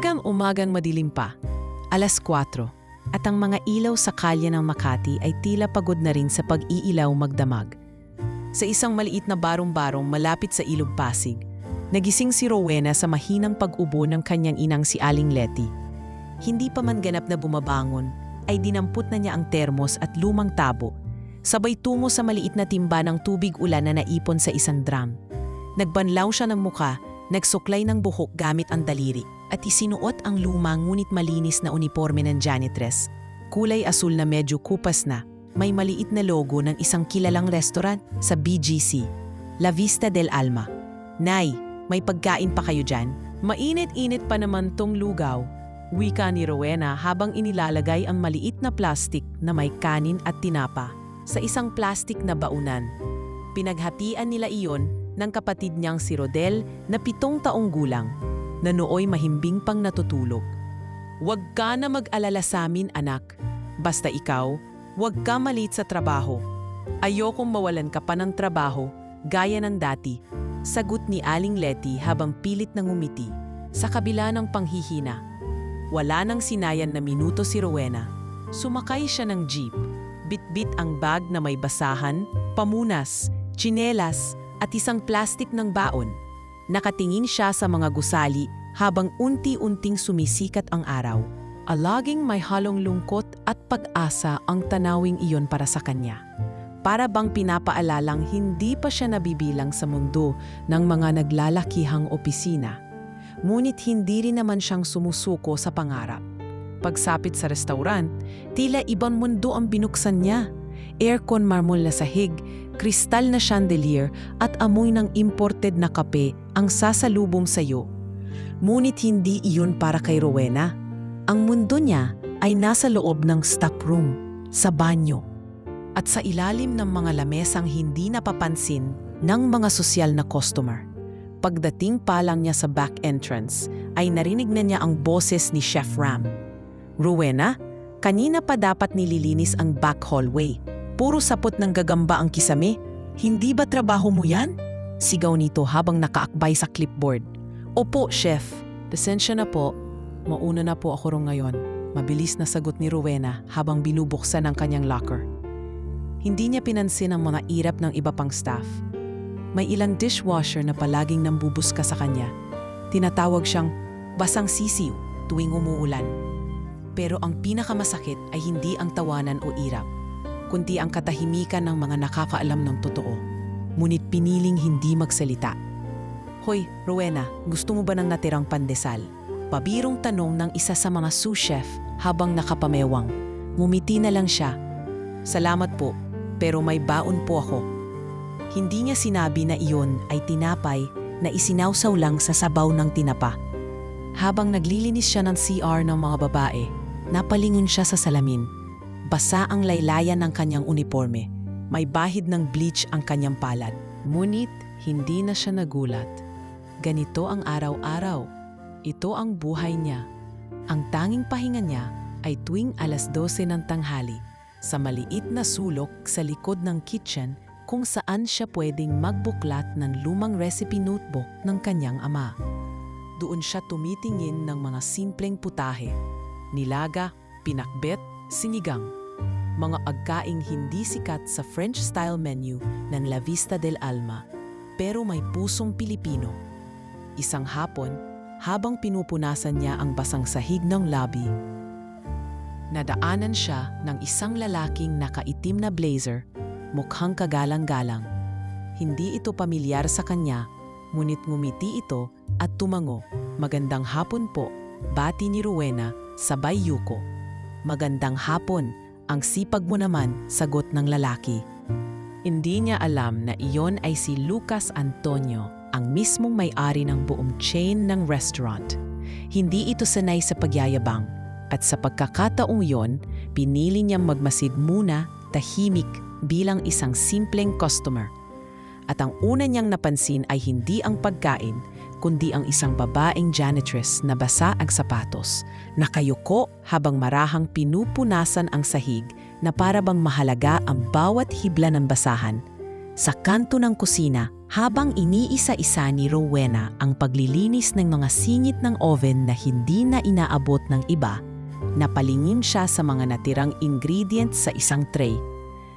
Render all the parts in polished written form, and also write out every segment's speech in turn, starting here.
Umagang madilim pa, 4:00, at ang mga ilaw sa kalye ng Makati ay tila pagod na rin sa pag-iilaw magdamag. Sa isang maliit na barong-barong malapit sa Ilog Pasig, nagising si Rowena sa mahinang pag-ubo ng kanyang inang si Aling Letty. Hindi pa man ganap na bumabangon, ay dinampot na niya ang termos at lumang tabo, sabay tungo sa maliit na timba ng tubig ulan na naipon sa isang drum. Nagbanlaw siya ng muka, nagsuklay ng buhok gamit ang daliri, at isinuot ang lumang ngunit malinis na uniforme ng janitress. Kulay asul na medyo kupas na, may maliit na logo ng isang kilalang restaurant sa BGC, La Vista del Alma. "Nay, may pagkain pa kayo dyan? Mainit-init pa naman tong lugaw," wika ni Rowena habang inilalagay ang maliit na plastik na may kanin at tinapa sa isang plastik na baunan. Pinaghatian nila iyon ng kapatid niyang si Rodel na 7 taong gulang, na nooy mahimbing pang natutulog. "Huwag ka na mag-alala sa amin, anak. Basta ikaw, huwag ka malit sa trabaho. Ayokong mawalan ka pa ng trabaho, gaya ng dati," sagot ni Aling Letty habang pilit na ngumiti. Sa kabila ng panghihina, wala nang sinayan na minuto si Rowena. Sumakay siya ng jeep, bitbit ang bag na may basahan, pamunas, tsinelas at isang plastik ng baon. Nakatingin siya sa mga gusali habang unti-unting sumisikat ang araw. Alaging may halong lungkot at pag-asa ang tanawing iyon para sa kanya. Para bang pinapaalalang hindi pa siya nabibilang sa mundo ng mga naglalakihang opisina. Ngunit hindi rin naman siyang sumusuko sa pangarap. Pagsapit sa restaurant, tila ibang mundo ang binuksan niya. Aircon marmol na sahig, kristal na chandelier at amoy ng imported na kape ang sasalubong sayo. Ngunit hindi iyon para kay Rowena. Ang mundo niya ay nasa loob ng stockroom, sa banyo, at sa ilalim ng mga lamesang hindi napapansin ng mga sosyal na customer. Pagdating pa lang niya sa back entrance, ay narinig na niya ang boses ni Chef Ram. "Rowena, kanina pa dapat nililinis ang back hallway. Puro sapot ng gagamba ang kisame. Hindi ba trabaho mo yan?" sigaw nito habang nakaakbay sa clipboard. "Opo, Chef. Pasensya na po. Mauna na po ako ngayon," mabilis na sagot ni Rowena habang binubuksan ang kanyang locker. Hindi niya pinansin ang mga irap ng iba pang staff. May ilang dishwasher na palaging nambubuska sa kanya. Tinatawag siyang basang sisiw tuwing umuulan. Pero ang pinakamasakit ay hindi ang tawanan o irap, kundi ang katahimikan ng mga nakakaalam ng totoo. Ngunit piniling hindi magsalita. "Hoy, Rowena, gusto mo ba ng natirang pandesal?" Pabirong tanong ng isa sa mga sous chef habang nakapamewang. Ngumiti na lang siya. "Salamat po, pero may baon po ako." Hindi niya sinabi na iyon ay tinapay na isinawsaw lang sa sabaw ng tinapa. Habang naglilinis siya ng CR ng mga babae, napalingon siya sa salamin. Basa ang laylayan ng kanyang uniforme. May bahid ng bleach ang kanyang palad. Ngunit hindi na siya nagulat. Ganito ang araw-araw. Ito ang buhay niya. Ang tanging pahinga niya ay tuwing 12:00 ng tanghali sa maliit na sulok sa likod ng kitchen kung saan siya pwedeng magbuklat ng lumang recipe notebook ng kanyang ama. Doon siya tumitingin ng mga simpleng putahe, nilaga, pinakbet, sinigang, mga agkaing hindi sikat sa French-style menu ng La Vista del Alma, pero may pusong Pilipino. Isang hapon, habang pinupunasan niya ang basang sahig ng lobby, nadaanan siya ng isang lalaking nakaitim na blazer, mukhang kagalang-galang. Hindi ito pamilyar sa kanya, ngunit ngumiti ito at tumango. "Magandang hapon po," bati ni Rowena, sabay yuko. "Magandang hapon, ang sipag mo naman," sagot ng lalaki. Hindi niya alam na iyon ay si Lucas Antonio, ang mismong may-ari ng buong chain ng restaurant. Hindi ito sanay sa pagyayabang, at sa pagkakataong yon, pinili niyang magmasid muna, tahimik, bilang isang simpleng customer. At ang una niyang napansin ay hindi ang pagkain, kundi ang isang babaeng janitress na basa ang sapatos, nakayuko habang marahang pinupunasan ang sahig na para bang mahalaga ang bawat hibla ng basahan. Sa kanto ng kusina, habang iniisa-isa ni Rowena ang paglilinis ng mga singit ng oven na hindi na inaabot ng iba, napalingin siya sa mga natirang ingredients sa isang tray.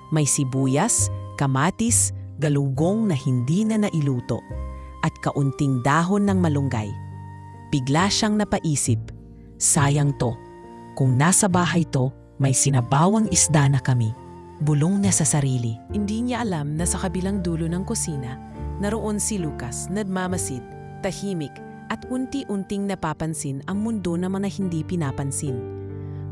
May sibuyas, kamatis, galugong na hindi na nailuto, at kaunting dahon ng malunggay. Bigla siyang napaisip, sayang to. Kung nasa bahay to, may sinabawang isda na kami. Bulong niya sa sarili. Hindi niya alam na sa kabilang dulo ng kusina, naroon si Lucas, nagmamasid, tahimik, at unti-unting napapansin ang mundo na mga hindi pinapansin.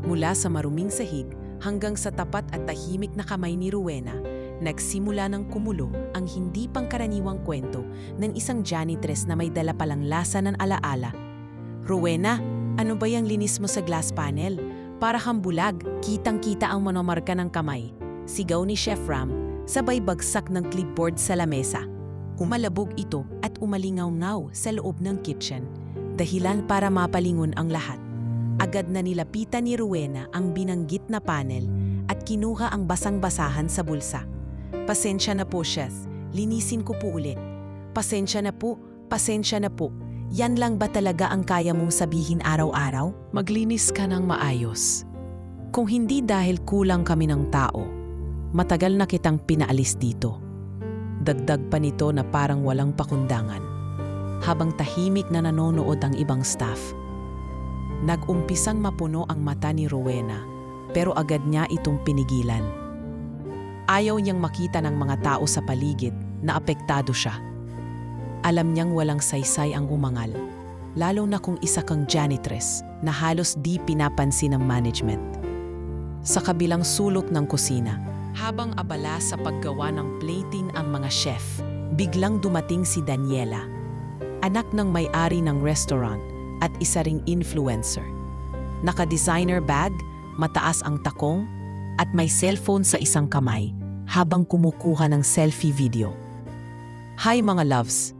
Mula sa maruming sahig hanggang sa tapat at tahimik na kamay ni Rowena, nagsimula ng kumulo ang hindi pangkaraniwang kwento ng isang janitress na may dala palang lasa ng alaala. Rowena, ano ba yung linis mo sa glass panel? Para kang bulag, kitang-kita ang monomarka ng kamay. Sigaw ni Chef Ram, sabay bagsak ng clipboard sa lamesa. Umalabog ito at umalingaw-ngaw sa loob ng kitchen, dahilan para mapalingon ang lahat. Agad na nilapitan ni Rowena ang binanggit na panel at kinuha ang basang-basahan sa bulsa. Pasensya na po, Chef. Linisin ko po ulit. Pasensya na po, pasensya na po. Yan lang ba talaga ang kaya mong sabihin araw-araw? Maglinis ka ng maayos. Kung hindi dahil kulang kami ng tao, matagal na kitang pinaalis dito. Dagdag pa nito na parang walang pakundangan. Habang tahimik na nanonood ang ibang staff, nag-umpisang mapuno ang mata ni Rowena, pero agad niya itong pinigilan. Ayaw niyang makita ng mga tao sa paligid na apektado siya. Alam niyang walang saysay ang umangal, lalo na kung isa kang janitress na halos di pinapansin ng management. Sa kabilang sulok ng kusina, habang abala sa paggawa ng plating ang mga chef, biglang dumating si Daniela, anak ng may-ari ng restaurant at isa ring influencer. Naka-designer bag, mataas ang takong, at may cellphone sa isang kamay habang kumukuha ng selfie video. Hi mga loves!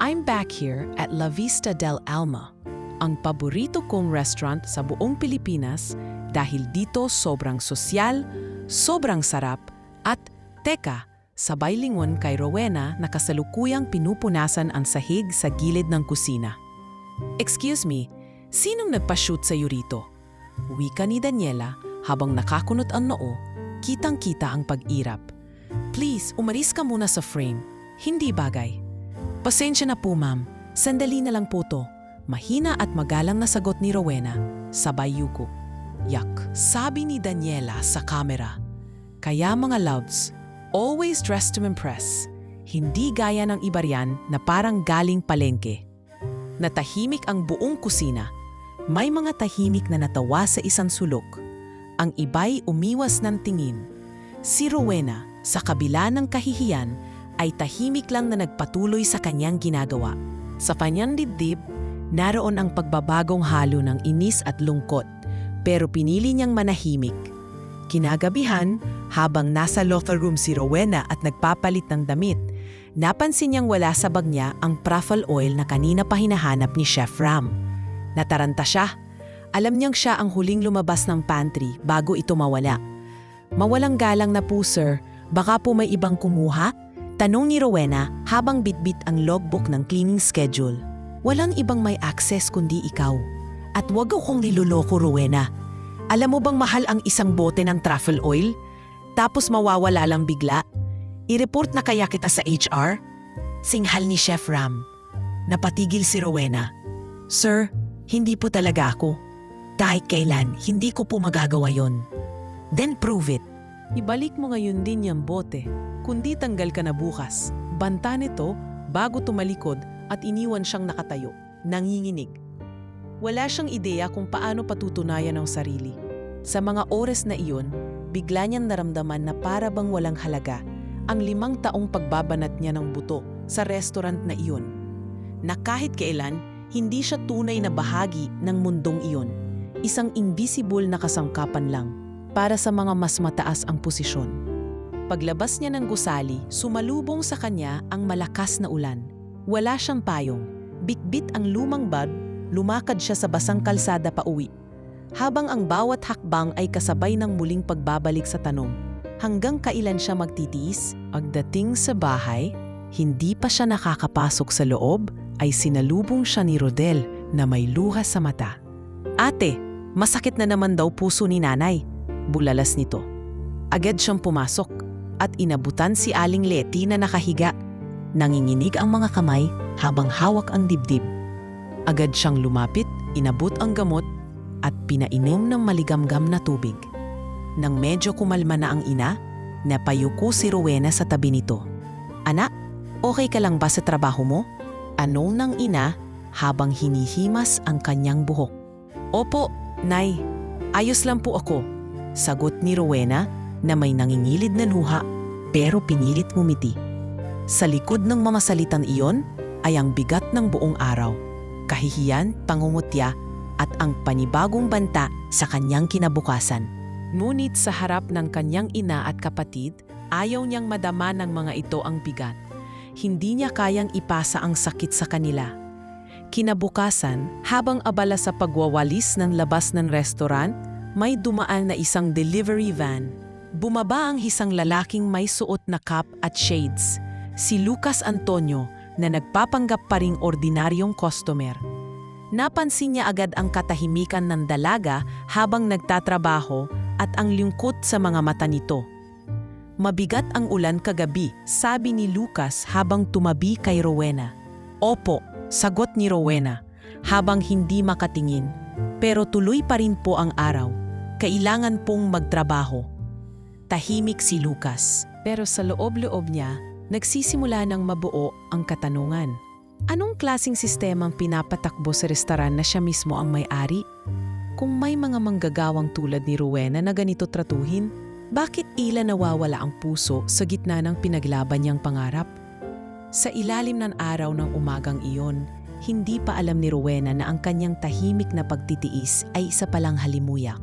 I'm back here at La Vista del Alma, ang paborito kong restaurant sa buong Pilipinas dahil dito sobrang sosyal, sobrang sarap, at teka, sabay lingon kay Rowena na kasalukuyang pinupunasan ang sahig sa gilid ng kusina. Excuse me, sinong nagpa-shoot sa'yo rito? Wika ni Daniela habang nakakunot ang noo, kitang-kita ang pag-irap. Please, umalis ka muna sa frame. Hindi bagay. Pasensya na po ma'am, sandali na lang po to. Mahina at magalang na sagot ni Rowena, sabay yuko. Yak, sabi ni Daniela sa kamera. Kaya mga loves, always dressed to impress. Hindi gaya ng iba riyan na parang galing palengke. Natahimik ang buong kusina. May mga tahimik na natawa sa isang sulok. Ang iba'y umiwas ng tingin. Si Rowena, sa kabila ng kahihiyan, ay tahimik lang na nagpatuloy sa kanyang ginagawa. Sa kanyang dibdib, naroon ang pagbabagong halo ng inis at lungkot, pero pinili niyang manahimik. Kinagabihan, habang nasa locker room si Rowena at nagpapalit ng damit, napansin niyang wala sa bag niya ang truffle oil na kanina pa hinahanap ni Chef Ram. Nataranta siya. Alam niyang siya ang huling lumabas ng pantry bago ito mawala. Mawalang galang na po, sir. Baka po may ibang kumuha? Tanong ni Rowena habang bitbit ang logbook ng cleaning schedule. Walang ibang may access kundi ikaw. At wag akong niloloko, Rowena. Alam mo bang mahal ang isang bote ng truffle oil? Tapos mawawala lang bigla? I-report na kaya kita sa HR? Singhal ni Chef Ram. Napatigil si Rowena. Sir, hindi po talaga ako. Kahit kailan, hindi ko po magagawa yon. Then prove it. Ibalik mo ngayon din yung bote. Kundi tanggal ka na bukas. Banta nito bago tumalikod at iniwan siyang nakatayo, nanginginig. Wala siyang ideya kung paano patutunayan ang sarili. Sa mga oras na iyon, bigla niyang naramdaman na para bang walang halaga ang 5 taong pagbabanat niya ng buto sa restaurant na iyon. Na kahit kailan, hindi siya tunay na bahagi ng mundong iyon. Isang invisible na kasangkapan lang para sa mga mas mataas ang posisyon. Paglabas niya ng gusali, sumalubong sa kanya ang malakas na ulan. Wala siyang payong. Bitbit ang lumang bag, lumakad siya sa basang kalsada pa uwi. Habang ang bawat hakbang ay kasabay ng muling pagbabalik sa tanong, Hanggang kailan siya magtitiis? Pagdating sa bahay, hindi pa siya nakakapasok sa loob ay sinalubong siya ni Rodel na may luha sa mata. "Ate, masakit na naman daw puso ni nanay," bulalas nito. Agad siyang pumasok at inabutan si Aling Letty na nakahiga. Nanginginig ang mga kamay habang hawak ang dibdib. Agad siyang lumapit, inabot ang gamot at pinainom ng maligamgam na tubig. Nang medyo kumalma na ang ina, napayuko si Rowena sa tabi nito. "Anak, okay ka lang ba sa trabaho mo?" Anong ng ina habang hinihimas ang kanyang buhok. "Opo, Nay. Ayos lang po ako," sagot ni Rowena na may nangingilid na luha pero pinilit ngumiti. Sa likod ng mga salitang iyon ay ang bigat ng buong araw, kahihiyan, pangungutya at ang panibagong banta sa kanyang kinabukasan. Ngunit sa harap ng kanyang ina at kapatid, ayaw niyang madama ng mga ito ang bigat. Hindi niya kayang ipasa ang sakit sa kanila. Kinabukasan, habang abala sa pagwawalis ng labas ng restaurant, may dumaan na isang delivery van. Bumaba ang isang lalaking may suot na cap at shades, si Lucas Antonio na nagpapanggap pa ring ordinaryong customer. Napansin niya agad ang katahimikan ng dalaga habang nagtatrabaho at ang lungkot sa mga mata nito. "Mabigat ang ulan kagabi," sabi ni Lucas habang tumabi kay Rowena. "Opo," sagot ni Rowena habang hindi makatingin. "Pero tuloy pa rin po ang araw. Kailangan pong magtrabaho." Tahimik si Lucas, pero sa loob-loob niya, nagsisimula ng mabuo ang katanungan. Anong klaseng sistemang pinapatakbo sa restaurant na siya mismo ang may-ari? Kung may mga manggagawang tulad ni Rowena na ganito tratuhin, bakit ila nawawala ang puso sa gitna ng pinaglaban niyang pangarap? Sa ilalim ng araw ng umagang iyon, hindi pa alam ni Rowena na ang kanyang tahimik na pagtitiis ay isa palang halimuyak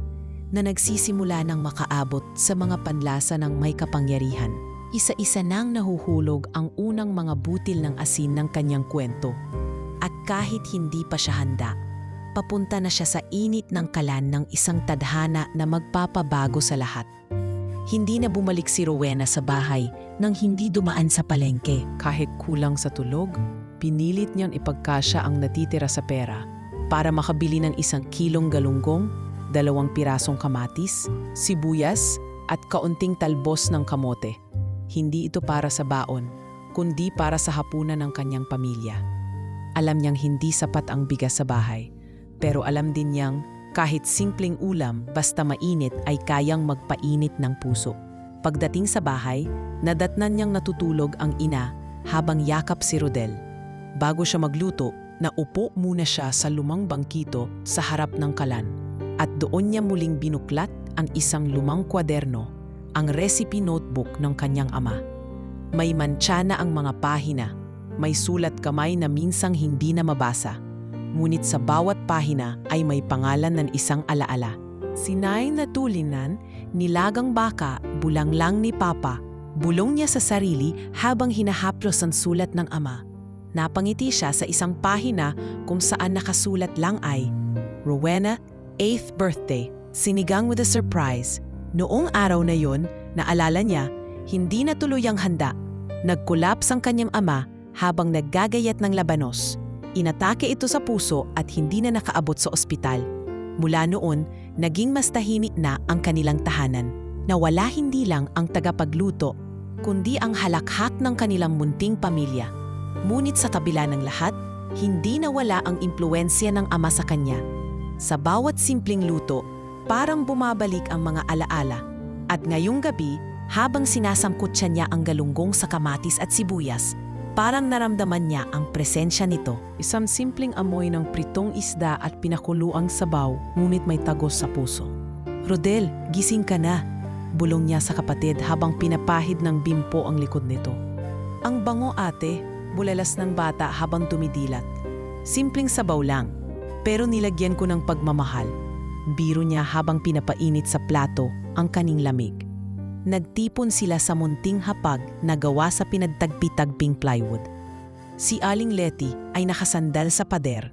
na nagsisimula ng makaabot sa mga panlasa ng may kapangyarihan. Isa-isa nang nahuhulog ang unang mga butil ng asin ng kanyang kwento. At kahit hindi pa siya handa, papunta na siya sa init ng kalan ng isang tadhana na magpapabago sa lahat. Hindi na bumalik si Rowena sa bahay nang hindi dumaan sa palengke. Kahit kulang sa tulog, pinilit niyang ipagkasya ang natitira sa pera para makabili ng 1 kilong galunggong, 2 pirasong kamatis, sibuyas at kaunting talbos ng kamote. Hindi ito para sa baon, kundi para sa hapunan ng kanyang pamilya. Alam niyang hindi sapat ang bigas sa bahay, pero alam din niyang kahit simpleng ulam basta mainit ay kayang magpainit ng puso. Pagdating sa bahay, nadatnan niyang natutulog ang ina habang yakap si Rodel. Bago siya magluto, naupo muna siya sa lumang bangkito sa harap ng kalan at doon niya muling binuklat ang isang lumang kwaderno, ang recipe notebook ng kanyang ama. May mantsa na ang mga pahina, may sulat kamay na minsang hindi na mabasa. Ngunit sa bawat pahina ay may pangalan ng isang alaala. Sinay na tulinan, nilagang baka, bulang lang ni Papa. Bulong niya sa sarili habang hinahaplos ang sulat ng ama. Napangiti siya sa isang pahina kung saan nakasulat lang ay, "Rowena, 8th birthday, sinigang with a surprise." Noong araw na yon, naalala niya, hindi na tuluyang handa. Nag-collapse ang kanyang ama habang naggagayat ng labanos. Inatake ito sa puso at hindi na nakaabot sa ospital. Mula noon, naging mas tahimik na ang kanilang tahanan. Nawala hindi lang ang tagapagluto, kundi ang halakhak ng kanilang munting pamilya. Ngunit sa kabila ng lahat, hindi nawala ang impluwensya ng ama sa kanya. Sa bawat simpleng luto, parang bumabalik ang mga alaala. At ngayong gabi, habang sinasangkot niya ang galunggong sa kamatis at sibuyas, parang naramdaman niya ang presensya nito. Isang simpleng amoy ng pritong isda at pinakuluang sabaw, ngunit may tagos sa puso. "Rodel, gising ka na," bulong niya sa kapatid habang pinapahid ng bimpo ang likod nito. "Ang bango, ate," bulalas ng bata habang tumidilat. "Simpleng sabaw lang, pero nilagyan ko ng pagmamahal." Biro niya habang pinapainit sa plato ang kaning lamig. Nagtipon sila sa munting hapag na gawa sa pinagtagpi-tagping plywood. Si Aling Letty ay nakasandal sa pader,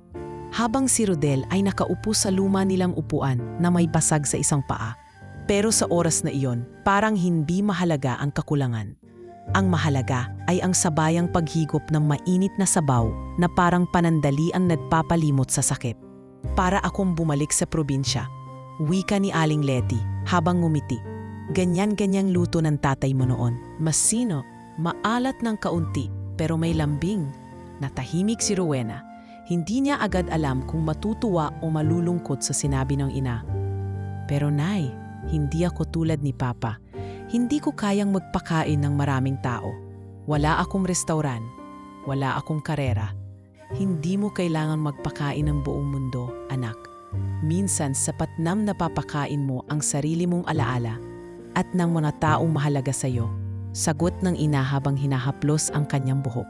habang si Rodel ay nakaupo sa luma nilang upuan na may basag sa isang paa. Pero sa oras na iyon, parang hindi mahalaga ang kakulangan. Ang mahalaga ay ang sabayang paghigop ng mainit na sabaw na parang panandali ang nagpapalimot sa sakit. Para akong bumalik sa probinsya, wika ni Aling Letty habang ngumiti. Ganyan-ganyang luto ng tatay mo noon. Masino, maalat ng kaunti pero may lambing. Natahimik si Rowena. Hindi niya agad alam kung matutuwa o malulungkot sa sinabi ng ina. Pero Nay, hindi ako tulad ni Papa. Hindi ko kayang magpakain ng maraming tao. Wala akong restauran. Wala akong karera. Hindi mo kailangan magpakain ng buong mundo, anak. Minsan sapat nam napapakain mo ang sarili mong alaala at ng mga taong mahalaga sa iyo. Sagot ng ina habang hinahaplos ang kanyang buhok.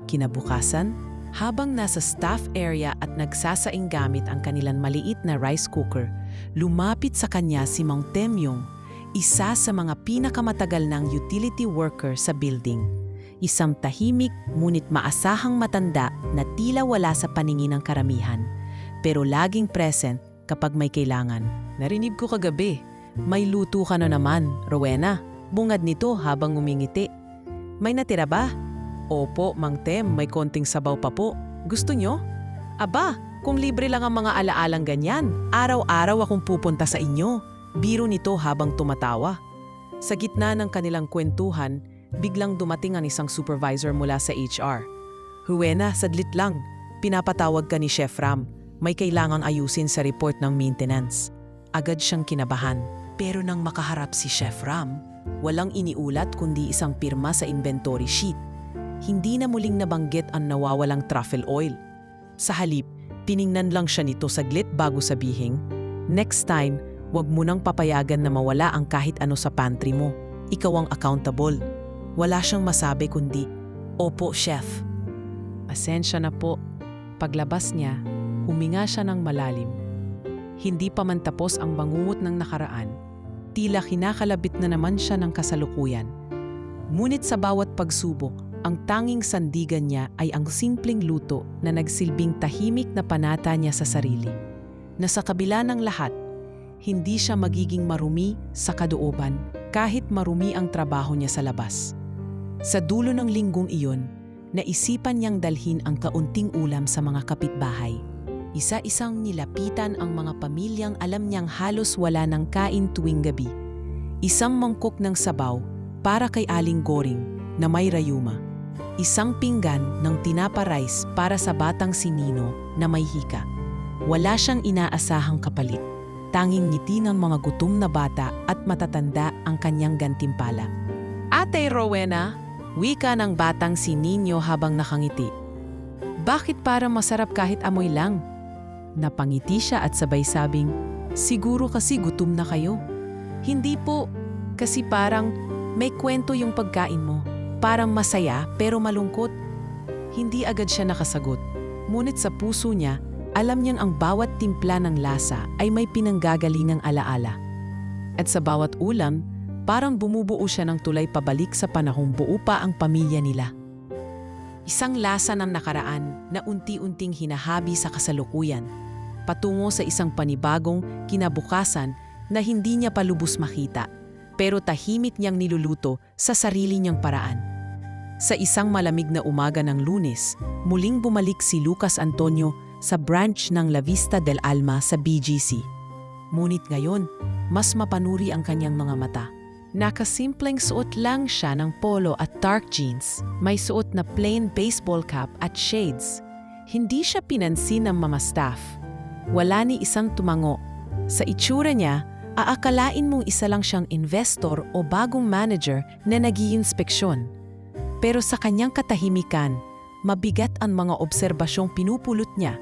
Kinabukasan, habang nasa staff area at nagsasaing gamit ang kanilang maliit na rice cooker, lumapit sa kanya si Mang Temyong, isa sa mga pinakamatagal ng utility worker sa building. Isang tahimik ngunit maasahang matanda na tila wala sa paningin ng karamihan, pero laging present kapag may kailangan. Narinig ko kagabi, may luto ka na naman, Rowena. Bungad nito habang umingiti. May natira ba? Opo, Mang Tem, may konting sabaw pa po. Gusto nyo? Aba, kung libre lang ang mga alaalang ganyan, araw-araw akong pupunta sa inyo. Biro nito habang tumatawa. Sa gitna ng kanilang kwentuhan, biglang dumating ang isang supervisor mula sa HR. Rowena, sadlit lang. Pinapatawag ka ni Chef Ram. May kailangang ayusin sa report ng maintenance. Agad siyang kinabahan. Pero nang makaharap si Chef Ram, walang iniulat kundi isang pirma sa inventory sheet. Hindi na muling nabanggit ang nawawalang truffle oil. Sa halip, tiningnan lang siya nito saglit bago sabihing, "Next time, wag mo nang papayagan na mawala ang kahit ano sa pantry mo. Ikaw ang accountable." Wala siyang masabi kundi, "Opo, Chef." Pasensya na po. Paglabas niya, huminga siya ng malalim. Hindi pa man tapos ang bangungot ng nakaraan, tila kinakalabit na naman siya ng kasalukuyan. Ngunit sa bawat pagsubok, ang tanging sandigan niya ay ang simpleng luto na nagsilbing tahimik na panata niya sa sarili. Na sa kabila ng lahat, hindi siya magiging marumi sa kadooban kahit marumi ang trabaho niya sa labas. Sa dulo ng linggong iyon, naisipan niyang dalhin ang kaunting ulam sa mga kapitbahay. Isa-isang nilapitan ang mga pamilyang alam niyang halos wala ng kain tuwing gabi. Isang mangkok ng sabaw para kay Aling Goring na may rayuma. Isang pinggan ng tinapa rice para sa batang si Nino na may hika. Wala siyang inaasahang kapalit. Tanging ngiti ng mga gutom na bata at matatanda ang kanyang gantimpala. "Ate Rowena," wika ng batang si Nino habang nakangiti. "Bakit para masarap kahit amoy lang?" Napangiti siya at sabay sabing, "Siguro kasi gutom na kayo." "Hindi po, kasi parang may kwento yung pagkain mo. Parang masaya pero malungkot." Hindi agad siya nakasagot. Ngunit sa puso niya, alam niyang ang bawat timpla ng lasa ay may pinanggagalingang alaala. At sa bawat ulam, parang bumubuo siya ng tulay pabalik sa panahong buo pa ang pamilya nila. Isang lasa ng nakaraan na unti-unting hinahabi sa kasalukuyan, patungo sa isang panibagong kinabukasan na hindi niya pa lubos makita, pero tahimik niyang niluluto sa sarili niyang paraan. Sa isang malamig na umaga ng Lunes, muling bumalik si Lucas Antonio sa branch ng La Vista del Alma sa BGC. Ngunit ngayon, mas mapanuri ang kanyang mga mata. Nakasimpleng suot lang siya ng polo at dark jeans. May suot na plain baseball cap at shades. Hindi siya pinansin ng mga staff. Wala ni isang tumango. Sa itsura niya, aakalain mong isa lang siyang investor o bagong manager na nag-iinspeksyon. Pero sa kanyang katahimikan, mabigat ang mga obserbasyong pinupulot niya.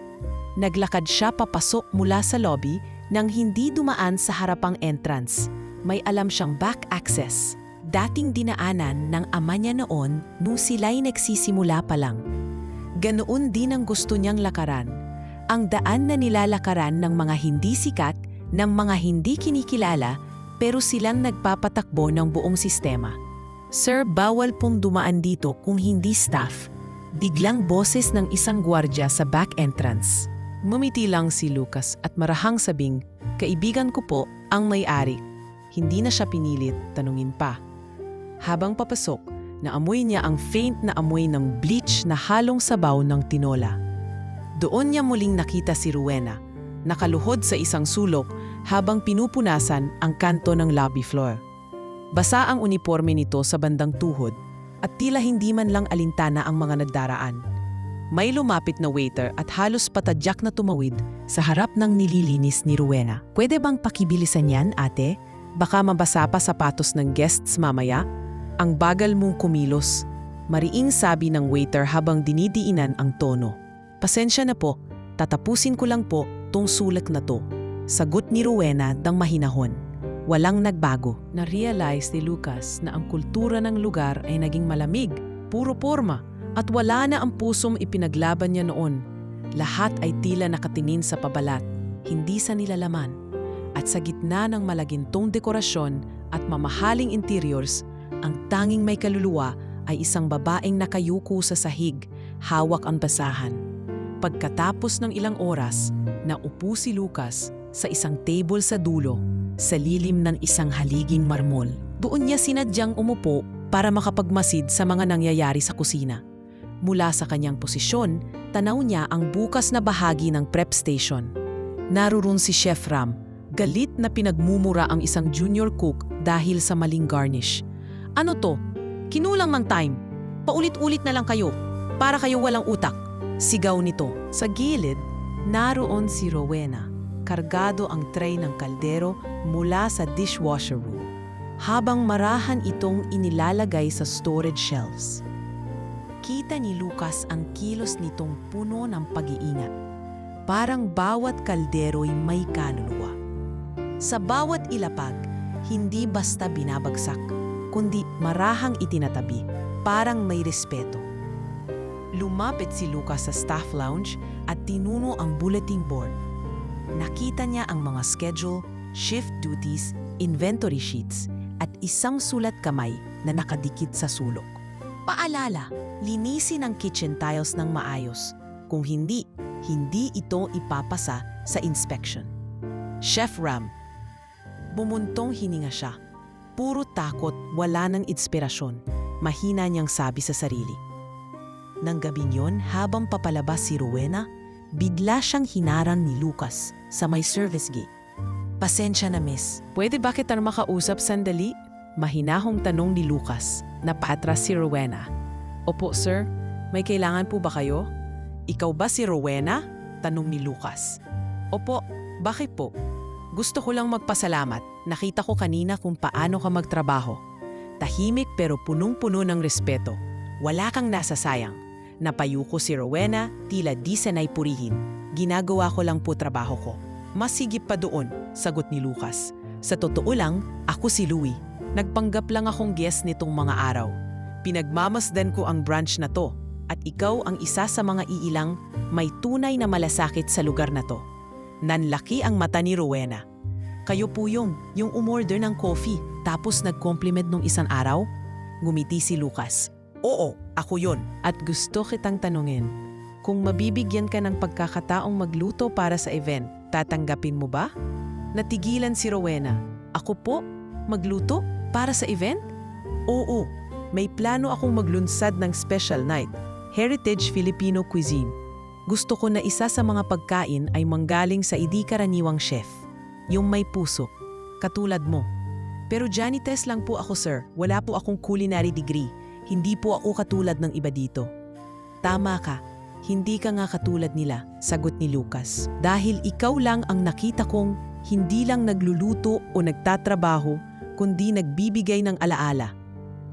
Naglakad siya papasok mula sa lobby nang hindi dumaan sa harapang entrance. May alam siyang back access. Dating dinaanan ng ama niya noon nung sila'y nagsisimula pa lang. Ganoon din ang gusto niyang lakaran. Ang daan na nilalakaran ng mga hindi sikat, ng mga hindi kinikilala, pero silang nagpapatakbo ng buong sistema. "Sir, bawal pong dumaan dito kung hindi staff." Biglang boses ng isang gwardya sa back entrance. Ngumiti lang si Lucas at marahang sabing, "Kaibigan ko po, ang may-ari." Hindi na siya pinilit tanungin pa. Habang papasok, naamoy niya ang faint na amoy ng bleach na halong sabaw ng tinola. Doon niya muling nakita si Rowena, nakaluhod sa isang sulok habang pinupunasan ang kanto ng lobby floor. Basa ang uniforme nito sa bandang tuhod at tila hindi man lang alintana ang mga nagdaraan. May lumapit na waiter at halos patadyak na tumawid sa harap ng nililinis ni Rowena. Pwede bang pakibilisan yan, ate? Baka mabasa pa sapatos ng guests mamaya? Ang bagal mong kumilos, mariing sabi ng waiter habang dinidiinan ang tono. Pasensya na po, tatapusin ko lang po tong sulak na to. Sagot ni Rowena dang mahinahon. Walang nagbago. Na-realize ni Lucas na ang kultura ng lugar ay naging malamig, puro porma, at wala na ang pusong ipinaglaban niya noon. Lahat ay tila nakatingin sa pabalat, hindi sa nilalaman. At sa gitna ng malagintong dekorasyon at mamahaling interiors, ang tanging may kaluluwa ay isang babaeng nakayuko sa sahig, hawak ang basahan. Pagkatapos ng ilang oras, naupo si Lucas sa isang table sa dulo, sa lilim ng isang haliging marmol. Doon niya sinadyang umupo para makapagmasid sa mga nangyayari sa kusina. Mula sa kanyang posisyon, tanaw niya ang bukas na bahagi ng prep station. Naroon si Chef Ram, galit na pinagmumura ang isang junior cook dahil sa maling garnish. Ano to? Kinulang ng time. Paulit-ulit na lang kayo, para kayo walang utak. Sigaw nito. Sa gilid, naroon si Rowena. Kargado ang tray ng kaldero mula sa dishwasher room, habang marahan itong inilalagay sa storage shelves. Kita ni Lucas ang kilos nitong puno ng pag-iingat. Parang bawat kaldero'y may kaluluwa. Sa bawat ilapag, hindi basta binabagsak, kundi marahang itinatabi, parang may respeto. Lumapit si Lucas sa staff lounge at tinuno ang bulletin board. Nakita niya ang mga schedule, shift duties, inventory sheets, at isang sulat kamay na nakadikit sa sulok. Paalala, linisin ang kitchen tiles ng maayos. Kung hindi, hindi ito ipapasa sa inspection. Chef Ram. Bumuntong hininga siya. Puro takot, wala ng inspirasyon. Mahina niyang sabi sa sarili. Nang gabing yon, habang papalabas si Rowena, bigla siyang hinarang ni Lucas sa may service gate. Pasensya na, miss. Pwede ba kitang makausap sandali? Mahinahong tanong ni Lucas na paatras si Rowena. Opo, sir. May kailangan po ba kayo? Ikaw ba si Rowena? Tanong ni Lucas. Opo, bakit po? Gusto ko lang magpasalamat. Nakita ko kanina kung paano ka magtrabaho. Tahimik pero punong-puno ng respeto. Wala kang nasasayang. Napayuko si Rowena, tila di sanay purihin. Ginagawa ko lang po trabaho ko. Mas higit pa doon, sagot ni Lucas. Sa totoo lang, ako si Louie. Nagpanggap lang akong guest nitong mga araw. Pinagmamasdan ko ang branch na to at ikaw ang isa sa mga iilang may tunay na malasakit sa lugar na to. Nanlaki ang mata ni Rowena. Kayo po yung umorder ng coffee tapos nag-compliment nung isang araw? Ngumiti si Lucas. Oo, ako yon. At gusto kitang tanungin, kung mabibigyan ka ng pagkakataong magluto para sa event, tatanggapin mo ba? Natigilan si Rowena. Ako po? Magluto? Para sa event? Oo, may plano akong maglunsad ng special night, Heritage Filipino Cuisine. Gusto ko na isa sa mga pagkain ay manggaling sa idi-karaniwang chef, yung may puso, katulad mo. Pero janitress lang po ako, sir. Wala po akong culinary degree. Hindi po ako katulad ng iba dito. Tama ka, hindi ka nga katulad nila, sagot ni Lucas. Dahil ikaw lang ang nakita kong hindi lang nagluluto o nagtatrabaho, kundi nagbibigay ng alaala.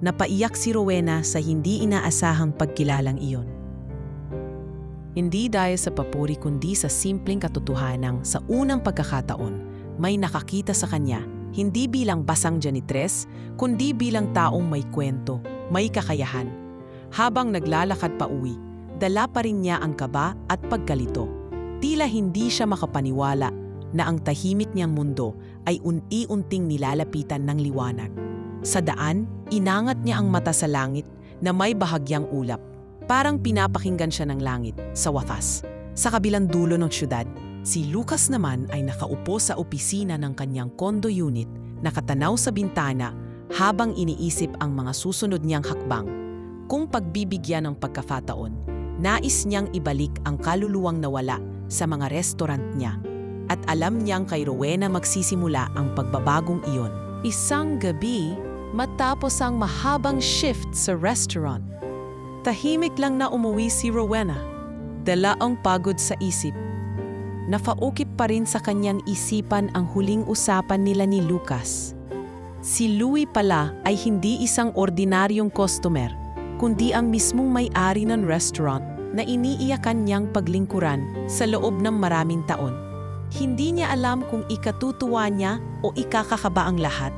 Napaiyak si Rowena sa hindi inaasahang pagkilalang iyon. Hindi dahil sa papuri kundi sa simpleng katotohanang sa unang pagkakataon, may nakakita sa kanya, hindi bilang basang janitress, kundi bilang taong may kwento, may kakayahan. Habang naglalakad pa uwi, dala pa rin niya ang kaba at pagkalito. Tila hindi siya makapaniwala na ang tahimik niyang mundo ay unti-unting nilalapitan ng liwanag. Sa daan, inangat niya ang mata sa langit na may bahagyang ulap. Parang pinapakinggan siya ng langit sa wakas. Sa kabilang dulo ng syudad, si Lucas naman ay nakaupo sa opisina ng kanyang condo unit nakatanaw sa bintana habang iniisip ang mga susunod niyang hakbang. Kung pagbibigyan ng pagkakataon, nais niyang ibalik ang kaluluwang nawala sa mga restaurant niya at alam niyang kay Rowena magsisimula ang pagbabagong iyon. Isang gabi, matapos ang mahabang shift sa restaurant, tahimik lang na umuwi si Rowena. Dala ang pagod sa isip. Nafaukip pa rin sa kanyang isipan ang huling usapan nila ni Lucas. Si Louie pala ay hindi isang ordinaryong customer, kundi ang mismong may-ari ng restaurant na iniiyakan niyang paglingkuran sa loob ng maraming taon. Hindi niya alam kung ikatutuwa niya o ikakakaba ang lahat.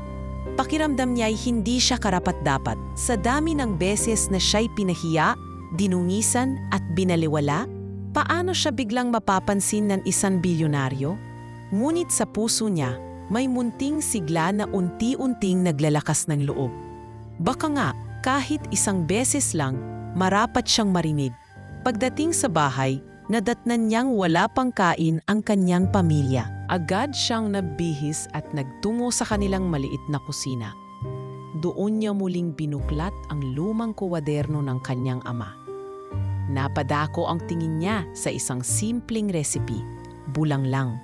Pakiramdam niya'y hindi siya karapat-dapat. Sa dami ng beses na siya'y pinahiya, dinungisan at binaliwala, paano siya biglang mapapansin ng isang bilyonaryo? Ngunit sa puso niya, may munting sigla na unti-unting naglalakas ng loob. Baka nga, kahit isang beses lang, marapat siyang marinig. Pagdating sa bahay, nadatnan niyang wala pang kain ang kanyang pamilya. Agad siyang nabihis at nagtungo sa kanilang maliit na kusina. Doon niya muling binuklat ang lumang kuwaderno ng kanyang ama. Napadako ang tingin niya sa isang simpleng recipe, bulang lang.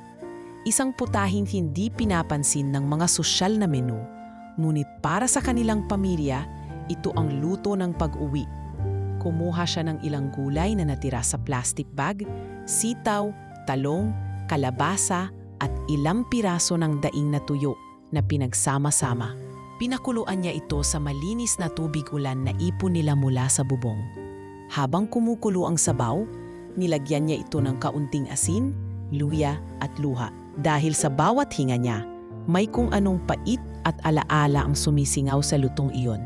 Isang putahing hindi pinapansin ng mga sosyal na menu, ngunit para sa kanilang pamilya, ito ang luto ng pag-uwi. Kumuha siya ng ilang gulay na natira sa plastic bag, sitaw, talong, kalabasa at ilang piraso ng daing na tuyo na pinagsama-sama. Pinakuluan niya ito sa malinis na tubig ulan na ipon nila mula sa bubong. Habang kumukulo ang sabaw, nilagyan niya ito ng kaunting asin, luya at luha. Dahil sa bawat hinga niya, may kung anong pait at alaala ang sumisingaw sa lutong iyon.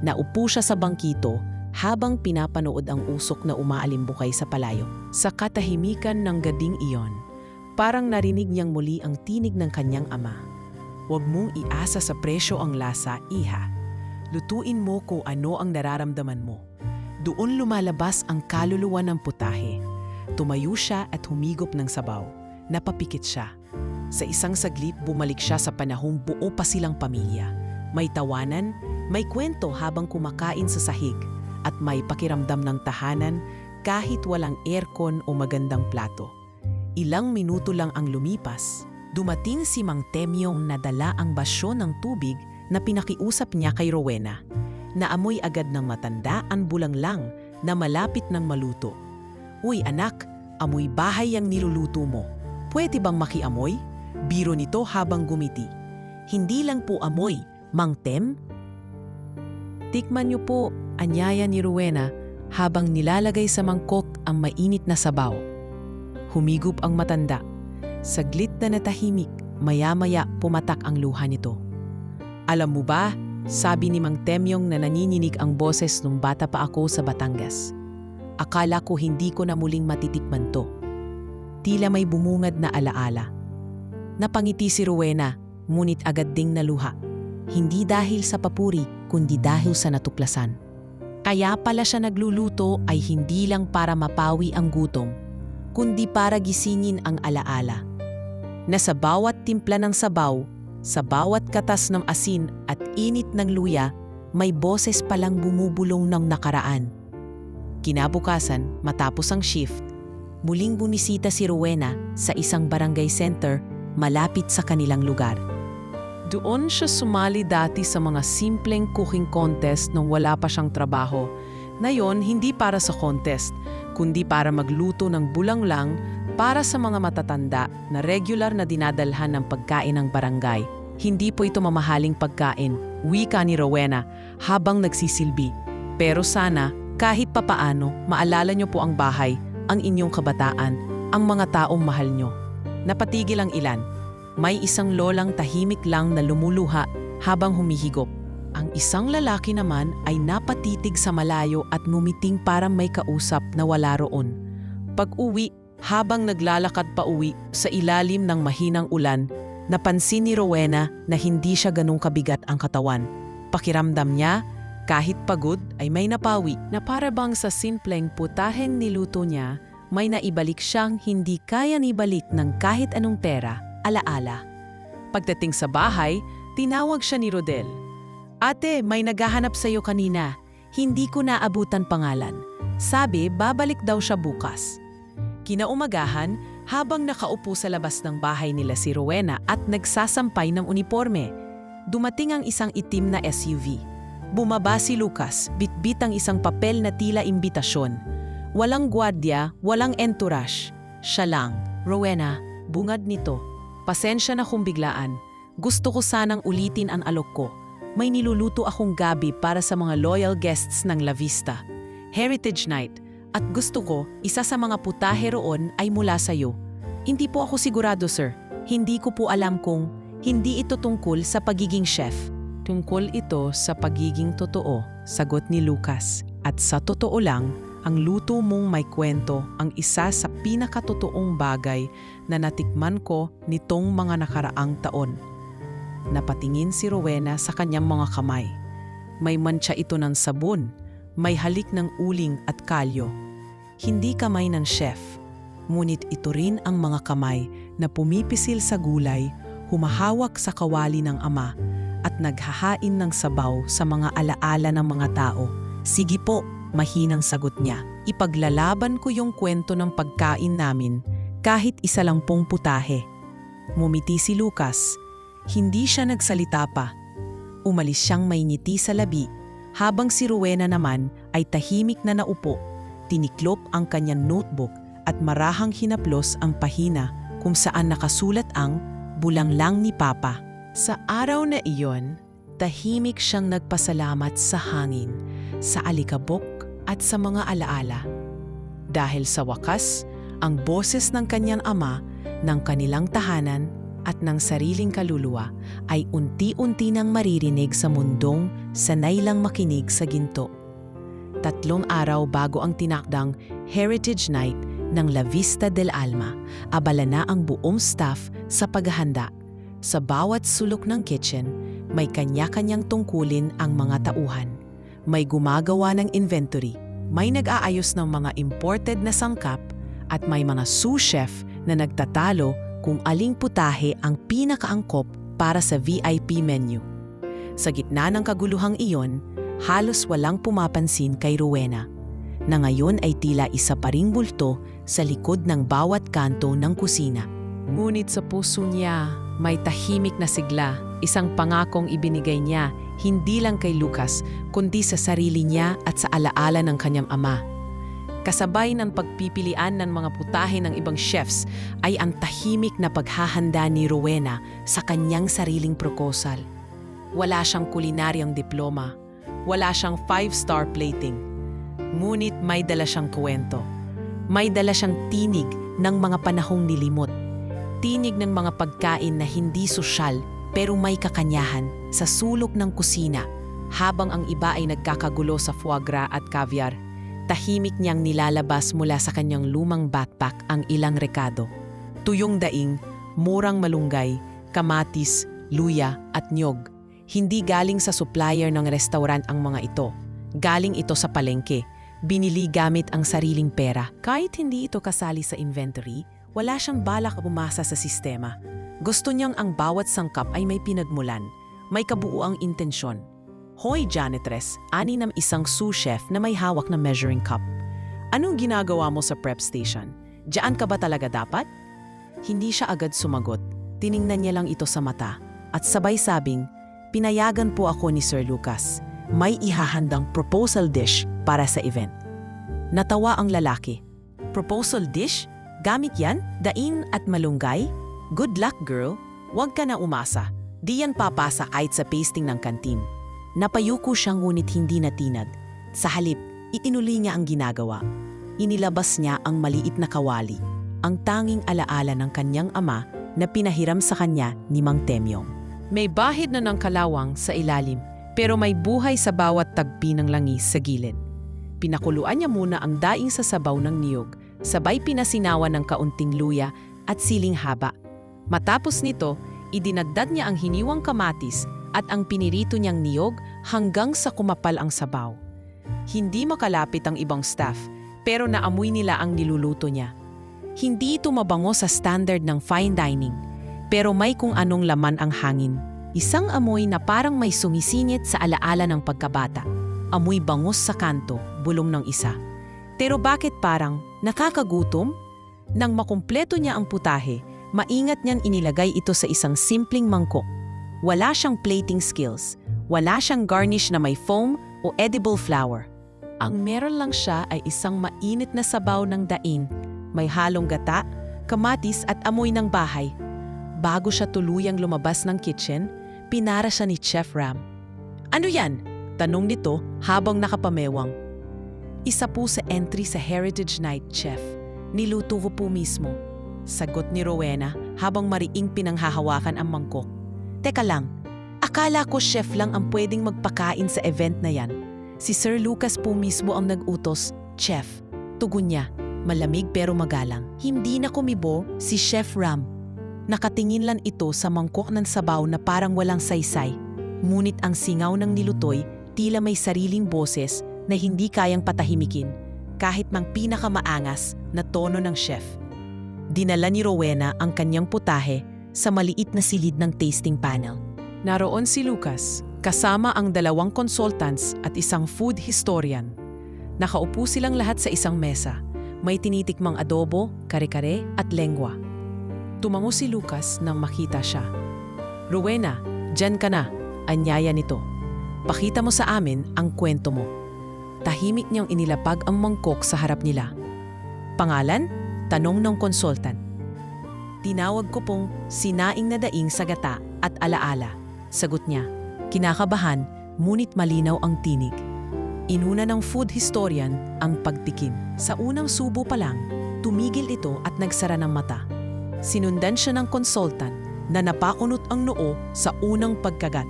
Naupo siya sa bangkito habang pinapanood ang usok na umaalimbukay sa palayo. Sa katahimikan ng gading iyon, parang narinig niyang muli ang tinig ng kanyang ama. Huwag mong iasa sa presyo ang lasa, iha. Lutuin mo kung ano ang nararamdaman mo. Doon lumalabas ang kaluluwa ng putahe. Tumayo siya at humigop ng sabaw. Napapikit siya. Sa isang saglit, bumalik siya sa panahong buo pa silang pamilya. May tawanan, may kwento habang kumakain sa sahig, at may pakiramdam ng tahanan kahit walang aircon o magandang plato. Ilang minuto lang ang lumipas, dumating si Mang Temyong na dala ang basyo ng tubig na pinakiusap niya kay Rowena. Naamoy agad ng matanda ang bulanglang na malapit ng maluto. Uy anak, amoy bahay ang niluluto mo. Pwede bang makiamoy? Biro nito habang gumiti. Hindi lang po amoy, Mang Tem. Tikman niyo po, anyaya ni Rowena habang nilalagay sa mangkok ang mainit na sabaw. Humigop ang matanda. Saglit na natahimik, maya-maya pumatak ang luha nito. Alam mo ba, sabi ni Mang Temyong na nanininig ang boses nung bata pa ako sa Batangas. Akala ko hindi ko na muling matitikman to. Tila may bumungad na alaala. Napangiti si Rowena, ngunit agad ding naluha. Hindi dahil sa papuri, kundi dahil sa natuklasan. Kaya pala siya nagluluto ay hindi lang para mapawi ang gutom, kundi para gisingin ang alaala. Na sa bawat timpla ng sabaw, sa bawat katas ng asin at init ng luya, may boses palang bumubulong ng nakaraan. Kinabukasan, matapos ang shift, muling bumisita si Rowena sa isang barangay center malapit sa kanilang lugar. Doon siya sumali dati sa mga simpleng cooking contest nung wala pa siyang trabaho. Ngayon, hindi para sa contest, kundi para magluto ng bulanglang para sa mga matatanda na regular na dinadalhan ng pagkain ng barangay. Hindi po ito mamahaling pagkain, wika ni Rowena habang nagsisilbi. Pero sana, kahit papaano, maalala niyo po ang bahay, ang inyong kabataan, ang mga taong mahal niyo. Napatigil ang ilan. May isang lolang tahimik lang na lumuluha habang humihigop. Ang isang lalaki naman ay napatitig sa malayo at ngumiting parang may kausap na wala roon. Pag-uwi, habang naglalakad pa uwi sa ilalim ng mahinang ulan, napansin ni Rowena na hindi siya ganong kabigat ang katawan. Pakiramdam niya, kahit pagod ay may napawi na para bang sa simpleng putaheng niluto niya, may naibalik siyang hindi kaya nibalik ng kahit anong pera, alaala. Pagdating sa bahay, Tinawag siya ni Rodel. Ate, may naghahanap sa'yo kanina. Hindi ko naabutan pangalan. Sabi, babalik daw siya bukas. Kinaumagahan, habang nakaupo sa labas ng bahay nila si Rowena at nagsasampay ng uniforme, dumating ang isang itim na SUV. Bumaba si Lucas, bitbit ang isang papel na tila imbitasyon. Walang gwardiya, walang entourage. Siya lang. Rowena, bungad nito. Pasensya na kung biglaan. Gusto ko sanang ulitin ang alok ko. May niluluto akong gabi para sa mga loyal guests ng La Vista. Heritage Night. At gusto ko, isa sa mga putahe roon ay mula sa iyo. Hindi po ako sigurado, sir. Hindi ko po alam kung hindi ito tungkol sa pagiging chef. Tungkol ito sa pagiging totoo, sagot ni Lucas. At sa totoo lang, ang luto mong may kwento ang isa sa pinakatotoong bagay na natikman ko nitong mga nakaraang taon. Napatingin si Rowena sa kanyang mga kamay. May mantsa ito ng sabon, may halik ng uling at kalyo. Hindi kamay ng chef, ngunit ito rin ang mga kamay na pumipisil sa gulay, humahawak sa kawali ng ama, at naghahain ng sabaw sa mga alaala ng mga tao. Sige po, mahinang sagot niya. Ipaglalaban ko yung kwento ng pagkain namin kahit isa lang pong putahe. Ngumiti si Lucas. Hindi siya nagsalita pa. Umalis siyang may ngiti sa labi, habang si Rowena naman ay tahimik na naupo, tiniklop ang kanyang notebook at marahang hinaplos ang pahina kung saan nakasulat ang "Bulang lang ni Papa." Sa araw na iyon, tahimik siyang nagpasalamat sa hangin, sa alikabok at sa mga alaala. Dahil sa wakas, ang boses ng kanyang ama, ng kanilang tahanan, at ng sariling kaluluwa ay unti-unti nang maririnig sa mundong sanay lang makinig sa ginto. 3 araw bago ang tinakdang Heritage Night ng La Vista del Alma, abala na ang buong staff sa paghahanda. Sa bawat sulok ng kitchen, may kanya-kanyang tungkulin ang mga tauhan. May gumagawa ng inventory, may nag-aayos ng mga imported na sangkap, at may mga sous chef na nagtatalo kung aling putahe ang pinakaangkop para sa VIP menu. Sa gitna ng kaguluhang iyon, halos walang pumapansin kay Rowena, na ngayon ay tila isa pa ring bulto sa likod ng bawat kanto ng kusina. Ngunit sa puso niya, may tahimik na sigla, isang pangakong ibinigay niya hindi lang kay Lucas, kundi sa sarili niya at sa alaala ng kanyang ama. Kasabay ng pagpipilian ng mga putahe ng ibang chefs ay ang tahimik na paghahanda ni Rowena sa kanyang sariling proposal. Wala siyang kulinaryang diploma, wala siyang 5-star plating. Ngunit may dala siyang kwento. May dala siyang tinig ng mga panahong nilimot. Tinig ng mga pagkain na hindi sosyal pero may kakanyahan sa sulok ng kusina, habang ang iba ay nagkakagulo sa foie gras at caviar. Tahimik niyang nilalabas mula sa kanyang lumang backpack ang ilang rekado. Tuyong daing, murang malunggay, kamatis, luya at niyog. Hindi galing sa supplier ng restaurant ang mga ito. Galing ito sa palengke. Binili gamit ang sariling pera. Kahit hindi ito kasali sa inventory, wala siyang balak umasa sa sistema. Gusto niyang ang bawat sangkap ay may pinagmulan, may kabuuang intensyon. Hoy janitress, ani ng isang sous chef na may hawak na measuring cup. Anong ginagawa mo sa prep station? Diyan ka ba talaga dapat? Hindi siya agad sumagot. Tiningnan niya lang ito sa mata at sabay sabing, "Pinayagan po ako ni Sir Lucas. May ihahandang proposal dish para sa event." Natawa ang lalaki. "Proposal dish? Gamit yan? Daing at malunggay? Good luck, girl. Huwag ka na umasa. Di yan papasa kahit sa pasting ng kantin." Napayuko siya ngunit hindi natinag. Sa halip, itinuloy niya ang ginagawa. Inilabas niya ang maliit na kawali, ang tanging alaala ng kanyang ama na pinahiram sa kanya ni Mang Temyong. May bahid na ng kalawang sa ilalim, pero may buhay sa bawat tagpi ng langis sa gilid. Pinakuluan niya muna ang daing sa sabaw ng niyog, sabay pinasinawan ng kaunting luya at siling haba. Matapos nito, idinagdag niya ang hiniwang kamatis at ang pinirito niyang niyog hanggang sa kumapal ang sabaw. Hindi makalapit ang ibang staff, pero naamoy nila ang niluluto niya. Hindi ito mabango sa standard ng fine dining, pero may kung anong laman ang hangin. Isang amoy na parang may sumisingit sa alaala ng pagkabata. Amoy bangus sa kanto, bulong ng isa. Pero bakit parang nakakagutom? Nang makumpleto niya ang putahe, maingat niyang inilagay ito sa isang simpleng mangkok. Wala siyang plating skills, wala siyang garnish na may foam o edible flour. Ang meron lang siya ay isang mainit na sabaw ng daing, may halong gata, kamatis at amoy ng bahay. Bago siya tuluyang lumabas ng kitchen, pinara siya ni Chef Ram. "Ano yan?" tanong nito habang nakapamewang. "Isa po sa entry sa Heritage Night, Chef. Niluto ko po mismo," sagot ni Rowena habang mariing pinanghahawakan ang mangkok. "Teka lang, akala ko chef lang ang pwedeng magpakain sa event na yan. Si Sir Lucas po mismo ang nag-utos, Chef." Tugon niya, malamig pero magalang. "Hindi na kumibo si Chef Ram." Nakatingin lang ito sa mangkok ng sabaw na parang walang saysay. Ngunit ang singaw ng nilutoy tila may sariling boses na hindi kayang patahimikin, kahit mang pinakamaangas na tono ng chef. Dinala ni Rowena ang kanyang putahe sa maliit na silid ng tasting panel. Naroon si Lucas, kasama ang 2 consultants at isang food historian. Nakaupo silang lahat sa isang mesa. May tinitikmang adobo, kare-kare at lengwa. Tumango si Lucas nang makita siya. "Rowena, dyan ka na," anyaya nito. "Pakita mo sa amin ang kwento mo." Tahimik niyang inilapag ang mangkok sa harap nila. "Pangalan?" tanong ng consultant. "Tinawag ko pong sinaing na daing sa gata at alaala," sagot niya. Kinakabahan, ngunit malinaw ang tinig. Inuna ng food historian ang pagtikim. Sa unang subo pa lang, tumigil ito at nagsara ng mata. Sinundan siya ng consultant na napakunot ang noo sa unang pagkagat.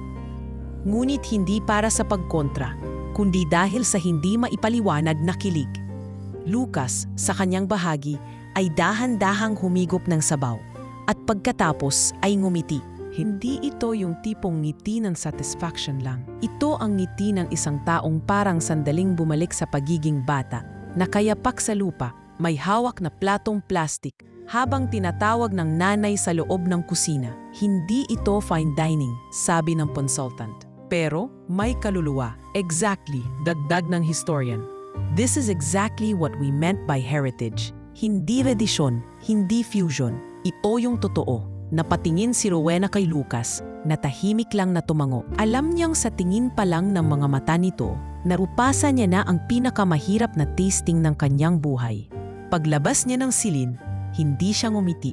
Ngunit hindi para sa pagkontra, kundi dahil sa hindi maipaliwanag na kilig. Lucas, sa kanyang bahagi, ay dahan-dahang humigop ng sabaw at pagkatapos ay ngumiti. Hindi ito yung tipong ngiti ng satisfaction lang. Ito ang ngiti ng isang taong parang sandaling bumalik sa pagiging bata, nakayapak sa lupa, may hawak na platong plastik, habang tinatawag ng nanay sa loob ng kusina. Hindi ito fine dining, sabi ng consultant. Pero may kaluluwa. Exactly, dagdag ng historian. This is exactly what we meant by heritage. Hindi redisyon, hindi fusion. Ito yung totoo. Napatingin si Rowena kay Lucas, na tahimik lang na tumango. Alam niyang sa tingin pa lang ng mga mata nito, narupasa niya na ang pinakamahirap na tasting ng kanyang buhay. Paglabas niya ng silid, hindi siya ngumiti.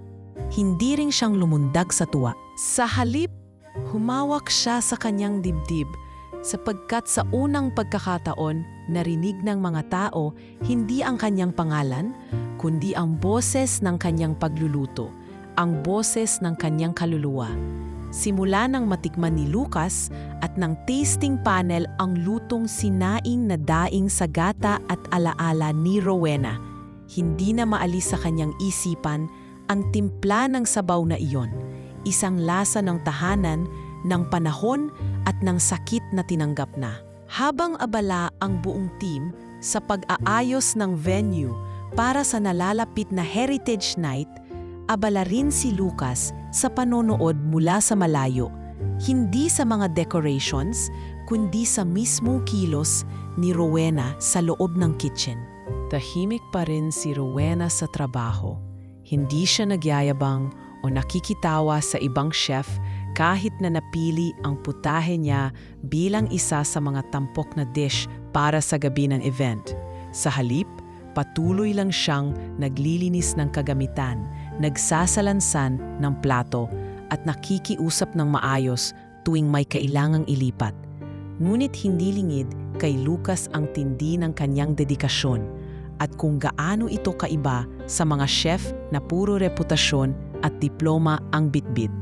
Hindi rin siyang lumundag sa tuwa. Sa halip, humawak siya sa kanyang dibdib sapagkat sa unang pagkakataon, narinig ng mga tao hindi ang kanyang pangalan, kundi ang boses ng kanyang pagluluto, ang boses ng kanyang kaluluwa. Simula nang matikman ni Lucas at ng tasting panel ang lutong sinaing na daing sa gata at alaala ni Rowena, hindi na maalis sa kanyang isipan ang timpla ng sabaw na iyon, isang lasa ng tahanan, ng panahon at ng sakit na tinanggap na. Habang abala ang buong team sa pag-aayos ng venue para sa nalalapit na Heritage Night, abala rin si Lucas sa panonood mula sa malayo, hindi sa mga decorations, kundi sa mismong kilos ni Rowena sa loob ng kitchen. Tahimik pa rin si Rowena sa trabaho. Hindi siya nagyayabang o nakikitawa sa ibang chef kahit na napili ang putahe niya bilang isa sa mga tampok na dish para sa gabi ng event. Sa halip, patuloy lang siyang naglilinis ng kagamitan, nagsasalansan ng plato at nakikiusap ng maayos tuwing may kailangang ilipat. Ngunit hindi lingid kay Lucas ang tindi ng kanyang dedikasyon at kung gaano ito kaiba sa mga chef na puro reputasyon at diploma ang bitbit.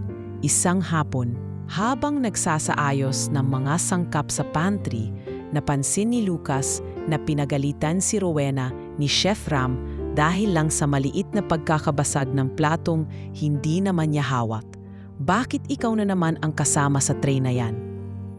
Isang hapon, habang nagsasaayos ng mga sangkap sa pantry, napansin ni Lucas na pinagalitan si Rowena ni Chef Ram dahil lang sa maliit na pagkakabasag ng platong hindi naman niya hawak. "Bakit ikaw na naman ang kasama sa tray na yan?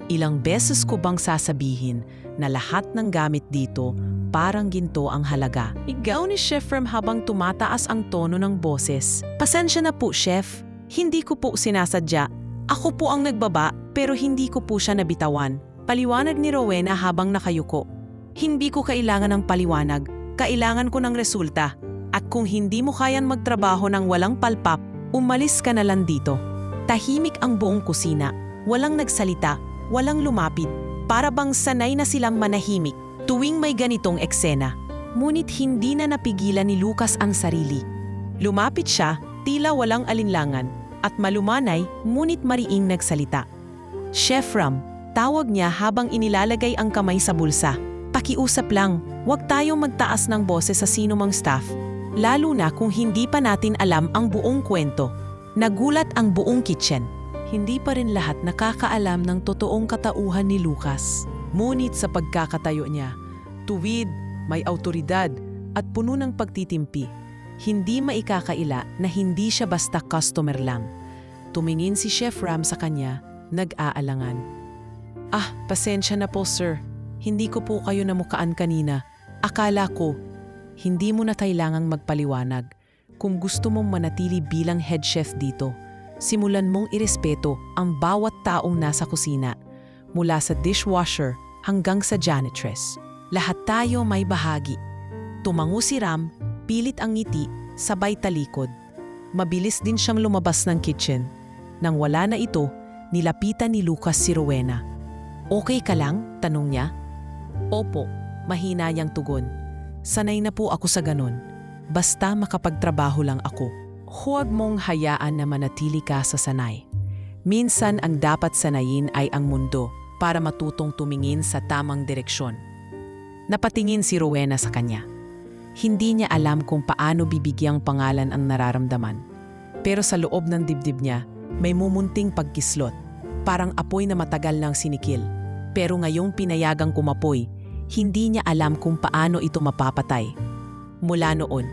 Ilang beses ko bang sasabihin na lahat ng gamit dito parang ginto ang halaga?" Igaw ni Chef Ram habang tumataas ang tono ng boses. "Pasensya na po, Chef. Hindi ko po sinasadya. Ako po ang nagbaba pero hindi ko po siya nabitawan. Paliwanag ni Rowena habang nakayuko. Hindi ko kailangan ng paliwanag, kailangan ko ng resulta. At kung hindi mo kayang magtrabaho ng walang palpap, umalis ka na lang dito. Tahimik ang buong kusina, walang nagsalita, walang lumapit. Para bang sanay na silang manahimik tuwing may ganitong eksena. Ngunit hindi na napigilan ni Lucas ang sarili. Lumapit siya, tila walang alinlangan, at malumanay ngunit mariing nagsalita. Chef Ram, tawag niya habang inilalagay ang kamay sa bulsa. Pakiusap lang, huwag tayong magtaas ng boses sa sinumang staff. Lalo na kung hindi pa natin alam ang buong kwento. Nagulat ang buong kitchen. Hindi pa rin lahat nakakaalam ng totoong katauhan ni Lucas. Ngunit sa pagkakatayo niya, tuwid, may autoridad at puno ng pagtitimpi. Hindi maikakaila na hindi siya basta customer lang. Tumingin si Chef Ram sa kanya, nag-aalangan. Pasensya na po sir. Hindi ko po kayo namukaan kanina. Akala ko, hindi mo na kailangang magpaliwanag. Kung gusto mong manatili bilang head chef dito, simulan mong irespeto ang bawat taong nasa kusina, mula sa dishwasher hanggang sa janitress. Lahat tayo may bahagi. Tumango si Ram, pilit ang ngiti, sabay talikod. Mabilis din siyang lumabas ng kitchen. Nang wala na ito, nilapitan ni Lucas si Rowena. Okay ka lang? Tanong niya. Opo, mahina niyang tugon. Sanay na po ako sa ganun. Basta makapagtrabaho lang ako. Huwag mong hayaan na manatili ka sa sanay. Minsan ang dapat sanayin ay ang mundo para matutong tumingin sa tamang direksyon. Napatingin si Rowena sa kanya. Hindi niya alam kung paano bibigyang pangalan ang nararamdaman. Pero sa loob ng dibdib niya, may mumunting pagkislot. Parang apoy na matagal nang sinikil. Pero ngayong pinayagang kumapoy, hindi niya alam kung paano ito mapapatay. Mula noon,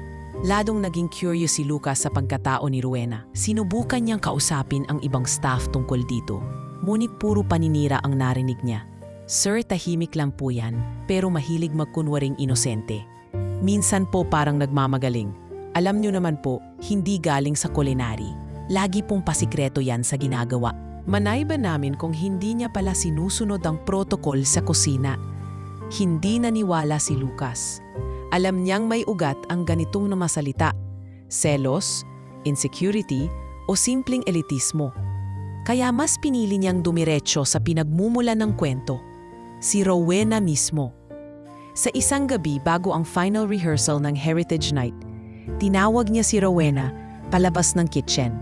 ladong naging curious si Lucas sa pagkatao ni Rowena. Sinubukan niyang kausapin ang ibang staff tungkol dito. Ngunit puro paninira ang narinig niya. Sir, tahimik lang po yan, pero mahilig magkunwaring inosente. Minsan po parang nagmamagaling. Alam niyo naman po, hindi galing sa culinary. Lagi pong pasikreto yan sa ginagawa. Manay ba namin kung hindi niya pala sinusunod ang protocol sa kusina? Hindi naniwala si Lucas. Alam niyang may ugat ang ganitong namasalita. Selos, insecurity, o simpleng elitismo. Kaya mas pinili niyang dumiretso sa pinagmumula ng kwento. Si Rowena mismo. Sa isang gabi bago ang final rehearsal ng Heritage Night, tinawag niya si Rowena palabas ng kitchen.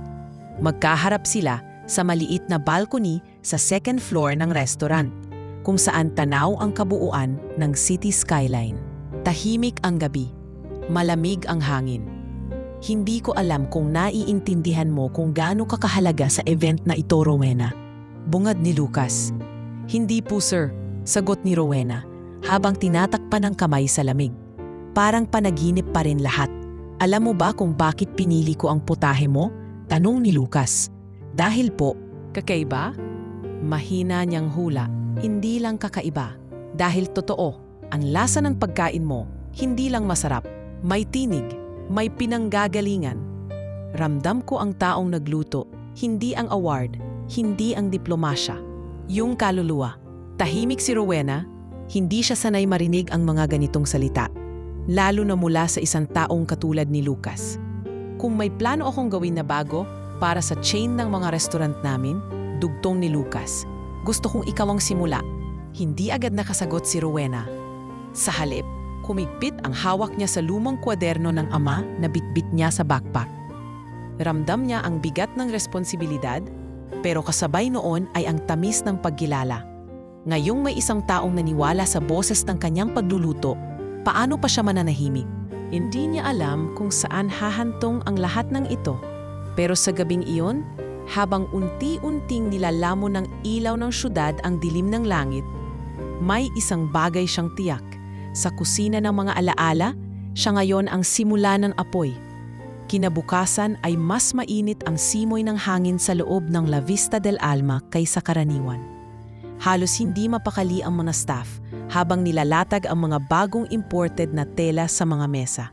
Magkaharap sila sa maliit na balcony sa second floor ng restaurant, kung saan tanaw ang kabuuan ng city skyline. Tahimik ang gabi, malamig ang hangin. Hindi ko alam kung naiintindihan mo kung gaano kakahalaga sa event na ito, Rowena. Bungad ni Lucas. Hindi po sir, sagot ni Rowena, habang tinatakpan ang kamay sa lamig. Parang panaginip pa rin lahat. Alam mo ba kung bakit pinili ko ang putahe mo? Tanong ni Lucas. Dahil po, kakaiba? Mahina niyang hula, hindi lang kakaiba. Dahil totoo, ang lasa ng pagkain mo, hindi lang masarap, may tinig, may pinanggagalingan. Ramdam ko ang taong nagluto, hindi ang award, hindi ang diplomasya. Yung kaluluwa. Tahimik si Rowena, hindi siya sanay marinig ang mga ganitong salita, lalo na mula sa isang taong katulad ni Lucas. Kung may plano akong gawin na bago para sa chain ng mga restaurant namin, dugtong ni Lucas. Gusto kong ikaw ang simula. Hindi agad nakasagot si Rowena. Sa halip, kumigpit ang hawak niya sa lumang kwaderno ng ama na bitbit niya sa backpack. Ramdam niya ang bigat ng responsibilidad, pero kasabay noon ay ang tamis ng pagkilala. Ngayong may isang taong naniwala sa boses ng kanyang pagluluto, paano pa siya mananahimik? Hindi niya alam kung saan hahantong ang lahat ng ito. Pero sa gabing iyon, habang unti-unting nilalamon ng ilaw ng syudad ang dilim ng langit, may isang bagay siyang tiyak. Sa kusina ng mga alaala, siya ngayon ang simula ng apoy. Kinabukasan ay mas mainit ang simoy ng hangin sa loob ng La Vista del Alma kaysa karaniwan. Halos hindi mapakali ang mga staff habang nilalatag ang mga bagong imported na tela sa mga mesa.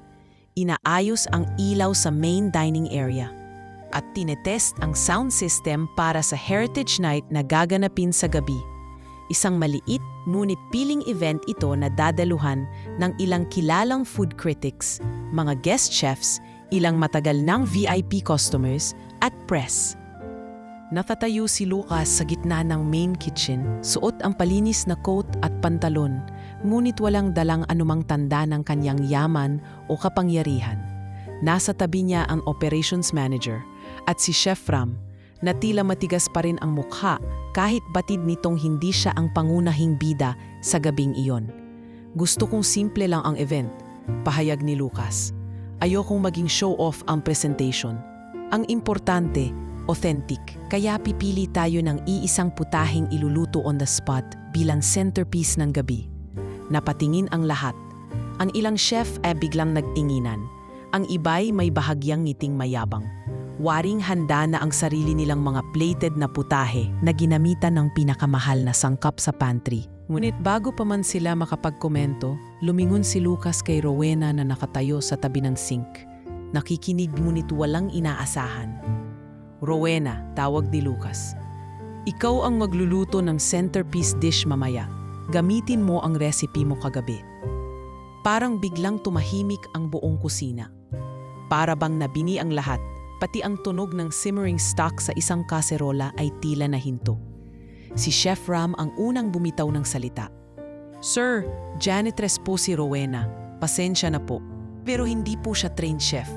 Inaayos ang ilaw sa main dining area. at tinetest ang sound system para sa Heritage Night na gaganapin sa gabi. Isang maliit ngunit piling event ito na dadaluhan ng ilang kilalang food critics, mga guest chefs, ilang matagal ng VIP customers at press. Natatayo si Lucas sa gitna ng main kitchen, suot ang palinis na coat at pantalon, ngunit walang dalang anumang tanda ng kanyang yaman o kapangyarihan. Nasa tabi niya ang operations manager at si Chef Ram, na tila matigas pa rin ang mukha kahit batid nitong hindi siya ang pangunahing bida sa gabing iyon. Gusto kong simple lang ang event, pahayag ni Lucas. Ayokong maging show-off ang presentation. Ang importante, authentic, kaya pipili tayo ng iisang putaheng iluluto on the spot bilang centerpiece ng gabi. Napatingin ang lahat. Ang ilang chef ay biglang nagtinginan. Ang iba'y may bahagyang ngiting mayabang. Waring handa na ang sarili nilang mga plated na putahe na ginamitan ng pinakamahal na sangkap sa pantry. Ngunit bago pa man sila makapagkomento, lumingon si Lucas kay Rowena na nakatayo sa tabi ng sink. Nakikinig ngunit walang inaasahan. Rowena, tawag ni Lucas. Ikaw ang magluluto ng centerpiece dish mamaya. Gamitin mo ang recipe mo kagabi. Parang biglang tumahimik ang buong kusina. Para bang nabini ang lahat, pati ang tunog ng simmering stock sa isang kaserola ay tila nahinto. Si Chef Ram ang unang bumitaw ng salita. Sir, janitress po si Rowena. Pasensya na po. Pero hindi po siya trained chef.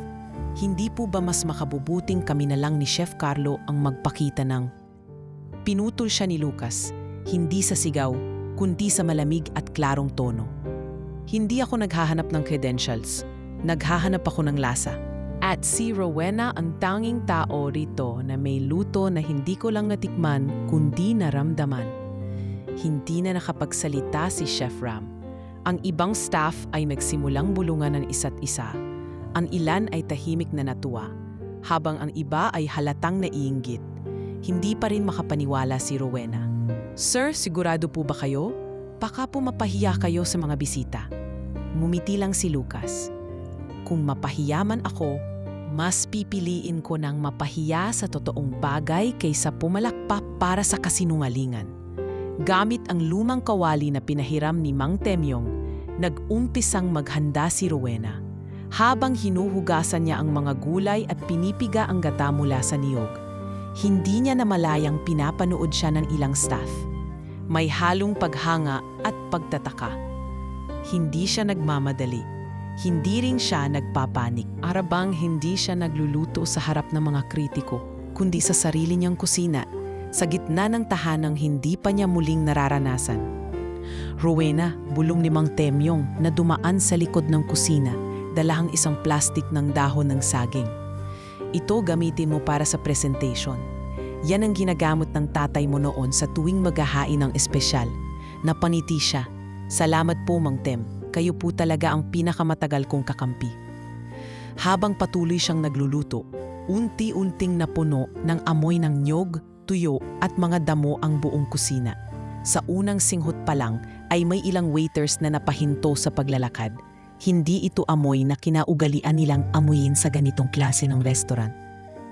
Hindi po ba mas makabubuting kami na lang ni Chef Carlo ang magpakita ng... Pinutol siya ni Lucas, hindi sa sigaw, kundi sa malamig at klarong tono. Hindi ako naghahanap ng credentials. Naghahanap ako ng lasa. At si Rowena ang tanging tao rito na may luto na hindi ko lang natikman kundi naramdaman. Hindi na nakapagsalita si Chef Ram. Ang ibang staff ay nagsimulang bulungan ng isa't isa. Ang ilan ay tahimik na natuwa, habang ang iba ay halatang naiinggit. Hindi pa rin makapaniwala si Rowena. Sir, sigurado po ba kayo? Baka po mapahiya kayo sa mga bisita. Ngumiti lang si Lucas. Kung mapahiyaman ako, mas pipiliin ko ng mapahiya sa totoong bagay kaysa pumalakpak para sa kasinungalingan. Gamit ang lumang kawali na pinahiram ni Mang Temyong, nag-umpisang maghanda si Rowena. Habang hinuhugasan niya ang mga gulay at pinipiga ang gata mula sa niyog, hindi niya namalayang pinapanood siya ng ilang staff. May halong paghanga at pagtataka. Hindi siya nagmamadali. Hindi rin siya nagpapanik. Arabang hindi siya nagluluto sa harap ng mga kritiko, kundi sa sarili niyang kusina, sa gitna ng tahanang hindi pa niya muling nararanasan. Rowena, bulong ni Mang Temyong na dumaan sa likod ng kusina, dalahang isang plastik ng dahon ng saging. Ito gamitin mo para sa presentation. Yan ang ginagamit ng tatay mo noon sa tuwing maghahain ng espesyal. Napaniti siya. Salamat po, Mang Tem. Kayo po talaga ang pinakamatagal kong kakampi. Habang patuloy siyang nagluluto, unti-unting napuno ng amoy ng niyog, tuyo at mga damo ang buong kusina. Sa unang singhot pa lang ay may ilang waiters na napahinto sa paglalakad. Hindi ito amoy na kinaugalian nilang amuyin sa ganitong klase ng restaurant.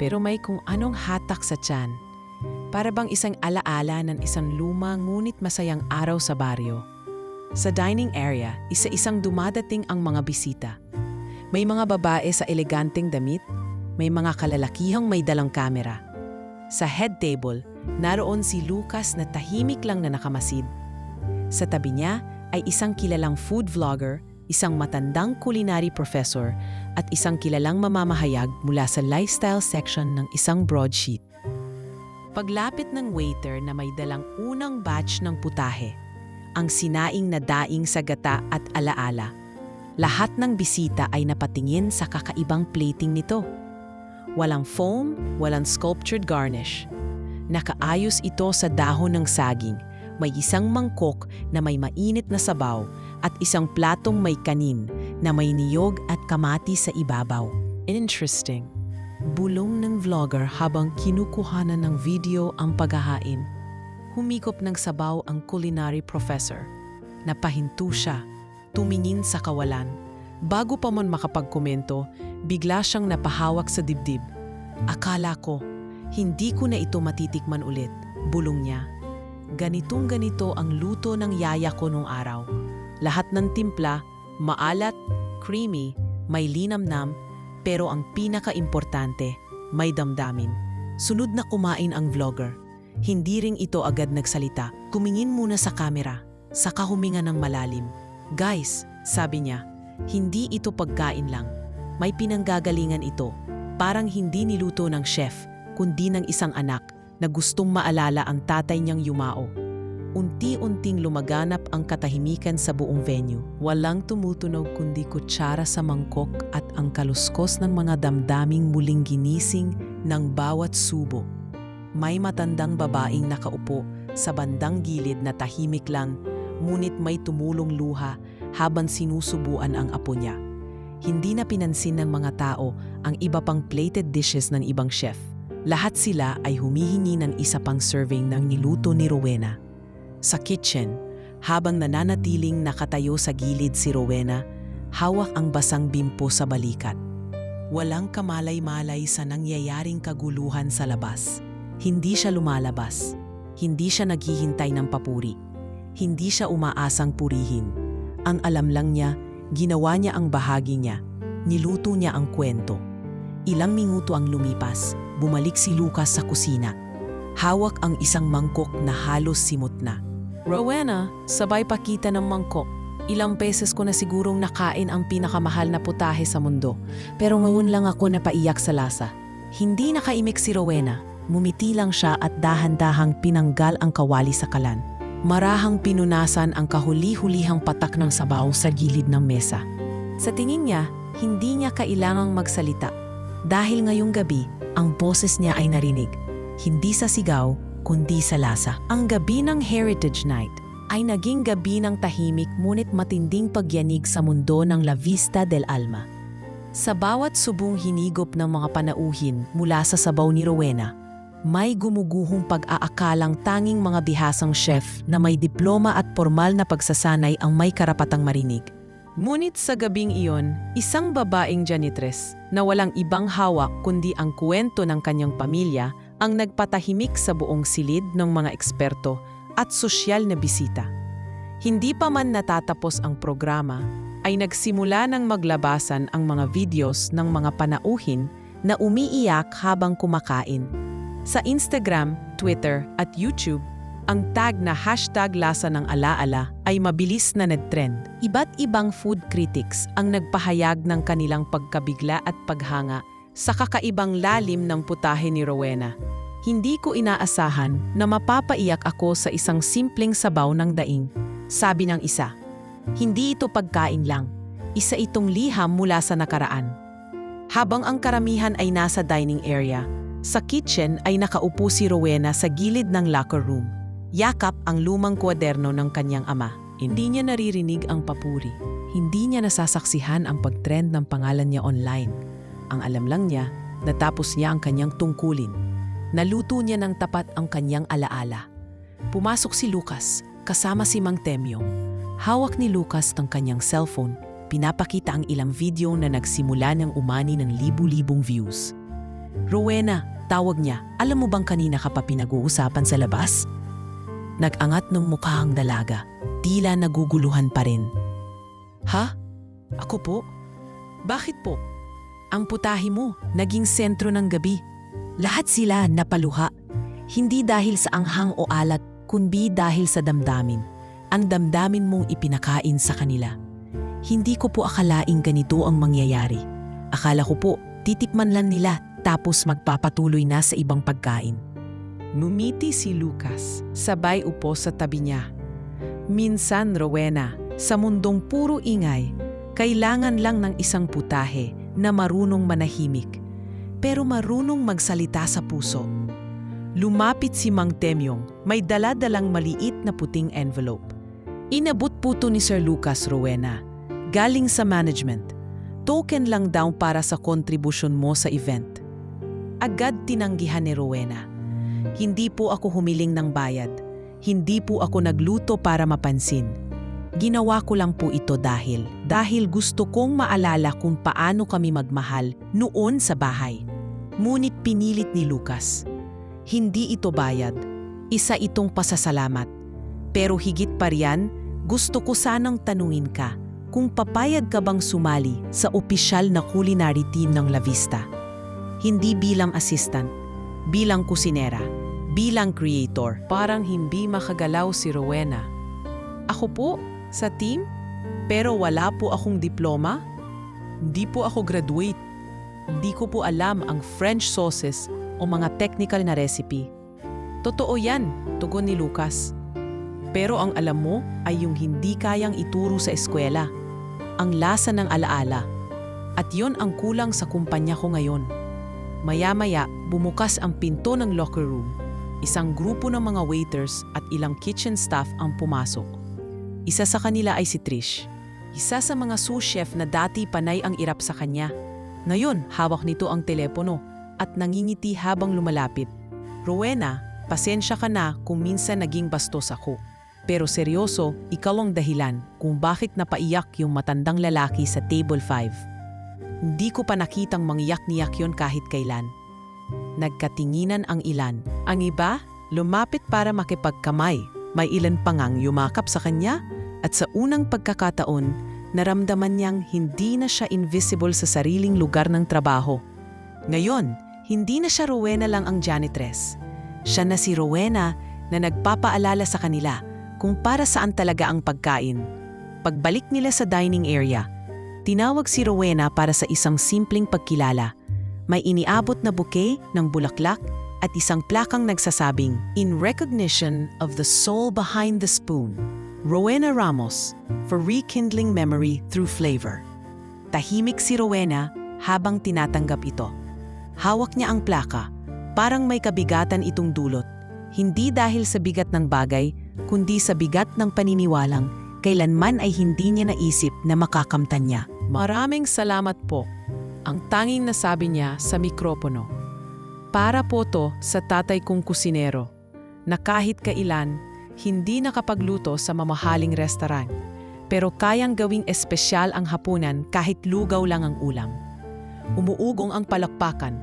Pero may kung anong hatak sa tiyan. Para bang isang alaala ng isang luma ngunit masayang araw sa baryo. Sa dining area, isa-isang dumadating ang mga bisita. May mga babae sa eleganteng damit, may mga kalalakihang may dalang kamera. Sa head table, naroon si Lucas na tahimik lang na nakamasid. Sa tabi niya ay isang kilalang food vlogger, isang matandang culinary professor at isang kilalang mamamahayag mula sa lifestyle section ng isang broadsheet. Paglapit ng waiter na may dalang unang batch ng putahe, ang sinaing na daing sa gata at alaala, lahat ng bisita ay napatingin sa kakaibang plating nito. Walang foam, walang sculptured garnish. Nakaayos ito sa dahon ng saging, may isang mangkok na may mainit na sabaw at isang platong may kanin na may niyog at kamatis sa ibabaw. Interesting. Bulong ng vlogger habang kinukuhanan ng video ang paghahain. Humikop ng sabaw ang culinary professor. Napahinto siya, tumingin sa kawalan. Bago pa man makapagkomento, bigla siyang napahawak sa dibdib. Akala ko, hindi ko na ito matitikman ulit, bulong niya. Ganitong ganito ang luto ng yaya ko nung araw. Lahat ng timpla, maalat, creamy, may linamnam, pero ang pinaka-importante, may damdamin. Sunod na kumain ang vlogger. Hindi ring ito agad nagsalita. Kumingin muna sa kamera, saka huminga ng malalim. Guys, sabi niya, hindi ito pagkain lang. May pinanggagalingan ito. Parang hindi niluto ng chef, kundi ng isang anak na gustong maalala ang tatay niyang yumao. Unti-unting lumaganap ang katahimikan sa buong venue. Walang tumutunog kundi kutsara sa mangkok at ang kaluskos ng mga damdaming muling ginising ng bawat subo. May matandang babaeng nakaupo sa bandang gilid na tahimik lang, ngunit may tumulong luha habang sinusubuan ang apo niya. Hindi na pinansin ng mga tao ang iba pang plated dishes ng ibang chef. Lahat sila ay humihingi ng isa pang serving ng niluto ni Rowena. Sa kitchen, habang nananatiling nakatayo sa gilid si Rowena, hawak ang basang bimpo sa balikat. Walang kamalay-malay sa nangyayaring kaguluhan sa labas. Hindi siya lumalabas. Hindi siya naghihintay ng papuri. Hindi siya umaasang purihin. Ang alam lang niya, ginawa niya ang bahagi niya. Niluto niya ang kwento. Ilang minuto ang lumipas, bumalik si Lucas sa kusina. Hawak ang isang mangkok na halos simot na. Rowena, sabay pakita ng mangkok. Ilang beses ko na sigurong nakain ang pinakamahal na putahe sa mundo. Pero ngayon lang ako napaiyak sa lasa. Hindi nakaimik si Rowena. Mumiti lang siya at dahan-dahang pinanggal ang kawali sa kalan. Marahang pinunasan ang kahuli-hulihang patak ng sabaw sa gilid ng mesa. Sa tingin niya, hindi niya kailangang magsalita. Dahil ngayong gabi, ang boses niya ay narinig. Hindi sa sigaw, kundi sa lasa. Ang gabi ng Heritage Night ay naging gabi ng tahimik ngunit matinding pagyanig sa mundo ng La Vista del Alma. Sa bawat subong hinigop ng mga panauhin mula sa sabaw ni Rowena, may gumuguhong pag-aakalang tanging mga bihasang chef na may diploma at formal na pagsasanay ang may karapatang marinig. Ngunit sa gabing iyon, isang babaeng janitress na walang ibang hawak kundi ang kwento ng kanyang pamilya ang nagpatahimik sa buong silid ng mga eksperto at sosyal na bisita. Hindi pa man natatapos ang programa, ay nagsimula ng maglabasan ang mga videos ng mga panauhin na umiiyak habang kumakain. Sa Instagram, Twitter at YouTube, ang tag na #lasa ng alaala ay mabilis na nag-trend. Iba't ibang food critics ang nagpahayag ng kanilang pagkabigla at paghanga sa kakaibang lalim ng putahe ni Rowena. Hindi ko inaasahan na mapapaiyak ako sa isang simpleng sabaw ng daing. Sabi ng isa, hindi ito pagkain lang. Isa itong liham mula sa nakaraan. Habang ang karamihan ay nasa dining area, sa kitchen ay nakaupo si Rowena sa gilid ng locker room. Yakap ang lumang kwaderno ng kanyang ama. Hindi niya naririnig ang papuri. Hindi niya nasasaksihan ang pagtrend ng pangalan niya online. Ang alam lang niya, natapos niya ang kanyang tungkulin. Naluto niya ng tapat ang kanyang alaala. Pumasok si Lucas, kasama si Mang Temyong. Hawak ni Lucas ng kanyang cellphone, pinapakita ang ilang video na nagsimula ng umani ng libu-libong views. Rowena, tawag niya, alam mo bang kanina ka pa pinag-uusapan sa labas? Nag-angat ng mukha ang dalaga, tila naguguluhan pa rin. Ha? Ako po? Bakit po? Ang putahe mo, naging sentro ng gabi. Lahat sila napaluha. Hindi dahil sa anghang o alat, kundi dahil sa damdamin. Ang damdamin mong ipinakain sa kanila. Hindi ko po akalaing ganito ang mangyayari. Akala ko po, titikman lang nila tapos magpapatuloy na sa ibang pagkain. Ngumiti si Lucas, sabay upo sa tabi niya. Minsan, Rowena, sa mundong puro ingay, kailangan lang ng isang putahe na marunong manahimik, pero marunong magsalita sa puso. Lumapit si Mang Temyong, may dala-dalang maliit na puting envelope. Inabot po to ni Sir Lucas, Rowena. Galing sa management. Token lang daw para sa kontribusyon mo sa event. Agad tinanggihan ni Rowena. Hindi po ako humiling ng bayad. Hindi po ako nagluto para mapansin. Ginawa ko lang po ito dahil gusto kong maalala kung paano kami magmahal noon sa bahay. Ngunit pinilit ni Lucas. Hindi ito bayad. Isa itong pasasalamat. Pero higit pa riyan, gusto ko sanang tanungin ka kung papayag ka bang sumali sa opisyal na culinary team ng La Vista. Hindi bilang assistant, bilang kusinera, bilang creator. Parang hindi makagalaw si Rowena. Ako po, sa team? Pero wala po akong diploma? Hindi po ako graduate. Hindi ko po alam ang French sauces o mga technical na recipe. Totoo yan, tugon ni Lucas. Pero ang alam mo ay yung hindi kayang ituro sa eskwela. Ang lasa ng alaala. At yon ang kulang sa kumpanya ko ngayon. Maya-maya, bumukas ang pinto ng locker room. Isang grupo ng mga waiters at ilang kitchen staff ang pumasok. Isa sa kanila ay si Trish. Isa sa mga sous chef na dati panay ang irap sa kanya. Ngayon, hawak nito ang telepono at nangingiti habang lumalapit. Rowena, pasensya ka na kung minsan naging bastos ako. Pero seryoso, ikaw ang dahilan kung bakit napaiyak yung matandang lalaki sa table 5. Hindi ko pa nakitang mangyak-niyak yon kahit kailan. Nagkatinginan ang ilan. Ang iba, lumapit para makipagkamay. May ilan pa ngang yumakap sa kanya at sa unang pagkakataon, naramdaman niyang hindi na siya invisible sa sariling lugar ng trabaho. Ngayon, hindi na siya Rowena lang ang janitress. Siya na si Rowena na nagpapaalala sa kanila kung para saan talaga ang pagkain. Pagbalik nila sa dining area, tinawag si Rowena para sa isang simpleng pagkilala. May iniabot na bouquet ng bulaklak at isang plakang nagsasabing, "In recognition of the soul behind the spoon, Rowena Ramos, for rekindling memory through flavor." Tahimik si Rowena habang tinatanggap ito. Hawak niya ang plaka, parang may kabigatan itong dulot. Hindi dahil sa bigat ng bagay, kundi sa bigat ng paniniwalang kailanman ay hindi niya naisip na makakamtan niya. "Maraming salamat po," ang tanging nasabi niya sa mikropono. Para po to sa tatay kong kusinero, na kahit kailan, hindi nakapagluto sa mamahaling restaurant, pero kayang gawing espesyal ang hapunan kahit lugaw lang ang ulam. Umuugong ang palakpakan,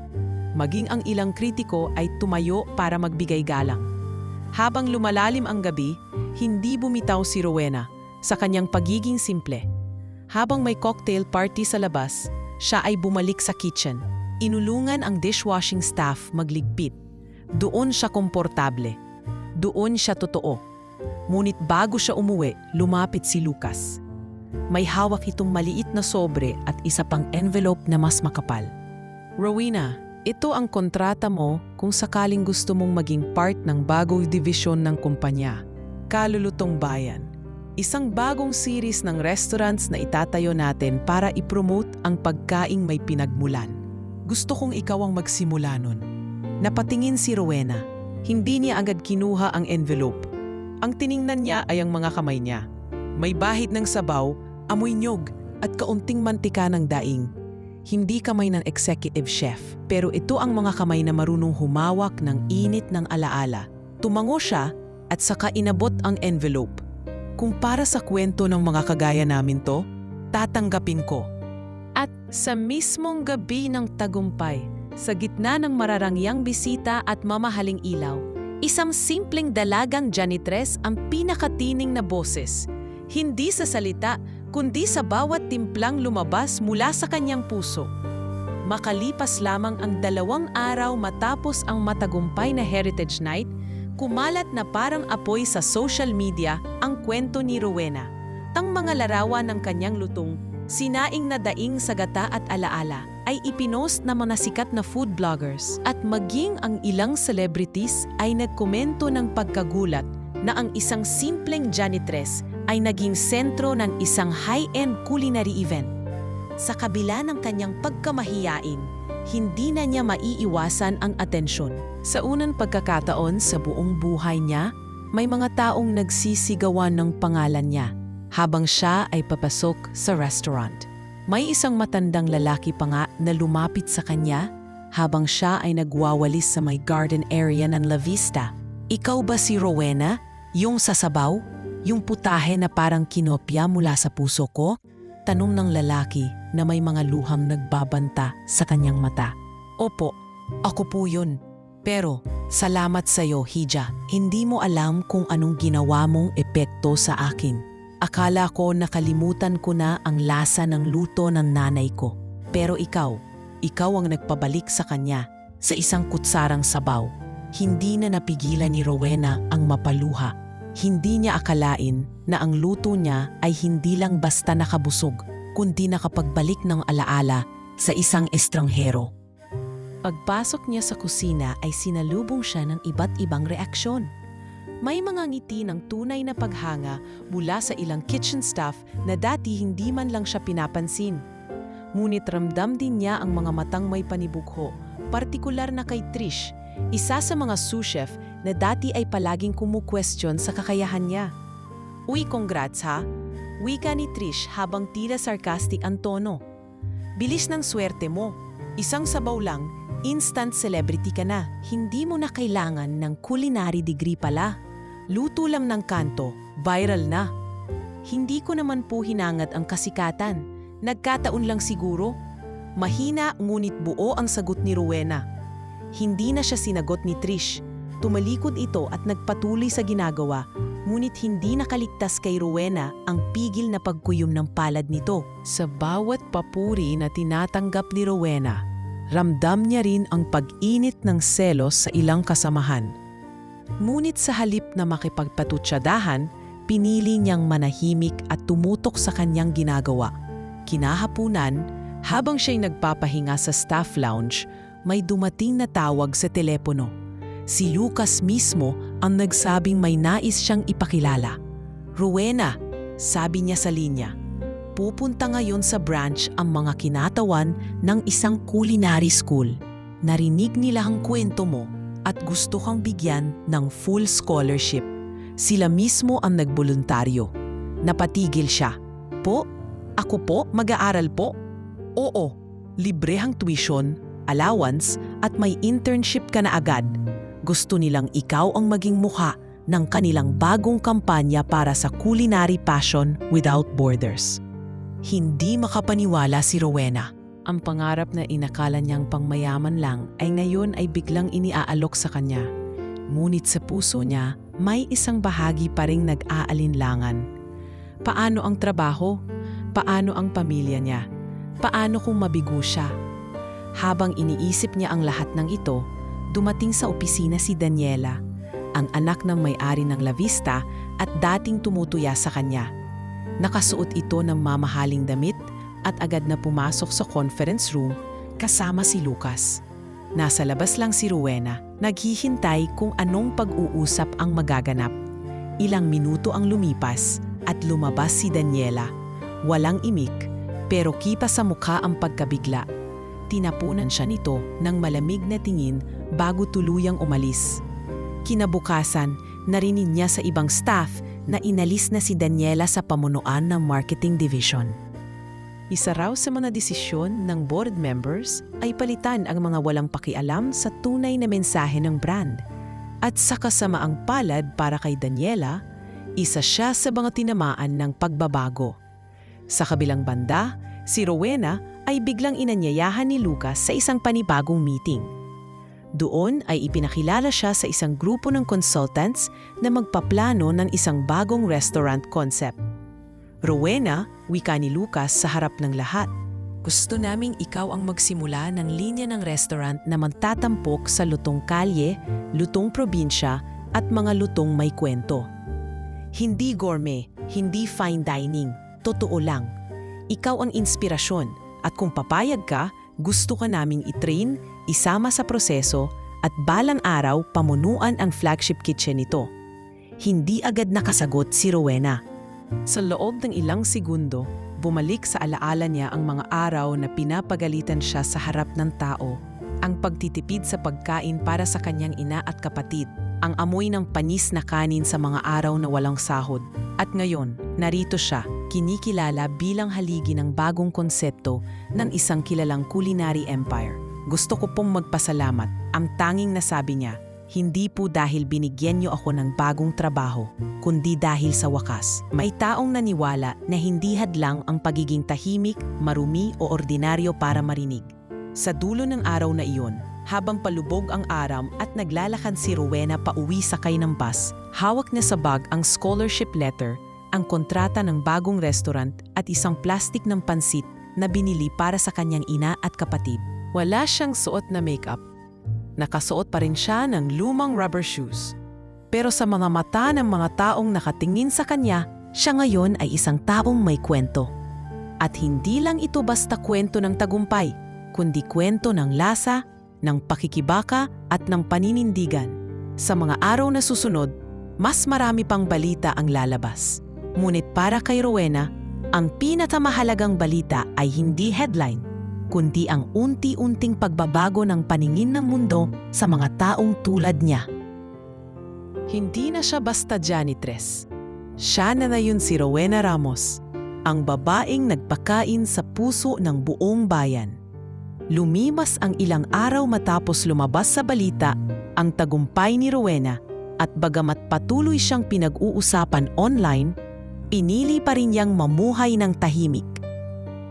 maging ang ilang kritiko ay tumayo para magbigay galang. Habang lumalalim ang gabi, hindi bumitaw si Rowena sa kanyang pagiging simple. Habang may cocktail party sa labas, siya ay bumalik sa kitchen. Inulungan ang dishwashing staff magligpit. Doon siya komportable. Doon siya totoo. Ngunit bago siya umuwi, lumapit si Lucas. May hawak itong maliit na sobre at isa pang envelope na mas makapal. "Rowena, ito ang kontrata mo kung sakaling gusto mong maging part ng bagong divisyon ng kumpanya. Kalulutong Bayan. Isang bagong series ng restaurants na itatayo natin para ipromote ang pagkaing may pinagmulan. Gusto kong ikaw ang magsimula nun." Napatingin si Rowena. Hindi niya agad kinuha ang envelope. Ang tiningnan niya ay ang mga kamay niya. May bahid ng sabaw, amoy niyog at kaunting mantika ng daing. Hindi kamay ng executive chef, pero ito ang mga kamay na marunong humawak ng init ng alaala. Tumango siya at saka inabot ang envelope. "Kung para sa kwento ng mga kagaya namin to, tatanggapin ko." At sa mismong gabi ng tagumpay, sa gitna ng mararangyang bisita at mamahaling ilaw, isang simpleng dalagang janitress ang pinakatining na boses. Hindi sa salita, kundi sa bawat timplang lumabas mula sa kanyang puso. Makalipas lamang ang 2 araw matapos ang matagumpay na Heritage Night, kumalat na parang apoy sa social media ang kwento ni Rowena. Tang mga larawan ng kanyang lutong, sinaing na daing sa gata at alaala, ay ipinost ng mga sikat na food bloggers at maging ang ilang celebrities ay nagkomento ng pagkagulat na ang isang simpleng janitress ay naging sentro ng isang high-end culinary event. Sa kabila ng kanyang pagkamahiyain, hindi na niya maiiwasan ang atensyon. Sa unang pagkakataon sa buong buhay niya, may mga taong nagsisigawan ng pangalan niya habang siya ay papasok sa restaurant. May isang matandang lalaki pa nga na lumapit sa kanya habang siya ay nagwawalis sa may garden area ng La Vista. "Ikaw ba si Rowena? Yung sasabaw? Yung putahe na parang kinopya mula sa puso ko?" Tanong ng lalaki na may mga luhang nagbabanta sa kanyang mata. "Opo, Ako po yun. Pero, salamat sa'yo, Hija. Hindi mo alam kung anong ginawa mong epekto sa akin. Akala ko nakalimutan ko na ang lasa ng luto ng nanay ko. Pero ikaw ang nagpabalik sa kanya sa isang kutsarang sabaw. Hindi na napigilan ni Rowena ang mapaluha. Hindi niya akalain na ang luto niya ay hindi lang basta nakabusog, kundi nakapagbalik ng alaala sa isang estranghero. Pagpasok niya sa kusina ay sinalubong siya ng iba't ibang reaksyon. May mga ngiti ng tunay na paghanga mula sa ilang kitchen staff na dati hindi man lang siya pinapansin. Ngunit ramdam din niya ang mga matang may panibugho, partikular na kay Trish, isa sa mga sous chef na dati ay palaging kumu-question sa kakayahan niya. "Uy, congrats ha!" Wika ni Trish habang tila sarcastic ang tono. "Bilis ng swerte mo. Isang sabaw lang, instant celebrity ka na. Hindi mo na kailangan ng culinary degree pala. Luto lang ng kanto, viral na." Hindi ko naman po hinangad ang kasikatan. Nagkataon lang siguro. Mahina ngunit buo ang sagot ni Rowena. Hindi na siya sinagot ni Trish. Tumalikod ito at nagpatuloy sa ginagawa, ngunit hindi nakaligtas kay Rowena ang pigil na pagkuyom ng palad nito. Sa bawat papuri na tinatanggap ni Rowena, ramdam niya rin ang pag-init ng selos sa ilang kasamahan. Ngunit sa halip na makipagpatutsadahan, pinili niyang manahimik at tumutok sa kanyang ginagawa. Kinahapunan, habang siya'y nagpapahinga sa staff lounge, may dumating na tawag sa telepono. Si Lucas mismo ang nagsabing may nais siyang ipakilala. "Rowena," sabi niya sa linya, "pupunta ngayon sa branch ang mga kinatawan ng isang culinary school. Narinig nila ang kwento mo at gusto kang bigyan ng full scholarship. Sila mismo ang nagboluntaryo." Napatigil siya. "Po? Ako po? Mag-aaral po?" "Oo, librehang tuition, allowance at may internship ka na agad. Gusto nilang ikaw ang maging mukha ng kanilang bagong kampanya para sa culinary passion without borders." Hindi makapaniwala si Rowena. Ang pangarap na inakala niyang pangmayaman lang ay ngayon ay biglang iniaalok sa kanya. Ngunit sa puso niya, may isang bahagi pa ring nag-aalinlangan. Paano ang trabaho? Paano ang pamilya niya? Paano kung mabigo siya? Habang iniisip niya ang lahat ng ito, dumating sa opisina si Daniela, ang anak ng may-ari ng La Vista at dating tumutuya sa kanya. Nakasuot ito ng mamahaling damit at agad na pumasok sa conference room kasama si Lucas. Nasa labas lang si Rowena, naghihintay kung anong pag-uusap ang magaganap. Ilang minuto ang lumipas at lumabas si Daniela. Walang imik, pero kita sa mukha ang pagkabigla. Tinapunan siya nito ng malamig na tingin bago tuluyang umalis. Kinabukasan, narinig niya sa ibang staff na inalis na si Daniela sa pamunuan ng marketing division. Isa raw sa mga desisyon ng board members ay palitan ang mga walang pakialam sa tunay na mensahe ng brand. At sa kasamaang palad para kay Daniela, isa siya sa mga tinamaan ng pagbabago. Sa kabilang banda, si Rowena ay biglang inanyayahan ni Lucas sa isang panibagong meeting. Doon ay ipinakilala siya sa isang grupo ng consultants na magpaplano ng isang bagong restaurant concept. "Rowena," wika ni Lucas sa harap ng lahat, "gusto naming ikaw ang magsimula ng linya ng restaurant na magtatampok sa lutong kalye, lutong probinsya at mga lutong may kwento. Hindi gourmet, hindi fine dining, totoo lang. Ikaw ang inspirasyon at kung papayag ka, gusto ka naming i-train, isama sa proseso at balang araw pamunuan ang flagship kitchen nito." Hindi agad nakasagot si Rowena. Sa loob ng ilang segundo, bumalik sa alaala niya ang mga araw na pinapagalitan siya sa harap ng tao. Ang pagtitipid sa pagkain para sa kanyang ina at kapatid, ang amoy ng panis na kanin sa mga araw na walang sahod. At ngayon, narito siya, kinikilala bilang haligi ng bagong konsepto ng isang kilalang culinary empire. "Gusto ko pong magpasalamat." Ang tanging nasabi niya, "Hindi po dahil binigyan niyo ako ng bagong trabaho, kundi dahil sa wakas, may taong naniwala na hindi hadlang ang pagiging tahimik, marumi o ordinaryo para marinig." Sa dulo ng araw na iyon, Habang palubog ang araw at naglalakad si Rowena pauwi sakay ng bus, hawak niya sa bag ang scholarship letter, ang kontrata ng bagong restaurant at isang plastik ng pansit na binili para sa kanyang ina at kapatid. Wala siyang suot na makeup. Nakasuot pa rin siya ng lumang rubber shoes. Pero sa mga mata ng mga taong nakatingin sa kanya, siya ngayon ay isang taong may kwento. At hindi lang ito basta kwento ng tagumpay, kundi kwento ng lasa, ng pakikibaka at ng paninindigan. Sa mga araw na susunod, mas marami pang balita ang lalabas. Ngunit para kay Rowena, ang pinakamahalagang balita ay hindi headline, kundi ang unti-unting pagbabago ng paningin ng mundo sa mga taong tulad niya. Hindi na siya basta janitress. Siya na ngayon si Rowena Ramos, ang babaeng nagpakain sa puso ng buong bayan. Lumimas ang ilang araw matapos lumabas sa balita ang tagumpay ni Rowena at bagamat patuloy siyang pinag-uusapan online, pinili pa rin niyang mamuhay ng tahimik.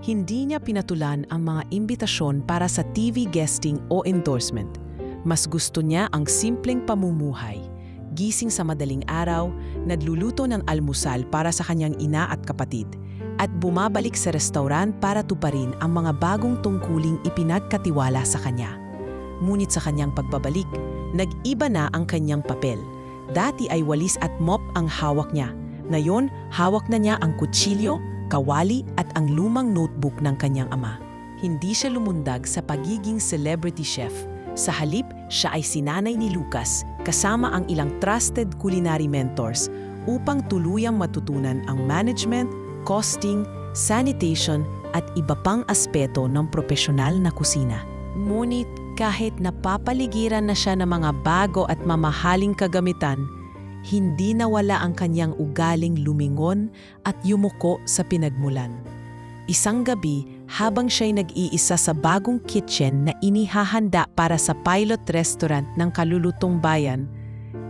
Hindi niya pinatulan ang mga imbitasyon para sa TV guesting o endorsement. Mas gusto niya ang simpleng pamumuhay. Gising sa madaling araw, nagluluto ng almusal para sa kanyang ina at kapatid, at bumabalik sa restaurant para tuparin ang mga bagong tungkuling ipinagkatiwala sa kanya. Ngunit sa kanyang pagbabalik, nag-iba na ang kanyang papel. Dati ay walis at mop ang hawak niya. Ngayon, hawak na niya ang kutsilyo, kawali at ang lumang notebook ng kanyang ama. Hindi siya lumundag sa pagiging celebrity chef. Sa halip, siya ay sinanay ni Lucas, kasama ang ilang trusted culinary mentors upang tuluyang matutunan ang management, costing, sanitation at iba pang aspeto ng propesyonal na kusina. Ngunit kahit napapaligiran na siya ng mga bago at mamahaling kagamitan, hindi nawala ang kanyang ugaling lumingon at yumuko sa pinagmulan. Isang gabi, habang siya'y nag-iisa sa bagong kitchen na inihahanda para sa pilot restaurant ng kalulutong bayan,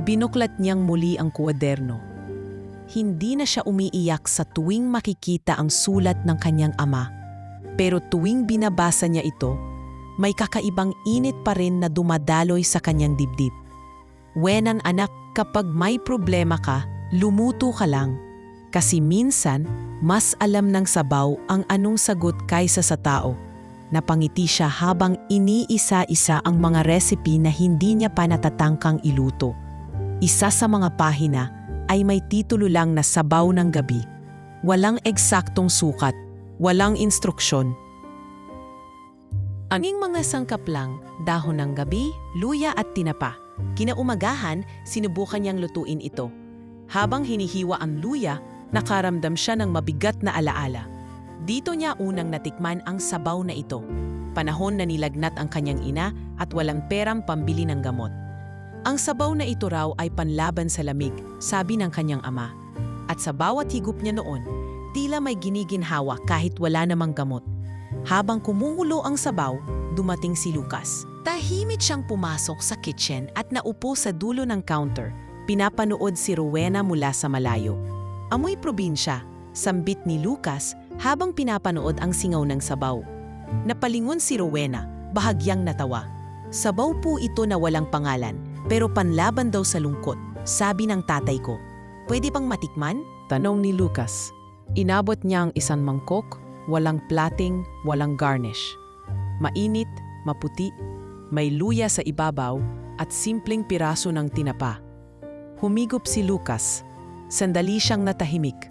binuklat niyang muli ang kwaderno. Hindi na siya umiiyak sa tuwing makikita ang sulat ng kanyang ama, pero tuwing binabasa niya ito, may kakaibang init pa rin na dumadaloy sa kanyang dibdib. Wenan anak, kapag may problema ka, lumuto ka lang. Kasi minsan, mas alam ng sabaw ang anong sagot kaysa sa tao. Napangiti siya habang iniisa-isa ang mga recipe na hindi niya pa natatangkang iluto. Isa sa mga pahina ay may titulo lang na sabaw ng gabi. Walang eksaktong sukat, walang instruksyon. Aning mga sangkap lang, dahon ng gabi, luya at tinapa. Kinaumagahan, sinubukan niyang lutuin ito. Habang hinihiwa ang luya, nakaramdam siya ng mabigat na alaala. Dito niya unang natikman ang sabaw na ito. Panahon na nilagnat ang kanyang ina at walang perang pambili ng gamot. Ang sabaw na ito raw ay panlaban sa lamig, sabi ng kanyang ama. At sa bawat higup niya noon, tila may giniginhawa kahit wala namang gamot. Habang kumukulo ang sabaw, dumating si Lucas. Tahimik siyang pumasok sa kitchen at naupo sa dulo ng counter. Pinapanood si Rowena mula sa malayo. Amoy probinsya, sambit ni Lucas habang pinapanood ang singaw ng sabaw. Napalingon si Rowena, bahagyang natawa. Sabaw po ito na walang pangalan, pero panlaban daw sa lungkot, sabi ng tatay ko. Pwede bang matikman? Tanong ni Lucas. Inabot niya ang isang mangkok, walang plating, walang garnish. Mainit, maputi, may luya sa ibabaw at simpleng piraso ng tinapa. Humigop si Lucas. Sandali siyang natahimik.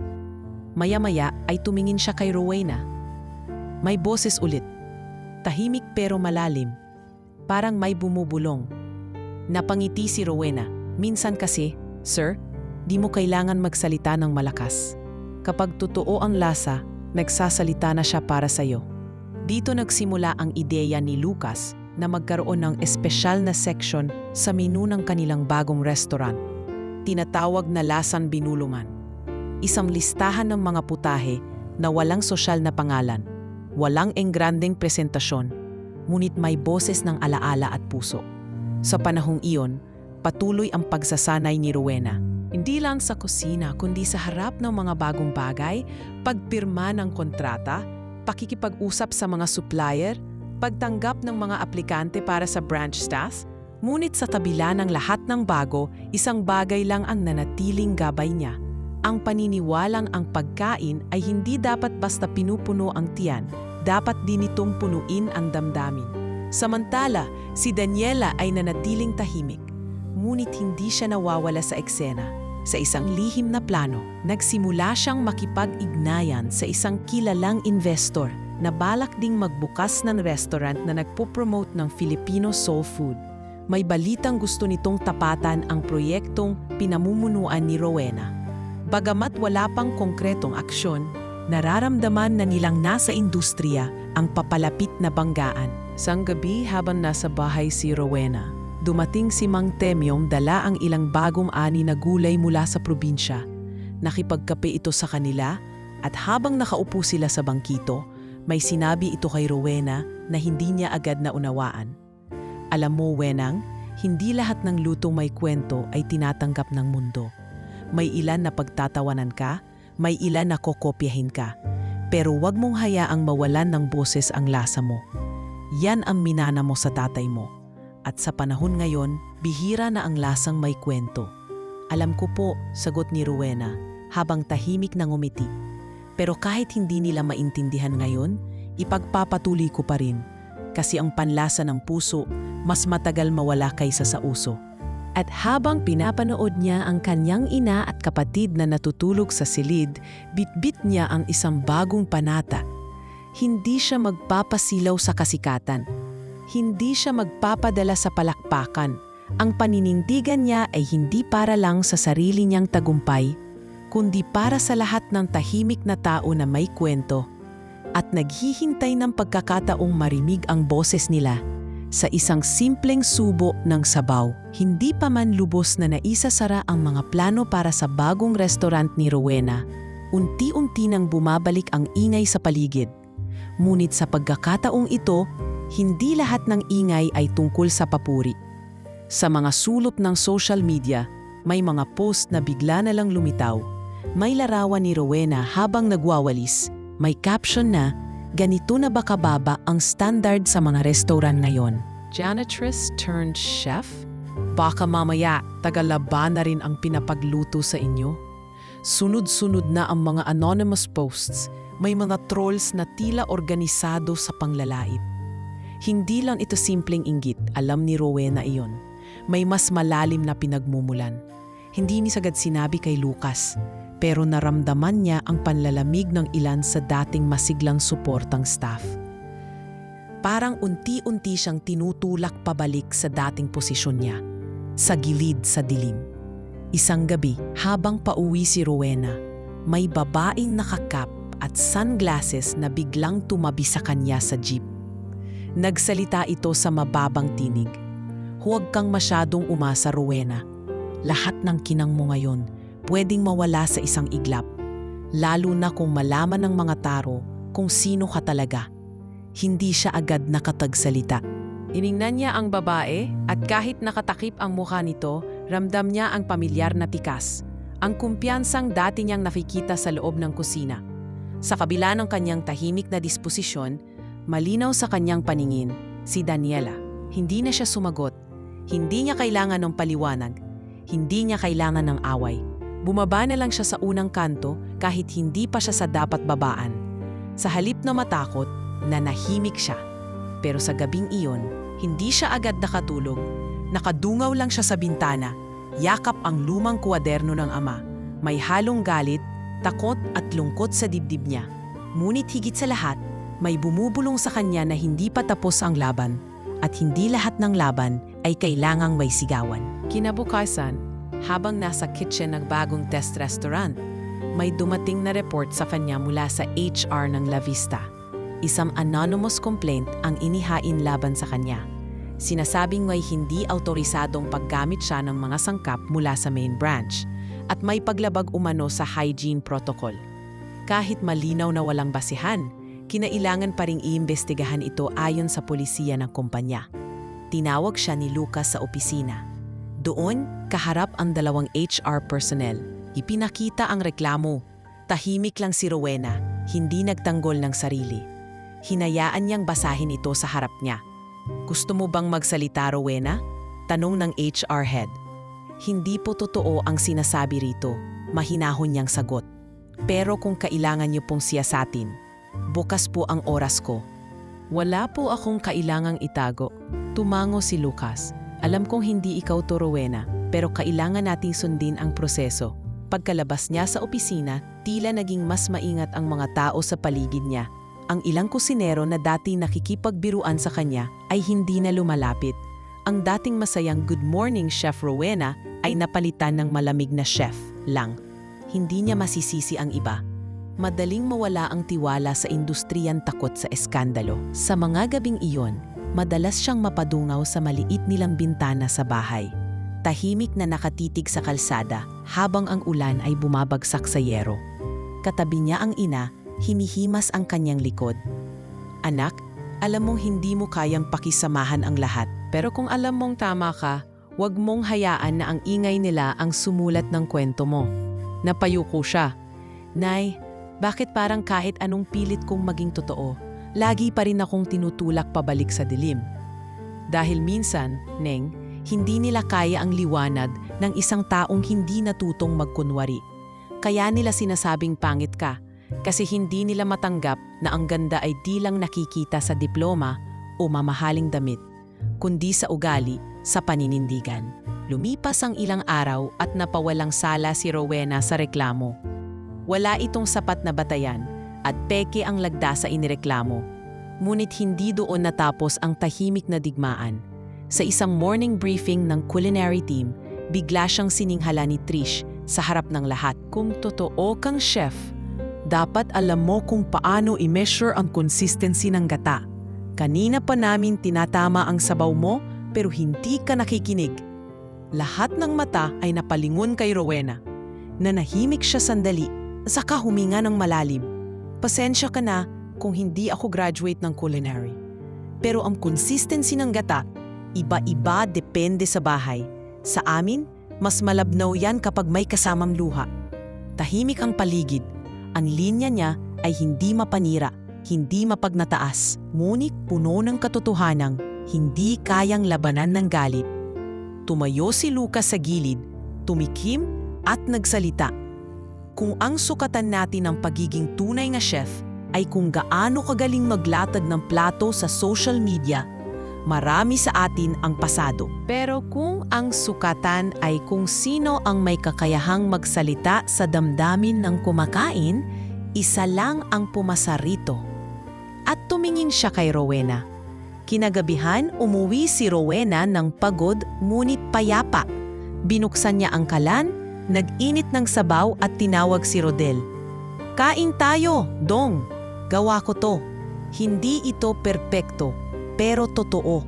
Maya-maya ay tumingin siya kay Rowena. May boses ulit. Tahimik pero malalim. Parang may bumubulong. Napangiti si Rowena. Minsan kasi, Sir, di mo kailangan magsalita ng malakas. Kapag totoo ang lasa, nagsasalita na siya para sa'yo. Dito nagsimula ang ideya ni Lucas na magkaroon ng espesyal na section sa menu ng kanilang bagong restaurant. Tinatawag na lasang binulungan. Isang listahan ng mga putahe na walang sosyal na pangalan, walang engrandeng presentasyon, ngunit may boses ng alaala at puso. Sa panahong iyon, patuloy ang pagsasanay ni Rowena. Hindi lang sa kusina kundi sa harap ng mga bagong bagay, pagpirma ng kontrata, pakikipag-usap sa mga supplier, pagtanggap ng mga aplikante para sa branch staff, ngunit sa kabila ng lahat ng bago, isang bagay lang ang nanatiling gabay niya. Ang paniniwalang ang pagkain ay hindi dapat basta pinupuno ang tiyan, dapat din itong punuin ang damdamin. Samantala, si Daniela ay nanatiling tahimik, ngunit hindi siya nawawala sa eksena. Sa isang lihim na plano, nagsimula siyang makipag-ignayan sa isang kilalang investor na balak ding magbukas ng restaurant na nagpo-promote ng Filipino soul food. May balitang gusto nitong tapatan ang proyektong pinamumunuan ni Rowena. Bagamat wala pang konkretong aksyon, nararamdaman na nilang nasa industriya ang papalapit na banggaan. Sang gabi habang nasa bahay si Rowena, dumating si Mang Temyong dala ang ilang bagong ani na gulay mula sa probinsya. Nakipagkape ito sa kanila at habang nakaupo sila sa bangkito, may sinabi ito kay Rowena na hindi niya agad naunawaan. Alam mo, Wenang, hindi lahat ng lutong may kwento ay tinatanggap ng mundo. May ilan na pagtatawanan ka, may ilan na kokopyahin ka. Pero huwag mong hayaang mawalan ng boses ang lasa mo. Yan ang minana mo sa tatay mo. At sa panahon ngayon, bihira na ang lasang may kwento. Alam ko po, sagot ni Rowena, habang tahimik na ngumiti. Pero kahit hindi nila maintindihan ngayon, ipagpapatuloy ko pa rin. Kasi ang panlasa ng puso, mas matagal mawala kaysa sa uso. At habang pinapanood niya ang kanyang ina at kapatid na natutulog sa silid, bitbit niya ang isang bagong panata. Hindi siya magpapasilaw sa kasikatan. Hindi siya magpapadala sa palakpakan. Ang paninindigan niya ay hindi para lang sa sarili niyang tagumpay, kundi para sa lahat ng tahimik na tao na may kwento at naghihintay ng pagkakataong marinig ang boses nila. Sa isang simpleng subo ng sabaw, hindi pa man lubos na naisasara ang mga plano para sa bagong restaurant ni Rowena, unti-unti nang bumabalik ang ingay sa paligid. Ngunit sa pagkakataong ito, hindi lahat ng ingay ay tungkol sa papuri. Sa mga sulok ng social media, may mga post na bigla na lang lumitaw. May larawan ni Rowena habang nagwawalis. May caption na, "Ganito na ba kababa ang standard sa mga restaurant ngayon?" Janitress turned chef? Baka mamaya tagalaba na rin ang pinapagluto sa inyo. Sunod-sunod na ang mga anonymous posts. May mga trolls na tila organisado sa panglalait. Hindi lang ito simpleng inggit, alam ni Rowena iyon. May mas malalim na pinagmumulan. Hindi ni sagad sinabi kay Lucas, pero naramdaman niya ang panlalamig ng ilan sa dating masiglang suportang staff. Parang unti-unti siyang tinutulak pabalik sa dating posisyon niya, sa gilid sa dilim. Isang gabi, habang pauwi si Rowena, may babaeng nakakap at sunglasses na biglang tumabi sa kanya sa jeep. Nagsalita ito sa mababang tinig. "Huwag kang masyadong umasa, Rowena. Lahat ng kinang mo ngayon pwedeng mawala sa isang iglap, lalo na kung malaman ng mga tao kung sino ka talaga." Hindi siya agad nakatagsalita. Iningnan niya ang babae at kahit nakatakip ang mukha nito, ramdam niya ang pamilyar na tikas, ang kumpiyansang dati niyang nakikita sa loob ng kusina. Sa kabila ng kanyang tahimik na disposisyon, malinaw sa kanyang paningin, si Daniela. Hindi na siya sumagot. Hindi niya kailangan ng paliwanag. Hindi niya kailangan ng away. Bumaba na lang siya sa unang kanto kahit hindi pa siya sa dapat babaan. Sa halip na matakot, nanahimik siya. Pero sa gabing iyon, hindi siya agad nakatulog. Nakadungaw lang siya sa bintana. Yakap ang lumang kwaderno ng ama. May halong galit, takot at lungkot sa dibdib niya. Ngunit higit sa lahat, may bumubulong sa kanya na hindi pa tapos ang laban. At hindi lahat ng laban ay kailangang may sigawan. Kinabukasan, habang nasa kitchen ng bagong test restaurant, may dumating na report sa kanya mula sa HR ng La Vista. Isang anonymous complaint ang inihain laban sa kanya. Sinasabing may hindi autorisadong paggamit siya ng mga sangkap mula sa main branch at may paglabag umano sa hygiene protocol. Kahit malinaw na walang basihan, kinailangan pa ring iimbestigahan ito ayon sa pulisiya ng kumpanya. Tinawag siya ni Lucas sa opisina. Doon, kaharap ang dalawang HR personnel. Ipinakita ang reklamo. Tahimik lang si Rowena, hindi nagtanggol ng sarili. Hinayaan niyang basahin ito sa harap niya. Gusto mo bang magsalita, Rowena? Tanong ng HR head. Hindi po totoo ang sinasabi rito. Mahinahon niyang sagot. Pero kung kailangan niyo pong siyasatin, bukas po ang oras ko. Wala po akong kailangang itago. Tumango si Lucas. Alam kong hindi ikaw to, Rowena, pero kailangan nating sundin ang proseso. Pagkalabas niya sa opisina, tila naging mas maingat ang mga tao sa paligid niya. Ang ilang kusinero na dati nakikipagbiruan sa kanya ay hindi na lumalapit. Ang dating masayang "Good morning, Chef Rowena" ay napalitan ng malamig na "Chef" lang. Hindi niya masisisi ang iba. Madaling mawala ang tiwala sa industriyan takot sa eskandalo. Sa mga gabing iyon, madalas siyang mapadungaw sa maliit nilang bintana sa bahay. Tahimik na nakatitig sa kalsada habang ang ulan ay bumabagsak sa yero. Katabi niya ang ina, hinihimas ang kanyang likod. Anak, alam mong hindi mo kayang pakisamahan ang lahat. Pero kung alam mong tama ka, huwag mong hayaan na ang ingay nila ang sumulat ng kwento mo. Napayuko siya. Nay, bakit parang kahit anong pilit kong maging totoo, lagi pa rin akong tinutulak pabalik sa dilim? Dahil minsan, Neng, hindi nila kaya ang liwanag ng isang taong hindi natutong magkunwari. Kaya nila sinasabing pangit ka, kasi hindi nila matanggap na ang ganda ay di lang nakikita sa diploma o mamahaling damit, kundi sa ugali, sa paninindigan. Lumipas ang ilang araw at napawalang sala si Rowena sa reklamo. Wala itong sapat na batayan at peke ang lagda sa inireklamo. Ngunit hindi doon natapos ang tahimik na digmaan. Sa isang morning briefing ng culinary team, bigla siyang sininghala ni Trish sa harap ng lahat. Kung totoo kang chef, dapat alam mo kung paano i-measure ang consistency ng gata. Kanina pa namin tinatama ang sabaw mo pero hindi ka nakikinig. Lahat ng mata ay napalingon kay Rowena. Nanahimik siya sandali, saka huminga ng malalim. Pasensya ka na kung hindi ako graduate ng culinary. Pero ang consistency ng gata, iba-iba depende sa bahay. Sa amin, mas malabnaw yan kapag may kasamang luha. Tahimik ang paligid. Ang linya niya ay hindi mapanira, hindi mapagnataas, ngunit puno ng katotohanang hindi kayang labanan ng galit. Tumayo si Lucas sa gilid, tumikim at nagsalita. Kung ang sukatan natin ng pagiging tunay na chef ay kung gaano kagaling maglatag ng plato sa social media, marami sa atin ang pasado. Pero kung ang sukatan ay kung sino ang may kakayahang magsalita sa damdamin ng kumakain, isa lang ang pumasa rito. At tumingin siya kay Rowena. Kinagabihan, umuwi si Rowena ng pagod ngunit payapa. Binuksan niya ang kalan, nag-init ng sabaw at tinawag si Rodel. Kain tayo, Dong. Gawa ko to. Hindi ito perpekto, pero totoo.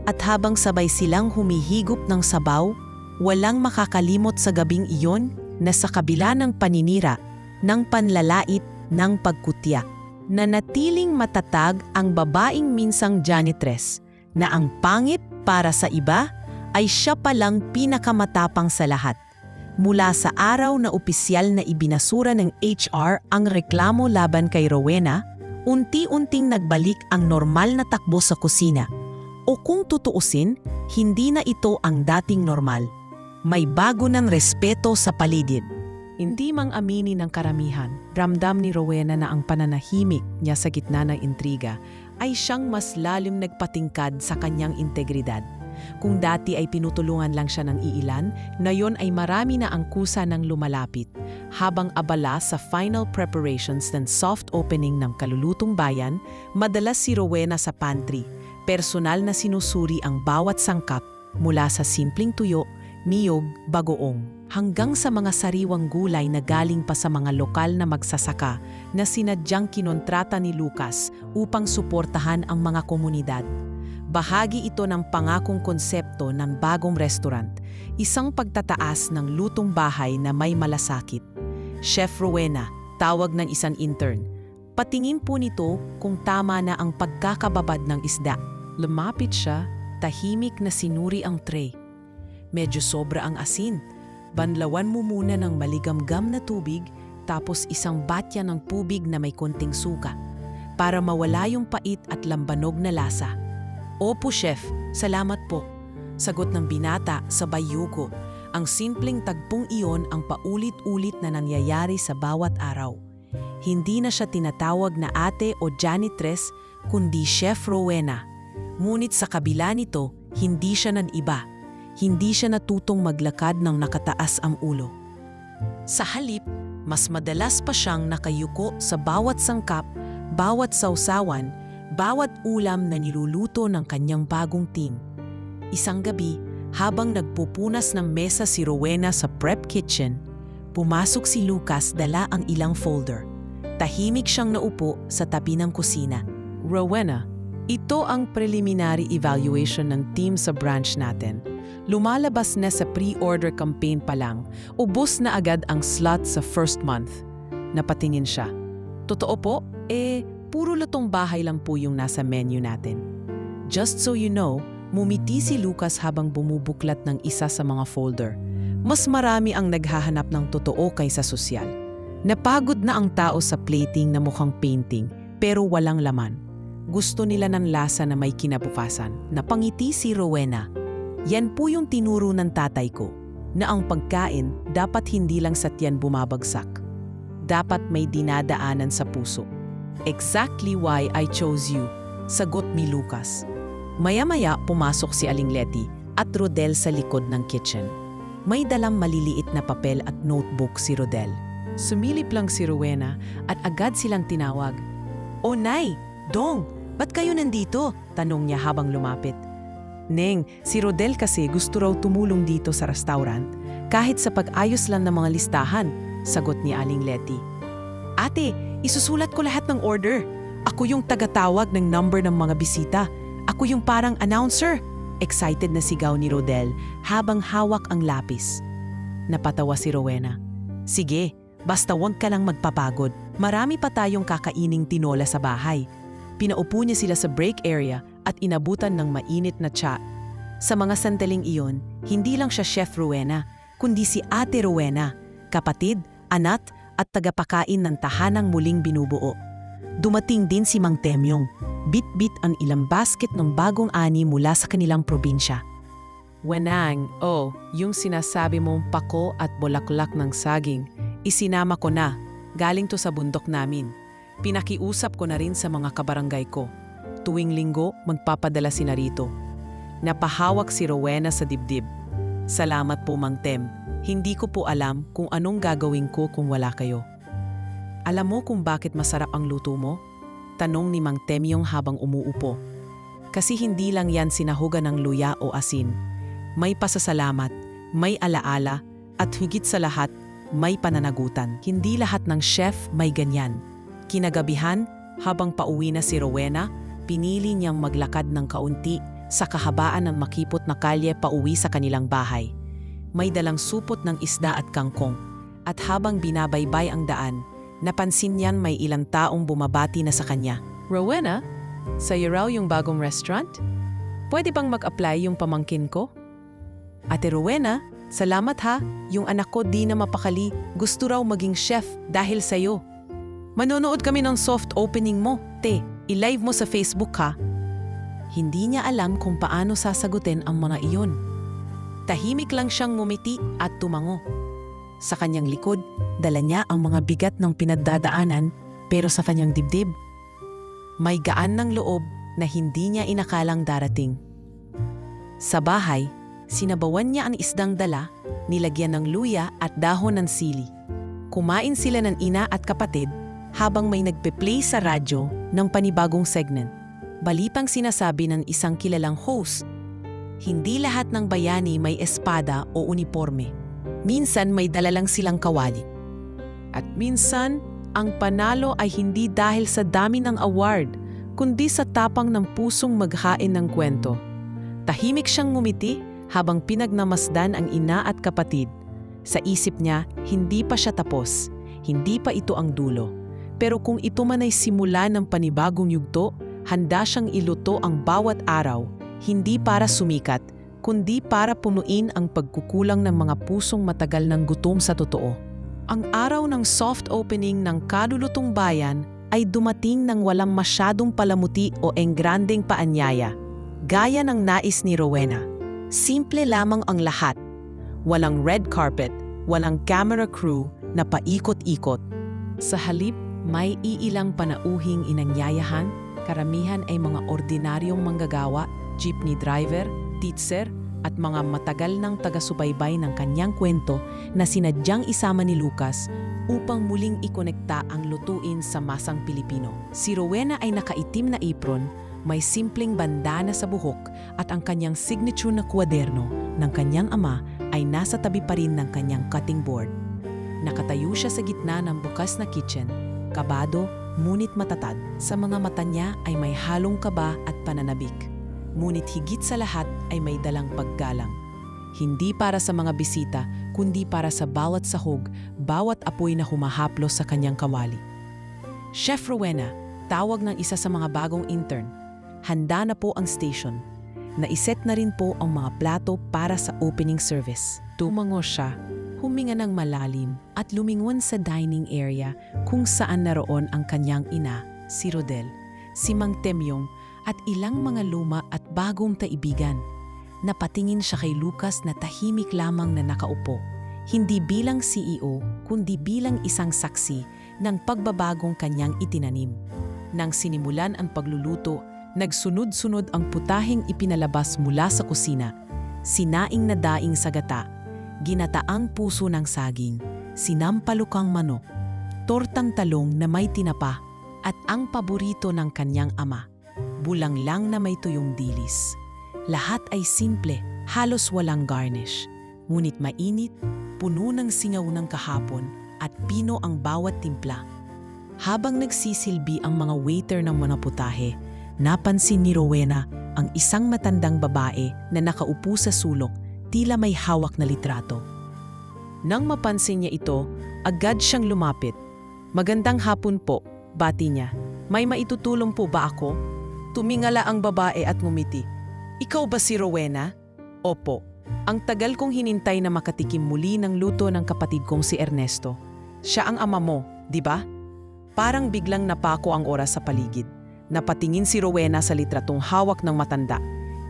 At habang sabay silang humihigop ng sabaw, walang makakalimot sa gabing iyon na sa kabila ng paninira, ng panlalait, ng pagkutya, nanatiling matatag ang babaeng minsang janitress na ang pangit para sa iba ay siya palang pinakamatapang sa lahat. Mula sa araw na opisyal na ibinasura ng HR ang reklamo laban kay Rowena, unti-unting nagbalik ang normal na takbo sa kusina. O kung tutuusin, hindi na ito ang dating normal. May bago ng respeto sa paligid. Hindi mang aminin ng karamihan, ramdam ni Rowena na ang pananahimik niya sa gitna ng intriga ay siyang mas lalim nagpatingkad sa kanyang integridad. Kung dati ay pinutulungan lang siya ng iilan, ngayon ay marami na ang kusa ng lumalapit. Habang abala sa final preparations ng soft opening ng Kalulutong Bayan, madalas si Rowena sa pantry. Personal na sinusuri ang bawat sangkap mula sa simpleng tuyo, niyog, bagoong, hanggang sa mga sariwang gulay na galing pa sa mga lokal na magsasaka na sinadyang kinontrata ni Lucas upang suportahan ang mga komunidad. Bahagi ito ng pangakong konsepto ng bagong restaurant, isang pagtataas ng lutong bahay na may malasakit. Chef Rowena, tawag ng isang intern. Patingin po nito kung tama na ang pagkakababad ng isda. Lumapit siya, tahimik na sinuri ang tray. Medyo sobra ang asin. Banlawan mo muna ng maligamgam na tubig, tapos isang batya ng tubig na may konting suka. para mawala yung pait at lambanog na lasa. Opo, chef. Salamat po. Sagot ng binata sabay yuko. Ang simpleng tagpong iyon ang paulit-ulit na nangyayari sa bawat araw. Hindi na siya tinatawag na ate o janitress, kundi Chef Rowena. Ngunit sa kabila nito, hindi siya nag-iba. Hindi siya natutong maglakad ng nakataas ang ulo. Sa halip, mas madalas pa siyang nakayuko sa bawat sangkap, bawat sausawan, bawat ulam na niluluto ng kanyang bagong team. Isang gabi, habang nagpupunas ng mesa si Rowena sa prep kitchen, pumasok si Lucas dala ang ilang folder. Tahimik siyang naupo sa tabi ng kusina. Rowena, ito ang preliminary evaluation ng team sa branch natin. Lumalabas na sa pre-order campaign pa lang, ubos na agad ang slot sa first month. Napatingin siya. Totoo po, puro lutong bahay lang po yung nasa menu natin. Just so you know, mumiti si Lucas habang bumubuklat ng isa sa mga folder. Mas marami ang naghahanap ng totoo kaysa sosyal. Napagod na ang tao sa plating na mukhang painting, pero walang laman. Gusto nila ng lasa na may kinabukasan. Napangiti si Rowena. Yan po yung tinuro ng tatay ko, na ang pagkain dapat hindi lang sa tiyan bumabagsak. Dapat may dinadaanan sa puso. Exactly why I chose you, sagot ni Lucas. Maya-maya pumasok si Aling Letty at Rodel sa likod ng kitchen. May dalang maliliit na papel at notebook si Rodel. Sumilip lang si Rowena at agad silang tinawag. "O Nay! Dong! Ba't kayo nandito?" tanong niya habang lumapit. "Neng, si Rodel kasi gusto raw tumulong dito sa restaurant kahit sa pag-ayos lang ng mga listahan," sagot ni Aling Letty. "Ate, isusulat ko lahat ng order. Ako yung tagatawag ng number ng mga bisita. Ako yung parang announcer," excited na sigaw ni Rodel habang hawak ang lapis. Napatawa si Rowena. "Sige, basta huwag ka lang magpapagod. Marami pa tayong kakaining tinola sa bahay." Pinaupo niya sila sa break area at inabutan ng mainit na tsa. Sa mga sandaling iyon, hindi lang siya Chef Rowena, kundi si Ate Rowena, kapatid, anak at tagapakain ng tahanang muling binubuo. Dumating din si Mang Temyong, bit-bit ang ilang basket ng bagong ani mula sa kanilang probinsya. "Wenang, yung sinasabi mong pako at bulaklak ng saging, isinama ko na, galing to sa bundok namin. Pinakiusap ko na rin sa mga kabarangay ko. Tuwing linggo, magpapadala sila rito." Napahawak si Rowena sa dibdib. "Salamat po, Mang Tem. Hindi ko po alam kung anong gagawin ko kung wala kayo." "Alam mo kung bakit masarap ang luto mo?" tanong ni Mang Temyong habang umuupo. "Kasi hindi lang yan sinahugan ng luya o asin. May pasasalamat, may alaala, at higit sa lahat, may pananagutan. Hindi lahat ng chef may ganyan." Kinagabihan, habang pauwi na si Rowena, pinili niyang maglakad ng kaunti sa kahabaan ng makipot na kalye pauwi sa kanilang bahay. May dalang supot ng isda at kangkong, at habang binabaybay ang daan, napansin niyan may ilang taong bumabati na sa kanya. "Rowena, sa'yo raw yung bagong restaurant? Pwede bang mag-apply yung pamangkin ko?" "Ate Rowena, salamat ha, yung anak ko di na mapakali, gusto raw maging chef dahil sa'yo. Manonood kami ng soft opening mo, te, i-live mo sa Facebook ha." Hindi niya alam kung paano sasagutin ang mga iyon. Tahimik lang siyang ngumiti at tumango. Sa kanyang likod, dala niya ang mga bigat ng pinagdadaanan, pero sa kanyang dibdib, may gaan ng loob na hindi niya inakalang darating. Sa bahay, sinabawan niya ang isdang dala, nilagyan ng luya at dahon ng sili. Kumain sila ng ina at kapatid habang may nagpe-play sa radyo ng panibagong segment. Balitang sinasabi ng isang kilalang host, hindi lahat ng bayani may espada o uniforme. Minsan may dala lang silang kawali. At minsan, ang panalo ay hindi dahil sa dami ng award, kundi sa tapang ng pusong maghain ng kwento. Tahimik siyang ngumiti habang pinagnamasdan ang ina at kapatid. Sa isip niya, hindi pa siya tapos, hindi pa ito ang dulo. Pero kung ito man ay simula ng panibagong yugto, handa siyang iluto ang bawat araw, hindi para sumikat, kundi para punuin ang pagkukulang ng mga pusong matagal ng gutom sa totoo. Ang araw ng soft opening ng Kalulutong Bayan ay dumating ng walang masyadong palamuti o engrandeng paanyaya, gaya ng nais ni Rowena. Simple lamang ang lahat. Walang red carpet, walang camera crew na paikot-ikot. Sa halip, may iilang panauhing inangyayahan, karamihan ay mga ordinaryong manggagawa, jeepney driver, teacher, at mga matagal ng taga-subaybay ng kanyang kwento na sinadyang isama ni Lucas upang muling ikonekta ang lutuin sa masang Pilipino. Si Rowena ay nakaitim na apron, may simpleng bandana sa buhok at ang kanyang signature na kwaderno ng kanyang ama ay nasa tabi pa rin ng kanyang cutting board. Nakatayo siya sa gitna ng bukas na kitchen, kabado ngunit matatag. Sa mga mata niya ay may halong kaba at pananabik. Ngunit higit sa lahat ay may dalang paggalang. Hindi para sa mga bisita, kundi para sa bawat sahog, bawat apoy na humahaplos sa kanyang kawali. Chef Rowena, tawag ng isa sa mga bagong intern. Handa na po ang station. Naiset na rin po ang mga plato para sa opening service. Tumango siya, huminga ng malalim at lumingon sa dining area kung saan naroon ang kanyang ina, si Rodel, si Mang Temyong at ilang mga luma at bagong kaibigan. Napatingin siya kay Lucas na tahimik lamang na nakaupo, hindi bilang CEO kundi bilang isang saksi ng pagbabagong kanyang itinanim. Nang sinimulan ang pagluluto, nagsunod-sunod ang putaheng ipinalabas mula sa kusina, sinaing na daing sa gata, ginataang puso ng saging, sinampalukang manok, tortang talong na may tinapa, at ang paborito ng kanyang ama, bulang lang na may tuyong dilis. Lahat ay simple, halos walang garnish, ngunit mainit, puno ng singaw ng kahapon at pino ang bawat timpla. Habang nagsisilbi ang mga waiter ng mga putahe, napansin ni Rowena ang isang matandang babae na nakaupo sa sulok, tila may hawak na litrato. Nang mapansin niya ito, agad siyang lumapit. "Magandang hapon po," bati niya. "May maitutulong po ba ako?" Tumingala ang babae at ngumiti. "Ikaw ba si Rowena?" "Opo. Ang tagal kong hinintay na makatikim muli ng luto ng kapatid kong si Ernesto. Siya ang ama mo, di ba?" Parang biglang napako ang oras sa paligid. Napatingin si Rowena sa litratong hawak ng matanda.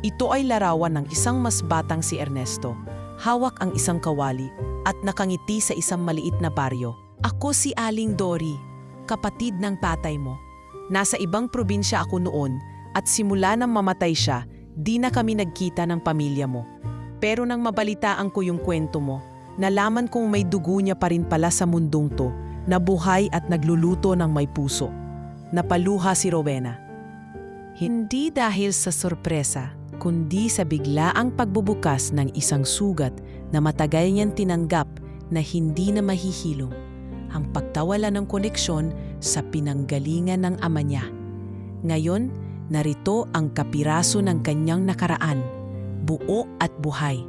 Ito ay larawan ng isang mas batang si Ernesto. Hawak ang isang kawali at nakangiti sa isang maliit na baryo. "Ako si Aling Dory, kapatid ng tatay mo. Nasa ibang probinsya ako noon at simula nang mamatay siya, di na kami nagkita ng pamilya mo. Pero nang mabalitaan ko yung kwento mo, nalaman kong may dugo niya pa rin pala sa mundong to, na buhay at nagluluto ng may puso." Napaluha si Rowena. Hindi dahil sa sorpresa, kundi sa biglaang pagbubukas ng isang sugat na matagal niyang tinanggap na hindi na mahihilom. Ang pagtawala ng koneksyon sa pinanggalingan ng ama niya. Ngayon, narito ang kapiraso ng kanyang nakaraan, buo at buhay.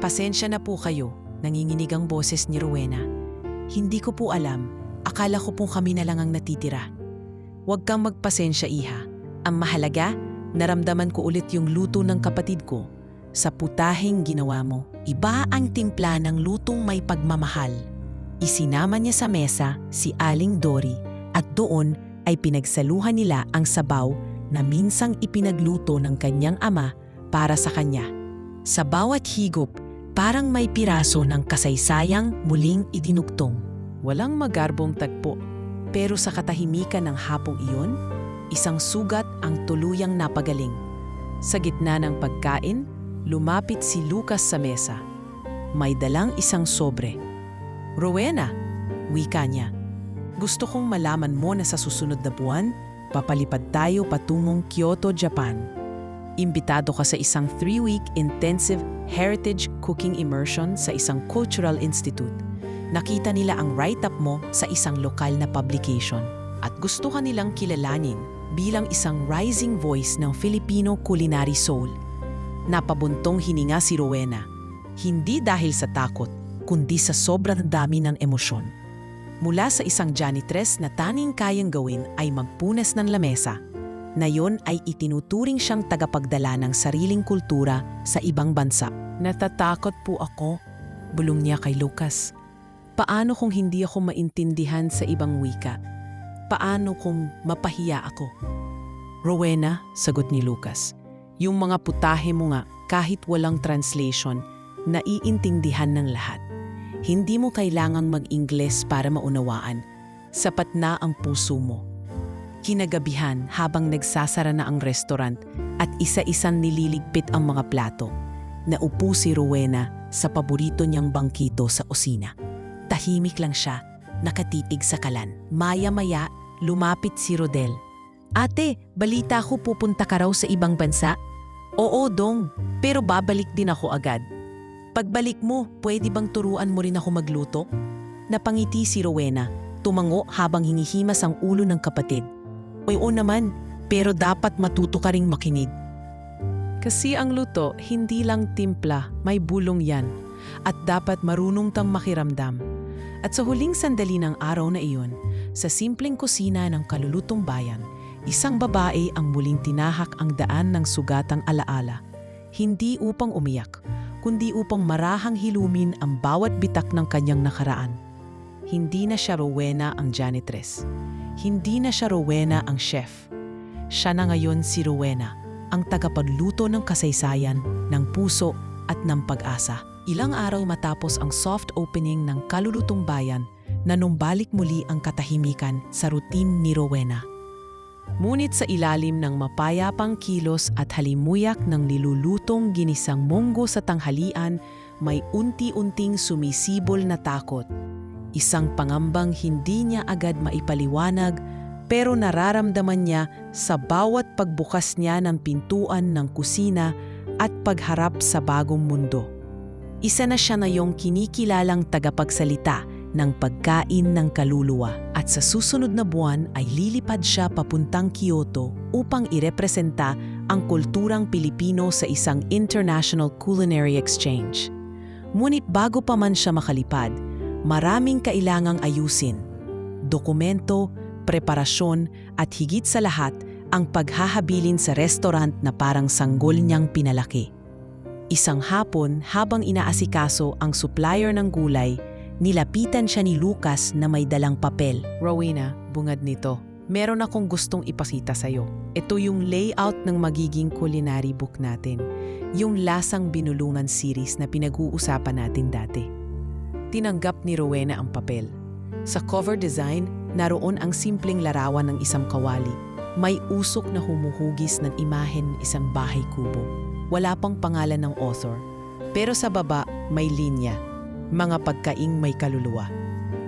"Pasensya na po kayo," nanginginig ang boses ni Rowena. "Hindi ko po alam. Akala ko po kami na lang ang natitira." "Huwag kang magpasensya, iha. Ang mahalaga, naramdaman ko ulit yung luto ng kapatid ko. Sa putaheng ginawa mo, iba ang timpla ng lutong may pagmamahal." Isinama niya sa mesa si Aling Dory at doon ay pinagsaluhan nila ang sabaw na minsang ipinagluto ng kanyang ama para sa kanya. Sa bawat higop, parang may piraso ng kasaysayang muling idinugtong. Walang magarbong tagpo. Pero sa katahimikan ng hapong iyon, isang sugat ang tuluyang napagaling. Sa gitna ng pagkain, lumapit si Lucas sa mesa. May dalang isang sobre. "Rowena," wika niya, "gusto kong malaman mo na sa susunod na buwan, papalipad tayo patungong Kyoto, Japan. Imbitado ka sa isang 3-week intensive heritage cooking immersion sa isang cultural institute. Nakita nila ang write-up mo sa isang lokal na publication at gusto ka nilang kilalanin bilang isang rising voice ng Filipino culinary soul." Napabuntong hininga si Rowena, hindi dahil sa takot, kundi sa sobrang dami ng emosyon. Mula sa isang janitress na tanging kayang gawin ay magpunas ng lamesa, ngayon ay itinuturing siyang tagapagdala ng sariling kultura sa ibang bansa. "Natatakot po ako," bulong niya kay Lucas. "Paano kung hindi ako maintindihan sa ibang wika?" Paano kung mapahiya ako? Rowena, sagot ni Lucas, yung mga putahe mo nga kahit walang translation, naiintindihan ng lahat. Hindi mo kailangang mag-Ingles para maunawaan. Sapat na ang puso mo. Kinagabihan habang nagsasara na ang restaurant at isa-isang nililigpit ang mga plato, naupo si Rowena sa paborito niyang bangkito sa osina. Tahimik lang siya, nakatitig sa kalan. Maya-maya, lumapit si Rodel. Ate, balita ko pupunta ka raw sa ibang bansa? Oo, Dong, pero babalik din ako agad. Pagbalik mo, pwede bang turuan mo rin ako magluto? Napangiti si Rowena, tumango habang hinihimas ang ulo ng kapatid. Oo naman, pero dapat matuto ka ring makinig. Kasi ang luto, hindi lang timpla, may bulong yan. At dapat marunong tang makiramdam. At sa huling sandali ng araw na iyon, sa simpleng kusina ng kalulutong bayan, isang babae ang muling tinahak ang daan ng sugatang alaala. Hindi upang umiyak, kundi upang marahang hilumin ang bawat bitak ng kanyang nakaraan. Hindi na siya Rowena ang janitress. Hindi na siya Rowena ang chef. Siya na ngayon si Rowena, ang tagapagluto ng kasaysayan, ng puso at ng pag-asa. Ilang araw matapos ang soft opening ng kalulutong bayan, nanumbalik muli ang katahimikan sa routine ni Rowena. Ngunit sa ilalim ng mapayapang kilos at halimuyak ng nilulutong ginisang munggo sa tanghalian, may unti-unting sumisibol na takot. Isang pangambang hindi niya agad maipaliwanag, pero nararamdaman niya sa bawat pagbukas niya ng pintuan ng kusina at pagharap sa bagong mundo. Isa na siya ngayong kinikilalang tagapagsalita ng pagkain ng kaluluwa at sa susunod na buwan ay lilipad siya papuntang Kyoto upang irepresenta ang kulturang Pilipino sa isang international culinary exchange. Ngunit bago pa man siya makalipad, maraming kailangang ayusin. Dokumento, preparasyon at higit sa lahat ang paghahabilin sa restaurant na parang sanggol niyang pinalaki. Isang hapon habang inaasikaso ang supplier ng gulay, nilapitan siya ni Lucas na may dalang papel. Rowena, bungad nito. Meron akong gustong ipakita sa'yo. Ito yung layout ng magiging culinary book natin. Yung lasang binulungan series na pinag-uusapan natin dati. Tinanggap ni Rowena ang papel. Sa cover design, naroon ang simpleng larawan ng isang kawali. May usok na humuhugis ng imahen ng isang bahay kubo. Wala pang pangalan ng author. Pero sa baba, may linya. Mga pagkaing may kaluluwa.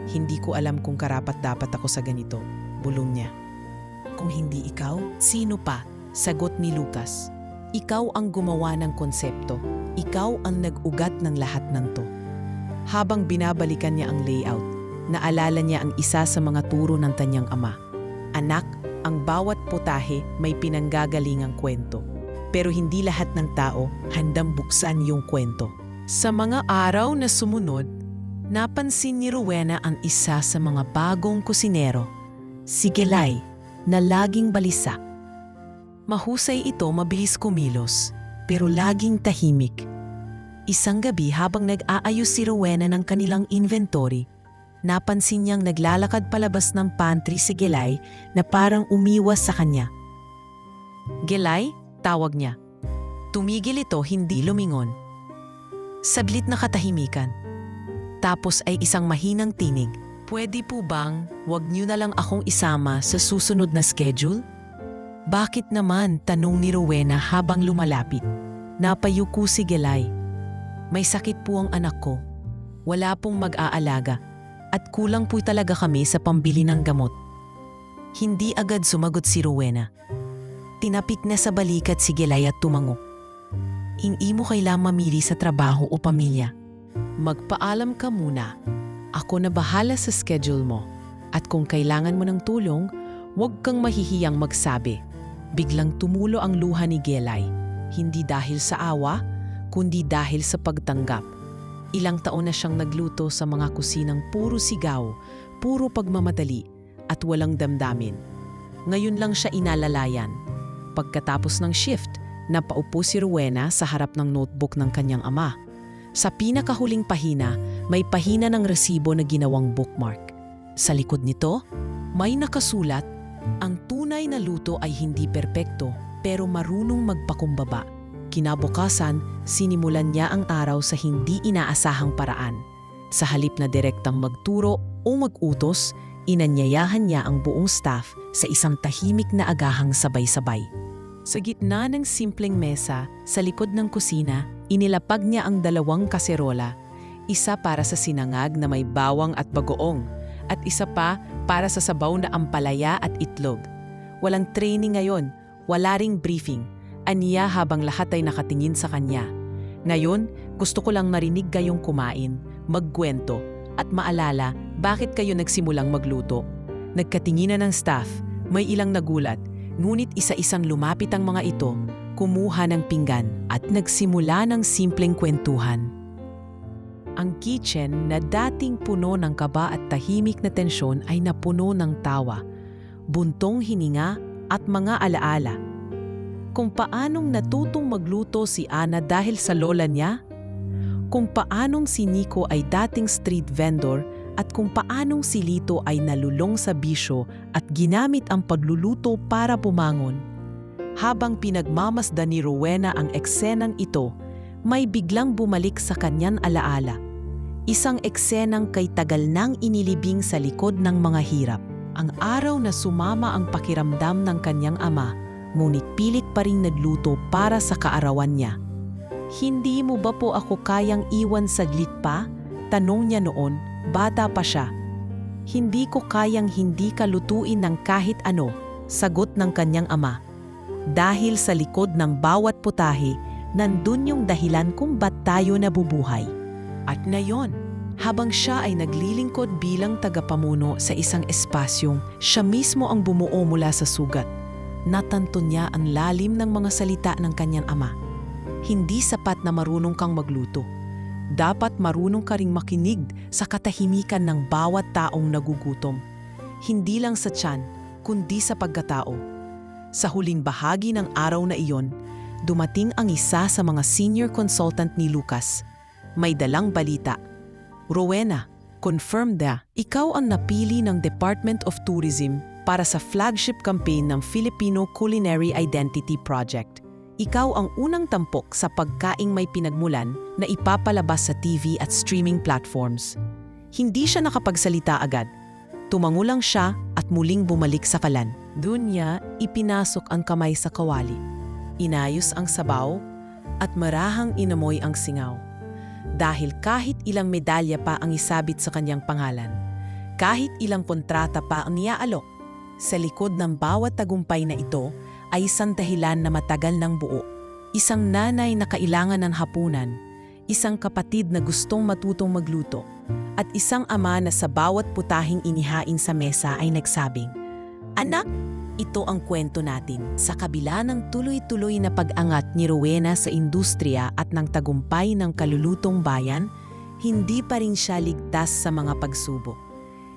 Hindi ko alam kung karapat-dapat ako sa ganito, bulong niya. Kung hindi ikaw, sino pa? Sagot ni Lucas. Ikaw ang gumawa ng konsepto. Ikaw ang nag-ugat ng lahat ng to. Habang binabalikan niya ang layout, naalala niya ang isa sa mga turo ng kanyang ama. Anak, ang bawat putahe may pinanggagalingang kwento. Pero hindi lahat ng tao handang buksan yung kwento. Sa mga araw na sumunod, napansin ni Rowena ang isa sa mga bagong kusinero, si Gelay, na laging balisa. Mahusay ito, mabilis kumilos, pero laging tahimik. Isang gabi habang nag-aayos si Rowena ng kanilang inventory, napansin niyang naglalakad palabas ng pantry si Gelay na parang umiwas sa kanya. Gelay? Tawag niya. Tumigil ito, hindi lumingon. Saglit na katahimikan. Tapos ay isang mahinang tinig. Pwede po bang wag niyo na lang akong isama sa susunod na schedule? Bakit naman? Tanong ni Rowena habang lumalapit. Napayuko si Gelay. May sakit po ang anak ko. Wala pong mag-aalaga. At kulang po talaga kami sa pambili ng gamot. Hindi agad sumagot si Rowena. Tinapik na sa balikat si Gelay at tumango. Hindi mo kailangang mamili sa trabaho o pamilya. Magpaalam ka muna. Ako na bahala sa schedule mo. At kung kailangan mo ng tulong, huwag kang mahihiyang magsabi. Biglang tumulo ang luha ni Gelay. Hindi dahil sa awa, kundi dahil sa pagtanggap. Ilang taon na siyang nagluto sa mga kusinang puro sigaw, puro pagmamadali, at walang damdamin. Ngayon lang siya inalalayan. Pagkatapos ng shift, napaupo si Rowena sa harap ng notebook ng kanyang ama. Sa pinakahuling pahina, may pahina ng resibo na ginawang bookmark. Sa likod nito, May nakasulat, ang tunay na luto ay hindi perpekto pero marunong magpakumbaba. Kinabukasan, sinimulan niya ang araw sa hindi inaasahang paraan. Sa halip na direktang magturo o mag-utos, inanyayahan niya ang buong staff sa isang tahimik na agahang sabay-sabay. Sa gitna ng simpleng mesa, sa likod ng kusina, inilapag niya ang 2 kaserola, isa para sa sinangag na may bawang at bagoong, at isa pa para sa sabaw na ampalaya at itlog. Walang training ngayon, wala ring briefing, aniya habang lahat ay nakatingin sa kanya. Ngayon, gusto ko lang marinig kayong kumain, magkwento, at maalala bakit kayo nagsimulang magluto. Nagkatinginan ng staff, may ilang nagulat, ngunit isa-isang lumapit ang mga ito, kumuha ng pinggan at nagsimula ng simpleng kwentuhan. Ang kitchen na dating puno ng kaba at tahimik na tensyon ay napuno ng tawa, buntong hininga at mga alaala. Kung paanong natutong magluto si Ana dahil sa lola niya, kung paanong si Nico ay dating street vendor at kung paanong si Lito ay nalulong sa bisyo at ginamit ang pagluluto para bumangon. Habang pinagmamasdan ni Rowena ang eksenang ito, may biglang bumalik sa kanyang alaala. Isang eksenang kay tagal nang inilibing sa likod ng mga hirap. Ang araw na sumama ang pakiramdam ng kanyang ama, ngunit pilit pa rin nagluto para sa kaarawan niya. "Hindi mo ba po ako kayang iwan saglit pa?" tanong niya noon, bata pa siya. "Hindi ko kayang hindi ka lutuin ng kahit ano," sagot ng kanyang ama. Dahil sa likod ng bawat putahe, nandun yung dahilan kung ba't tayo nabubuhay. At ngayon, habang siya ay naglilingkod bilang tagapamuno sa isang espasyong siya mismo ang bumuo mula sa sugat, natanto niya ang lalim ng mga salita ng kanyang ama. Hindi sapat na marunong kang magluto. Dapat marunong ka ring makinig sa katahimikan ng bawat taong nagugutom. Hindi lang sa tiyan, kundi sa pagkatao. Sa huling bahagi ng araw na iyon, dumating ang isa sa mga senior consultant ni Lucas. May dalang balita. "Rowena, confirmed na, ikaw ang napili ng Department of Tourism para sa flagship campaign ng Filipino Culinary Identity Project. Ikaw ang unang tampok sa pagkaing may pinagmulan na ipapalabas sa TV at streaming platforms." Hindi siya nakapagsalita agad. Tumango lang siya at muling bumalik sa kalan. Doon niya ipinasok ang kamay sa kawali. Inayos ang sabaw at marahang inamoy ang singaw. Dahil kahit ilang medalya pa ang isabit sa kanyang pangalan, kahit ilang kontrata pa ang niaalok, sa likod ng bawat tagumpay na ito ay isang dahilan na matagal ng buo. Isang nanay na kailangan ng hapunan, isang kapatid na gustong matutong magluto, at isang ama na sa bawat putahing inihain sa mesa ay nagsabing, "Anak, ito ang kwento natin." Sa kabila ng tuloy-tuloy na pag-angat ni Rowena sa industriya at ng tagumpay ng kalulutong bayan, hindi pa rin siya ligtas sa mga pagsubok.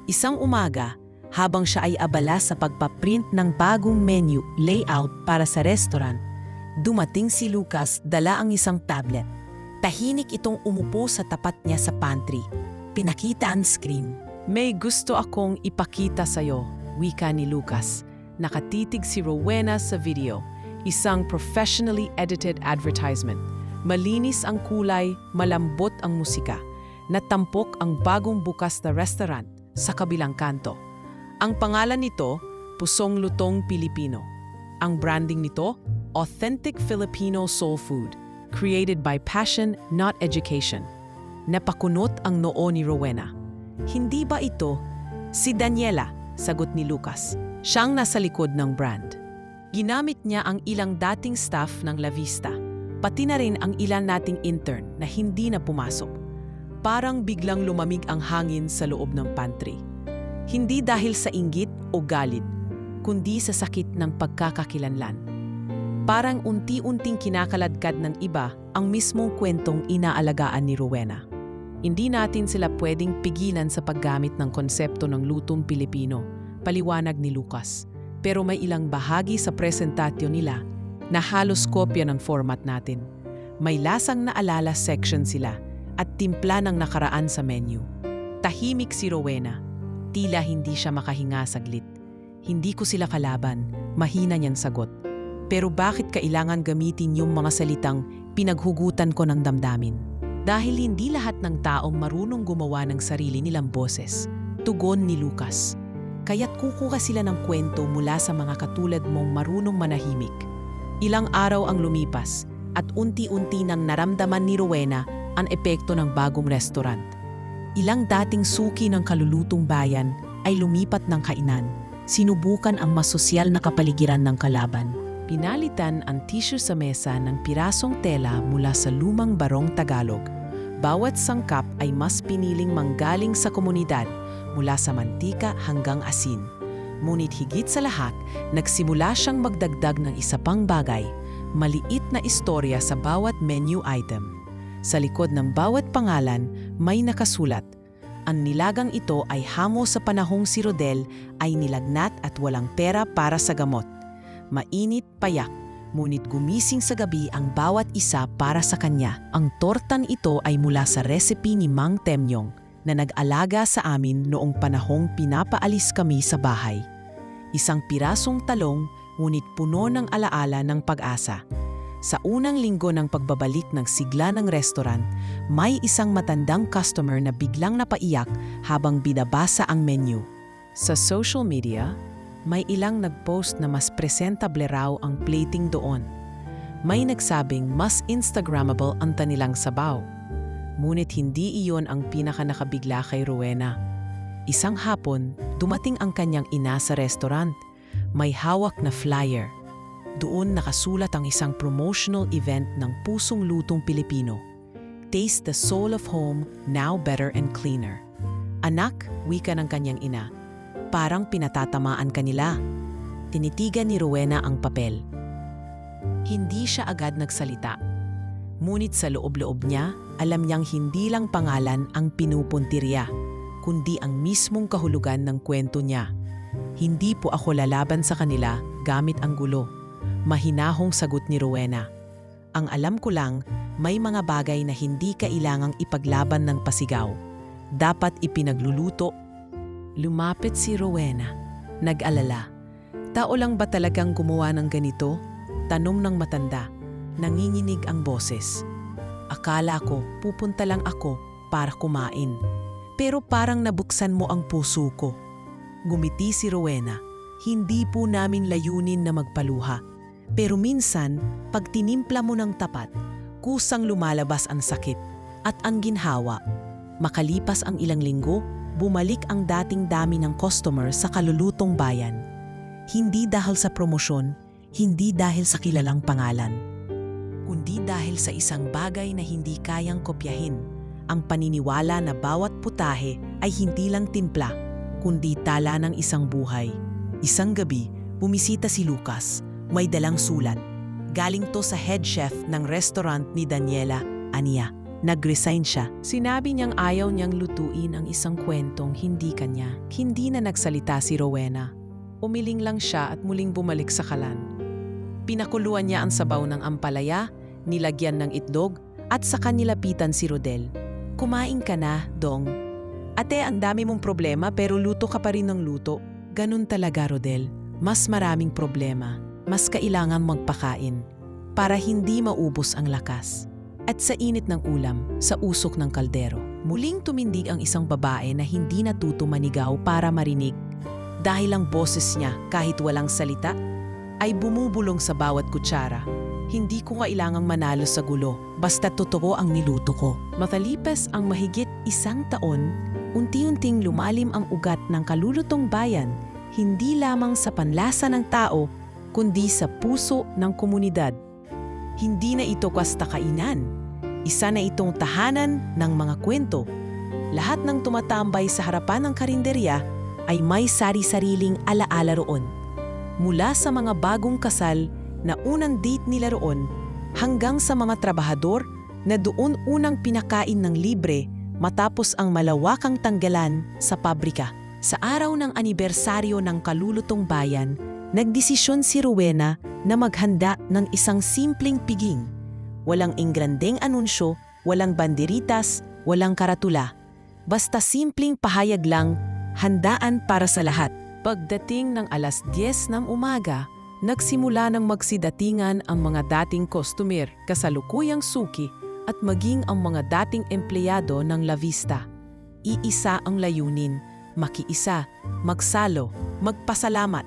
Isang umaga, habang siya ay abala sa pagpaprint ng bagong menu layout para sa restaurant, dumating si Lucas dala ang isang tablet. Tahimik itong umupo sa tapat niya sa pantry. Pinakita ang screen. "May gusto akong ipakita sa'yo," wika ni Lucas. Nakatitig si Rowena sa video, isang professionally edited advertisement. Malinis ang kulay, malambot ang musika. Natampok ang bagong bukas na restaurant sa kabilang kanto. Ang pangalan nito, Pusong Lutong Pilipino. Ang branding nito, Authentic Filipino Soul Food, created by passion, not education. Napakunot ang noo ni Rowena. "Hindi ba ito?" "Si Daniela," sagot ni Lucas. Siyang nasa likod ng brand. Ginamit niya ang ilang dating staff ng La Vista, pati na rin ang ilan nating intern na hindi na pumasok. Parang biglang lumamig ang hangin sa loob ng pantry. Hindi dahil sa inggit o galit, kundi sa sakit ng pagkakakilanlan. Parang unti-unting kinakaladkad ng iba ang mismong kwentong inaalagaan ni Rowena. Hindi natin sila pwedeng pigilan sa paggamit ng konsepto ng lutong Pilipino, paliwanag ni Lucas. Pero may ilang bahagi sa presentasyon nila na halos kopya ng format natin. May lasang naalala section sila at timpla ng nakaraan sa menu. Tahimik si Rowena. Tila hindi siya makahinga saglit. Hindi ko sila kalaban, mahina niyang sagot. Pero bakit kailangan gamitin yung mga salitang pinaghugutan ko ng damdamin? Dahil hindi lahat ng taong marunong gumawa ng sarili nilang boses, tugon ni Lucas. Kaya't kukuha sila ng kwento mula sa mga katulad mong marunong manahimik. Ilang araw ang lumipas at unti-unti nang naramdaman ni Rowena ang epekto ng bagong restaurant. Ilang dating suki ng kalulutong bayan ay lumipat ng kainan. Sinubukan ang masosyal na kapaligiran ng kalaban. Pinalitan ang tissue sa mesa ng pirasong tela mula sa lumang barong Tagalog. Bawat sangkap ay mas piniling manggaling sa komunidad mula sa mantika hanggang asin. Ngunit higit sa lahat, nagsimula siyang magdagdag ng isa pang bagay, maliit na istorya sa bawat menu item. Sa likod ng bawat pangalan, may nakasulat. Ang nilagang ito ay hamo sa panahong si Rodel ay nilagnat at walang pera para sa gamot. Mainit, payak, ngunit gumising sa gabi ang bawat isa para sa kanya. Ang tortan ito ay mula sa recipe ni Mang Temyong na nag-alaga sa amin noong panahong pinapaalis kami sa bahay. Isang pirasong talong, ngunit puno ng alaala ng pag-asa. Sa unang linggo ng pagbabalik ng sigla ng restaurant, may isang matandang customer na biglang napaiyak habang binabasa ang menu. Sa social media, may ilang nag-post na mas presentable raw ang plating doon. May nagsabing mas Instagrammable ang kanilang sabaw. Ngunit hindi iyon ang pinaka-nakabigla kay Rowena. Isang hapon, dumating ang kanyang ina sa restaurant. May hawak na flyer. Doon nakasulat ang isang promotional event ng Pusong Lutong Pilipino. Taste the soul of home, now better and cleaner. Anak, wika ng kanyang ina. Parang pinatatamaan kanila. Tinitigan ni Rowena ang papel. Hindi siya agad nagsalita. Ngunit sa loob-loob niya, alam niyang hindi lang pangalan ang pinupuntirya, kundi ang mismong kahulugan ng kwento niya. Hindi po ako lalaban sa kanila gamit ang gulo. Mahinahong sagot ni Rowena. Ang alam ko lang, may mga bagay na hindi kailangang ipaglaban ng pasigaw. Dapat ipinagluluto. Lumapit si Rowena. Nag-alala. Tao lang ba talagang gumawa ng ganito? Tanong ng matanda. Nanginginig ang boses. Akala ko, pupunta lang ako para kumain. Pero parang nabuksan mo ang puso ko. Gumiti si Rowena. Hindi po namin layunin na magpaluha. Pero minsan, pag tinimpla mo ng tapat, kusang lumalabas ang sakit at ang ginhawa. Makalipas ang ilang linggo, bumalik ang dating dami ng customer sa kalulutong bayan. Hindi dahil sa promosyon, hindi dahil sa kilalang pangalan, kundi dahil sa isang bagay na hindi kayang kopyahin, ang paniniwala na bawat putahe ay hindi lang timpla, kundi tala ng isang buhay. Isang gabi, bumisita si Lucas, may dalang sulat. Galing to sa head chef ng restaurant ni Daniela, Ania. Nag-resign siya. Sinabi niyang ayaw niyang lutuin ang isang kwentong hindi kanya. Hindi na nagsalita si Rowena. Umiling lang siya at muling bumalik sa kalan. Pinakuluan niya ang sabaw ng ampalaya, nilagyan ng itlog, at saka nilapitan si Rodel. Kumain ka na, Dong. Ate, ang dami mong problema pero luto ka pa rin ng luto. Ganun talaga, Rodel. Mas maraming problema. Mas kailangan magpakain para hindi maubos ang lakas. At sa init ng ulam, sa usok ng kaldero, muling tumindig ang isang babae na hindi natuto manigaw para marinig. Dahil ang boses niya, kahit walang salita, ay bumubulong sa bawat kutsara. Hindi ko kailangang manalo sa gulo, basta totoo ang niluto ko. Matalipas ang mahigit 1 taon, unti-unting lumalim ang ugat ng kalulutong bayan, hindi lamang sa panlasa ng tao, kundi sa puso ng komunidad. Hindi na ito basta kainan. Isa na itong tahanan ng mga kwento. Lahat ng tumatambay sa harapan ng karinderya ay may sari-sariling alaala roon. Mula sa mga bagong kasal na unang date nila roon, hanggang sa mga trabahador na doon unang pinakain ng libre matapos ang malawakang tanggalan sa pabrika. Sa araw ng anibersaryo ng kalulutong bayan, nagdesisyon si Rowena na maghanda ng isang simpleng piging. Walang ingrandeng anunsyo, walang banderitas, walang karatula. Basta simpleng pahayag lang handaan para sa lahat. Pagdating ng 10:00 ng umaga, nagsimula ng magsidatingan ang mga dating customer, kasalukuyang suki at maging ang mga dating empleyado ng La Vista. Iisa ang layunin, makiisa, magsalo, magpasalamat.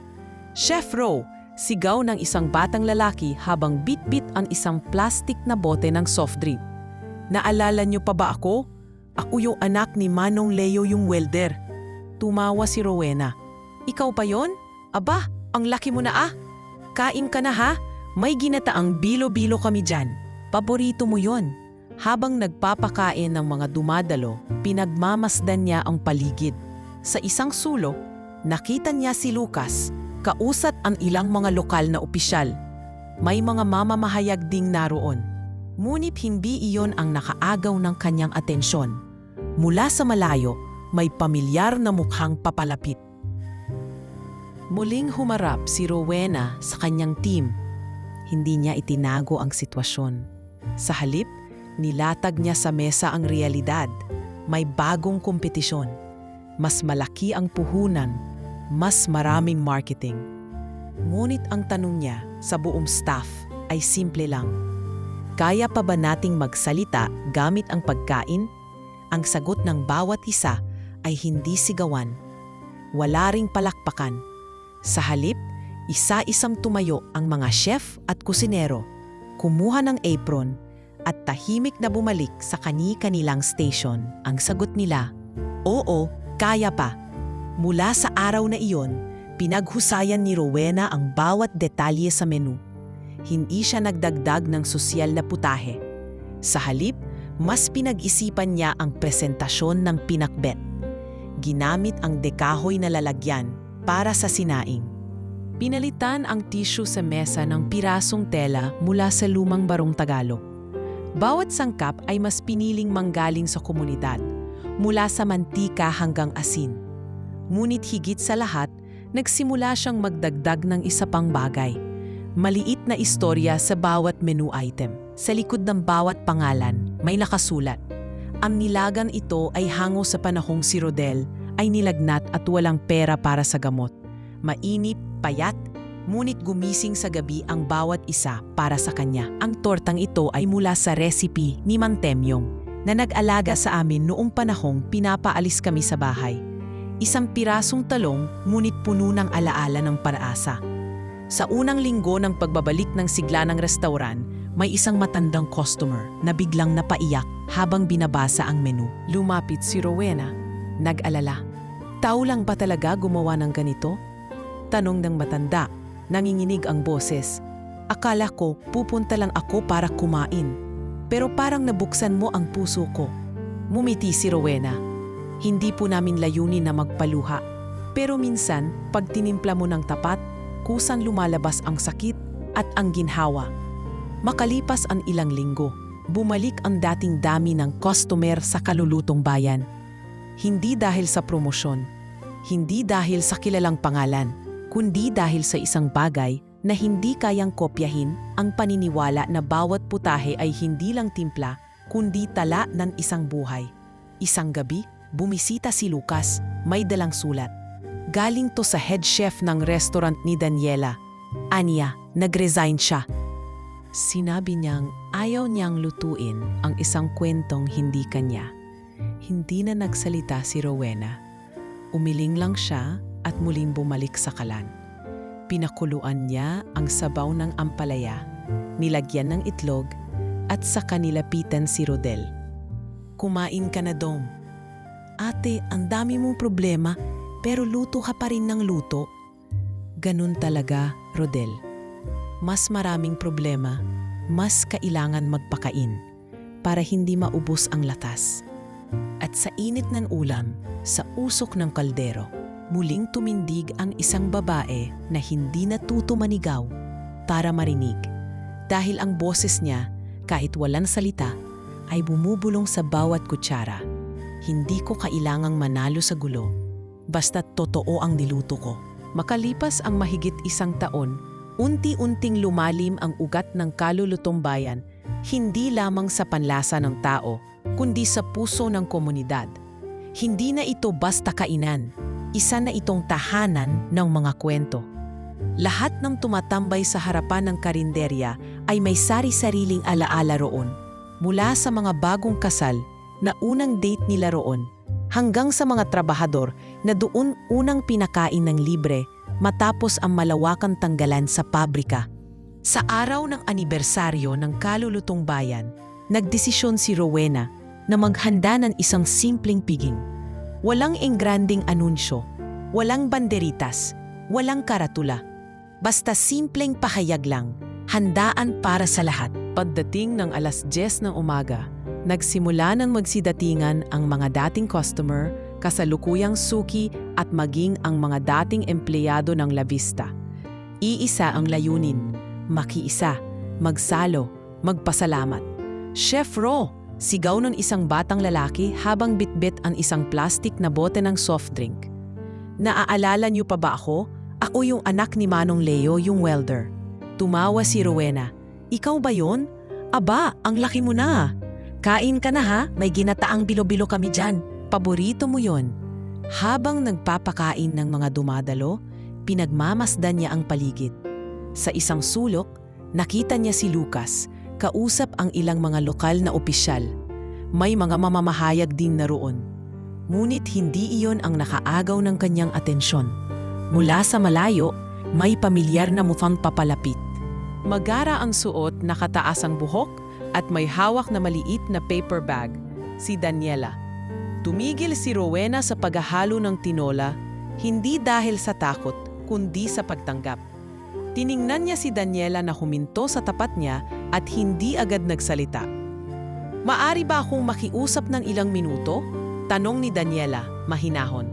Chef Ro, sigaw ng isang batang lalaki habang bit-bit ang isang plastic na bote ng soft drink. Naalala niyo pa ba ako? Ako yung anak ni Manong Leo yung welder. Tumawa si Rowena. Ikaw pa yon? Aba, ang laki mo na ah. Kain ka na ha? May ginataang bilo-bilo kami dyan. Paborito mo yon. Habang nagpapakain ng mga dumadalo, pinagmamasdan niya ang paligid. Sa isang sulok, nakita niya si Lucas, kausap ang ilang mga lokal na opisyal. May mga mamamahayag ding naroon. Ngunit hindi iyon ang nakaagaw ng kanyang atensyon. Mula sa malayo, may pamilyar na mukhang papalapit. Muling humarap si Rowena sa kanyang team. Hindi niya itinago ang sitwasyon. Sa halip, nilatag niya sa mesa ang realidad. May bagong kompetisyon. Mas malaki ang puhunan, mas maraming marketing. Ngunit ang tanong niya sa buong staff ay simple lang. Kaya pa ba nating magsalita gamit ang pagkain? Ang sagot ng bawat isa ay hindi sigawan. Wala ring palakpakan. Sa halip, isa-isang tumayo ang mga chef at kusinero, kumuha ng apron at tahimik na bumalik sa kani-kanilang station. Ang sagot nila, oo, kaya pa. Mula sa araw na iyon, pinaghusayan ni Rowena ang bawat detalye sa menu. Hindi siya nagdagdag ng sosyal na putahe. Sa halip, mas pinag-isipan niya ang presentasyon ng pinakbet. Ginamit ang dekahoy na lalagyan para sa sinaing. Pinalitan ang tissue sa mesa ng pirasong tela mula sa lumang barong Tagalog. Bawat sangkap ay mas piniling manggaling sa komunidad, mula sa mantika hanggang asin. Ngunit higit sa lahat, nagsimula siyang magdagdag ng isa pang bagay. Maliit na istorya sa bawat menu item. Sa likod ng bawat pangalan, may nakasulat. Ang nilagang ito ay hango sa panahong si Rodel ay nilagnat at walang pera para sa gamot. Mainit, payat, ngunit gumising sa gabi ang bawat isa para sa kanya. Ang tortang ito ay mula sa recipe ni Mang Temyong na nag-alaga sa amin noong panahong pinapaalis kami sa bahay. Isang pirasong talong ngunit puno ng alaala ng paraasa. Sa unang linggo ng pagbabalik ng sigla ng restauran, may isang matandang customer na biglang napaiyak habang binabasa ang menu. Lumapit si Rowena, nag-alala. Tao lang ba talaga gumawa ng ganito? Tanong ng matanda, nanginginig ang boses. Akala ko pupunta lang ako para kumain. Pero parang nabuksan mo ang puso ko. Mumiti si Rowena. Hindi po namin layunin na magpaluha. Pero minsan, pag tinimpla mo ng tapat, kusan lumalabas ang sakit at ang ginhawa. Makalipas ang ilang linggo, bumalik ang dating dami ng customer sa kalulutong bayan. Hindi dahil sa promosyon, hindi dahil sa kilalang pangalan, kundi dahil sa isang bagay na hindi kayang kopyahin, ang paniniwala na bawat putahe ay hindi lang timpla, kundi tala ng isang buhay. Isang gabi, bumisita si Lucas, may dalang sulat. Galing to sa head chef ng restaurant ni Daniela. Aniya, nag-resign siya. Sinabi niyang ayaw niyang lutuin ang isang kwentong hindi kanya. Hindi na nagsalita si Rowena. Umiling lang siya at muling bumalik sa kalan. Pinakuluan niya ang sabaw ng ampalaya, nilagyan ng itlog at sa kanilapitan si Rodel. Kumain ka na, Dom. Ate, ang dami mong problema pero luto ka pa rin ng luto. Ganun talaga, Rodel. Mas maraming problema, mas kailangan magpakain para hindi maubos ang latas. At sa init ng ulam, sa usok ng kaldero, muling tumindig ang isang babae na hindi natuto manigaw para marinig. Dahil ang boses niya, kahit walang salita, ay bumubulong sa bawat kutsara. Hindi ko kailangang manalo sa gulo, basta't totoo ang niluto ko. Makalipas ang mahigit 1 taon, unti-unting lumalim ang ugat ng kalulutong bayan, hindi lamang sa panlasa ng tao, kundi sa puso ng komunidad. Hindi na ito basta kainan, Isa na itong tahanan ng mga kwento. Lahat ng tumatambay sa harapan ng karinderya ay may sari-sariling alaala roon. Mula sa mga bagong kasal na unang date nila roon, hanggang sa mga trabahador na doon unang pinakain ng libre matapos ang malawakang tanggalan sa pabrika. Sa araw ng anibersaryo ng Kalulutong Bayan, nagdesisyon si Rowena na maghanda ng isang simpleng piging. Walang engranding anunsyo, walang banderitas, walang karatula. Basta simpleng pahayag lang, handaan para sa lahat. Pagdating ng 10:00 ng umaga, nagsimula ng magsidatingan ang mga dating customer, kasalukuyang suki at maging ang mga dating empleyado ng La Vista. Iisa ang layunin, makiisa, magsalo, magpasalamat. Chef Ro, sigaw ng isang batang lalaki habang bitbit ang isang plastic na bote ng soft drink. Naaalala niyo pa ba ako? Ako yung anak ni Manong Leo, yung welder. Tumawa si Rowena. Ikaw ba yon? Aba, ang laki mo na. Kain ka na ha, may ginataang bilo-bilo kami dyan. Paborito mo yon. Habang nagpapakain ng mga dumadalo, pinagmamasdan niya ang paligid. Sa isang sulok, nakita niya si Lucas, kausap ang ilang mga lokal na opisyal. May mga mamamahayag din naroon. Ngunit hindi iyon ang nakaagaw ng kanyang atensyon. Mula sa malayo, may pamilyar na mukhang papalapit. Magara ang suot, nakataas ang buhok at may hawak na maliit na paper bag, si Daniela. Tumigil si Rowena sa paghahalo ng tinola, hindi dahil sa takot, kundi sa pagtanggap. Tiningnan niya si Daniela na huminto sa tapat niya at hindi agad nagsalita. Maari ba akong makiusap ng ilang minuto? Tanong ni Daniela, mahinahon.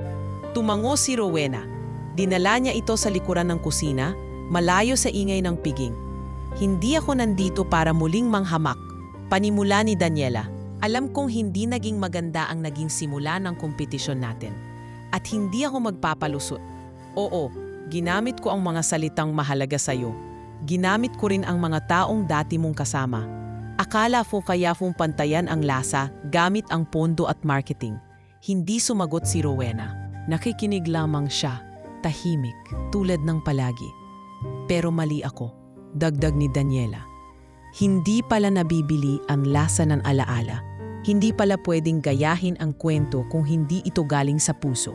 Tumango si Rowena. Dinala niya ito sa likuran ng kusina, malayo sa ingay ng piging. Hindi ako nandito para muling manghamak, panimula ni Daniela. Alam kong hindi naging maganda ang naging simula ng kompetisyon natin. At hindi ako magpapalusot. Oo, ginamit ko ang mga salitang mahalaga sa'yo. Ginamit ko rin ang mga taong dati mong kasama. Akala ko kaya kong pantayan ang lasa gamit ang pondo at marketing. Hindi sumagot si Rowena. Nakikinig lamang siya, tahimik, tulad ng palagi. Pero mali ako, dagdag ni Daniela. Hindi pala nabibili ang lasa ng alaala. Hindi pala pwedeng gayahin ang kwento kung hindi ito galing sa puso.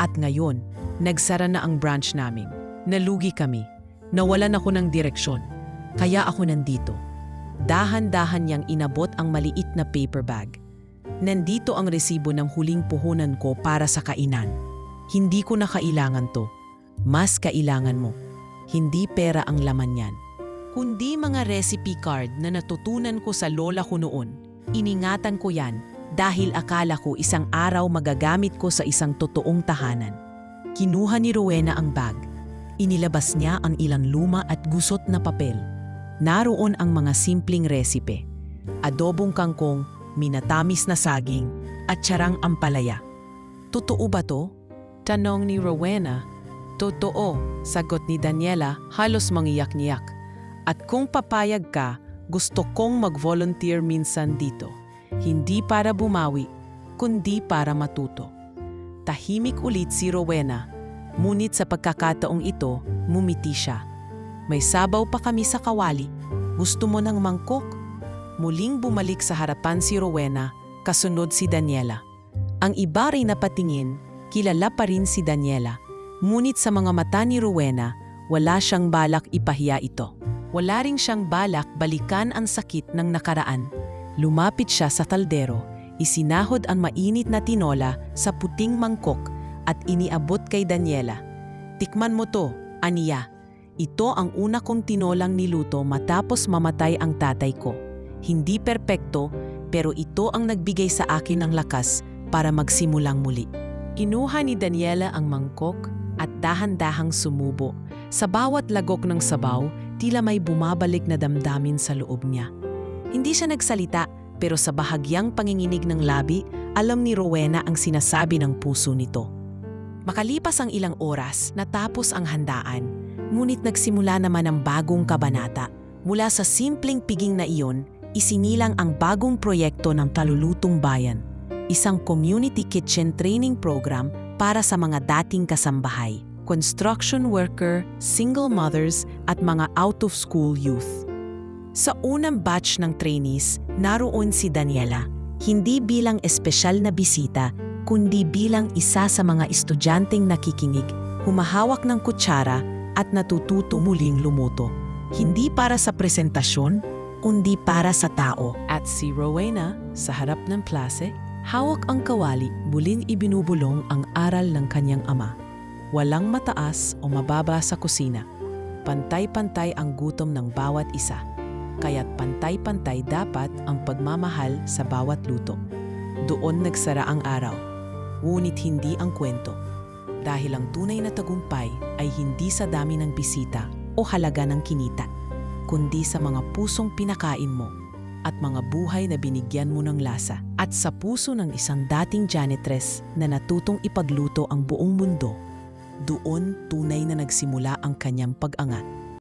At ngayon, nagsara na ang branch namin. Nalugi kami. Nawalan ako ng direksyon. Kaya ako nandito. Dahan-dahan niyang inabot ang maliit na paper bag. Nandito ang resibo ng huling puhunan ko para sa kainan. Hindi ko na kailangan to. Mas kailangan mo. Hindi pera ang laman yan, kundi mga recipe card na natutunan ko sa lola ko noon. Iningatan ko yan dahil akala ko isang araw magagamit ko sa isang totoong tahanan. Kinuha ni Rowena ang bag. Inilabas niya ang ilang luma at gusot na papel. Naroon ang mga simpleng resipe. Adobong kangkong, minatamis na saging, at tsarang ampalaya. Totoo ba to? Tanong ni Rowena. Totoo, sagot ni Daniela, halos mangiyak-niyak. At kung papayag ka, gusto kong mag-volunteer minsan dito. Hindi para bumawi, kundi para matuto. Tahimik ulit si Rowena, ngunit sa pagkakataong ito, mumiti siya. May sabaw pa kami sa kawali. Gusto mo ng mangkok? Muling bumalik sa harapan si Rowena, kasunod si Daniela. Ang iba rin napatingin, kilala pa rin si Daniela. Ngunit sa mga mata ni Rowena, wala siyang balak ipahiya ito. Wala ring siyang balak balikan ang sakit ng nakaraan. Lumapit siya sa kaldero, isinahod ang mainit na tinola sa puting mangkok at iniabot kay Daniela. Tikman mo to, aniya. Ito ang una kong tinolang niluto matapos mamatay ang tatay ko. Hindi perpekto, pero ito ang nagbigay sa akin ng lakas para magsimulang muli. Kinuha ni Daniela ang mangkok at dahan-dahang sumubo. Sa bawat lagok ng sabaw, tila may bumabalik na damdamin sa loob niya. Hindi siya nagsalita, pero sa bahagyang panginginig ng labi, alam ni Rowena ang sinasabi ng puso nito. Makalipas ang ilang oras, natapos ang handaan, ngunit nagsimula naman ang bagong kabanata. Mula sa simpleng piging na iyon, isinilang ang bagong proyekto ng Kalulutong Bayan, isang community kitchen training program para sa mga dating kasambahay, construction worker, single mothers at mga out-of-school youth. Sa unang batch ng trainees, naroon si Daniela, hindi bilang espesyal na bisita, kundi bilang isa sa mga estudyanteng nakikinig, humahawak ng kutsara at natututo muling lumuto. Hindi para sa presentasyon, kundi para sa tao. At si Rowena, sa harap ng klase, hawak ang kawali, muling ibinubulong ang aral ng kanyang ama. Walang mataas o mababa sa kusina. Pantay-pantay ang gutom ng bawat isa. Kaya't pantay-pantay dapat ang pagmamahal sa bawat luto. Doon nagsara ang araw, ngunit hindi ang kwento. Dahil ang tunay na tagumpay ay hindi sa dami ng bisita o halaga ng kinita, kundi sa mga pusong pinakain mo at mga buhay na binigyan mo ng lasa. At sa puso ng isang dating janitress na natutong ipagluto ang buong mundo, doon tunay na nagsimula ang kanyang pag-angat.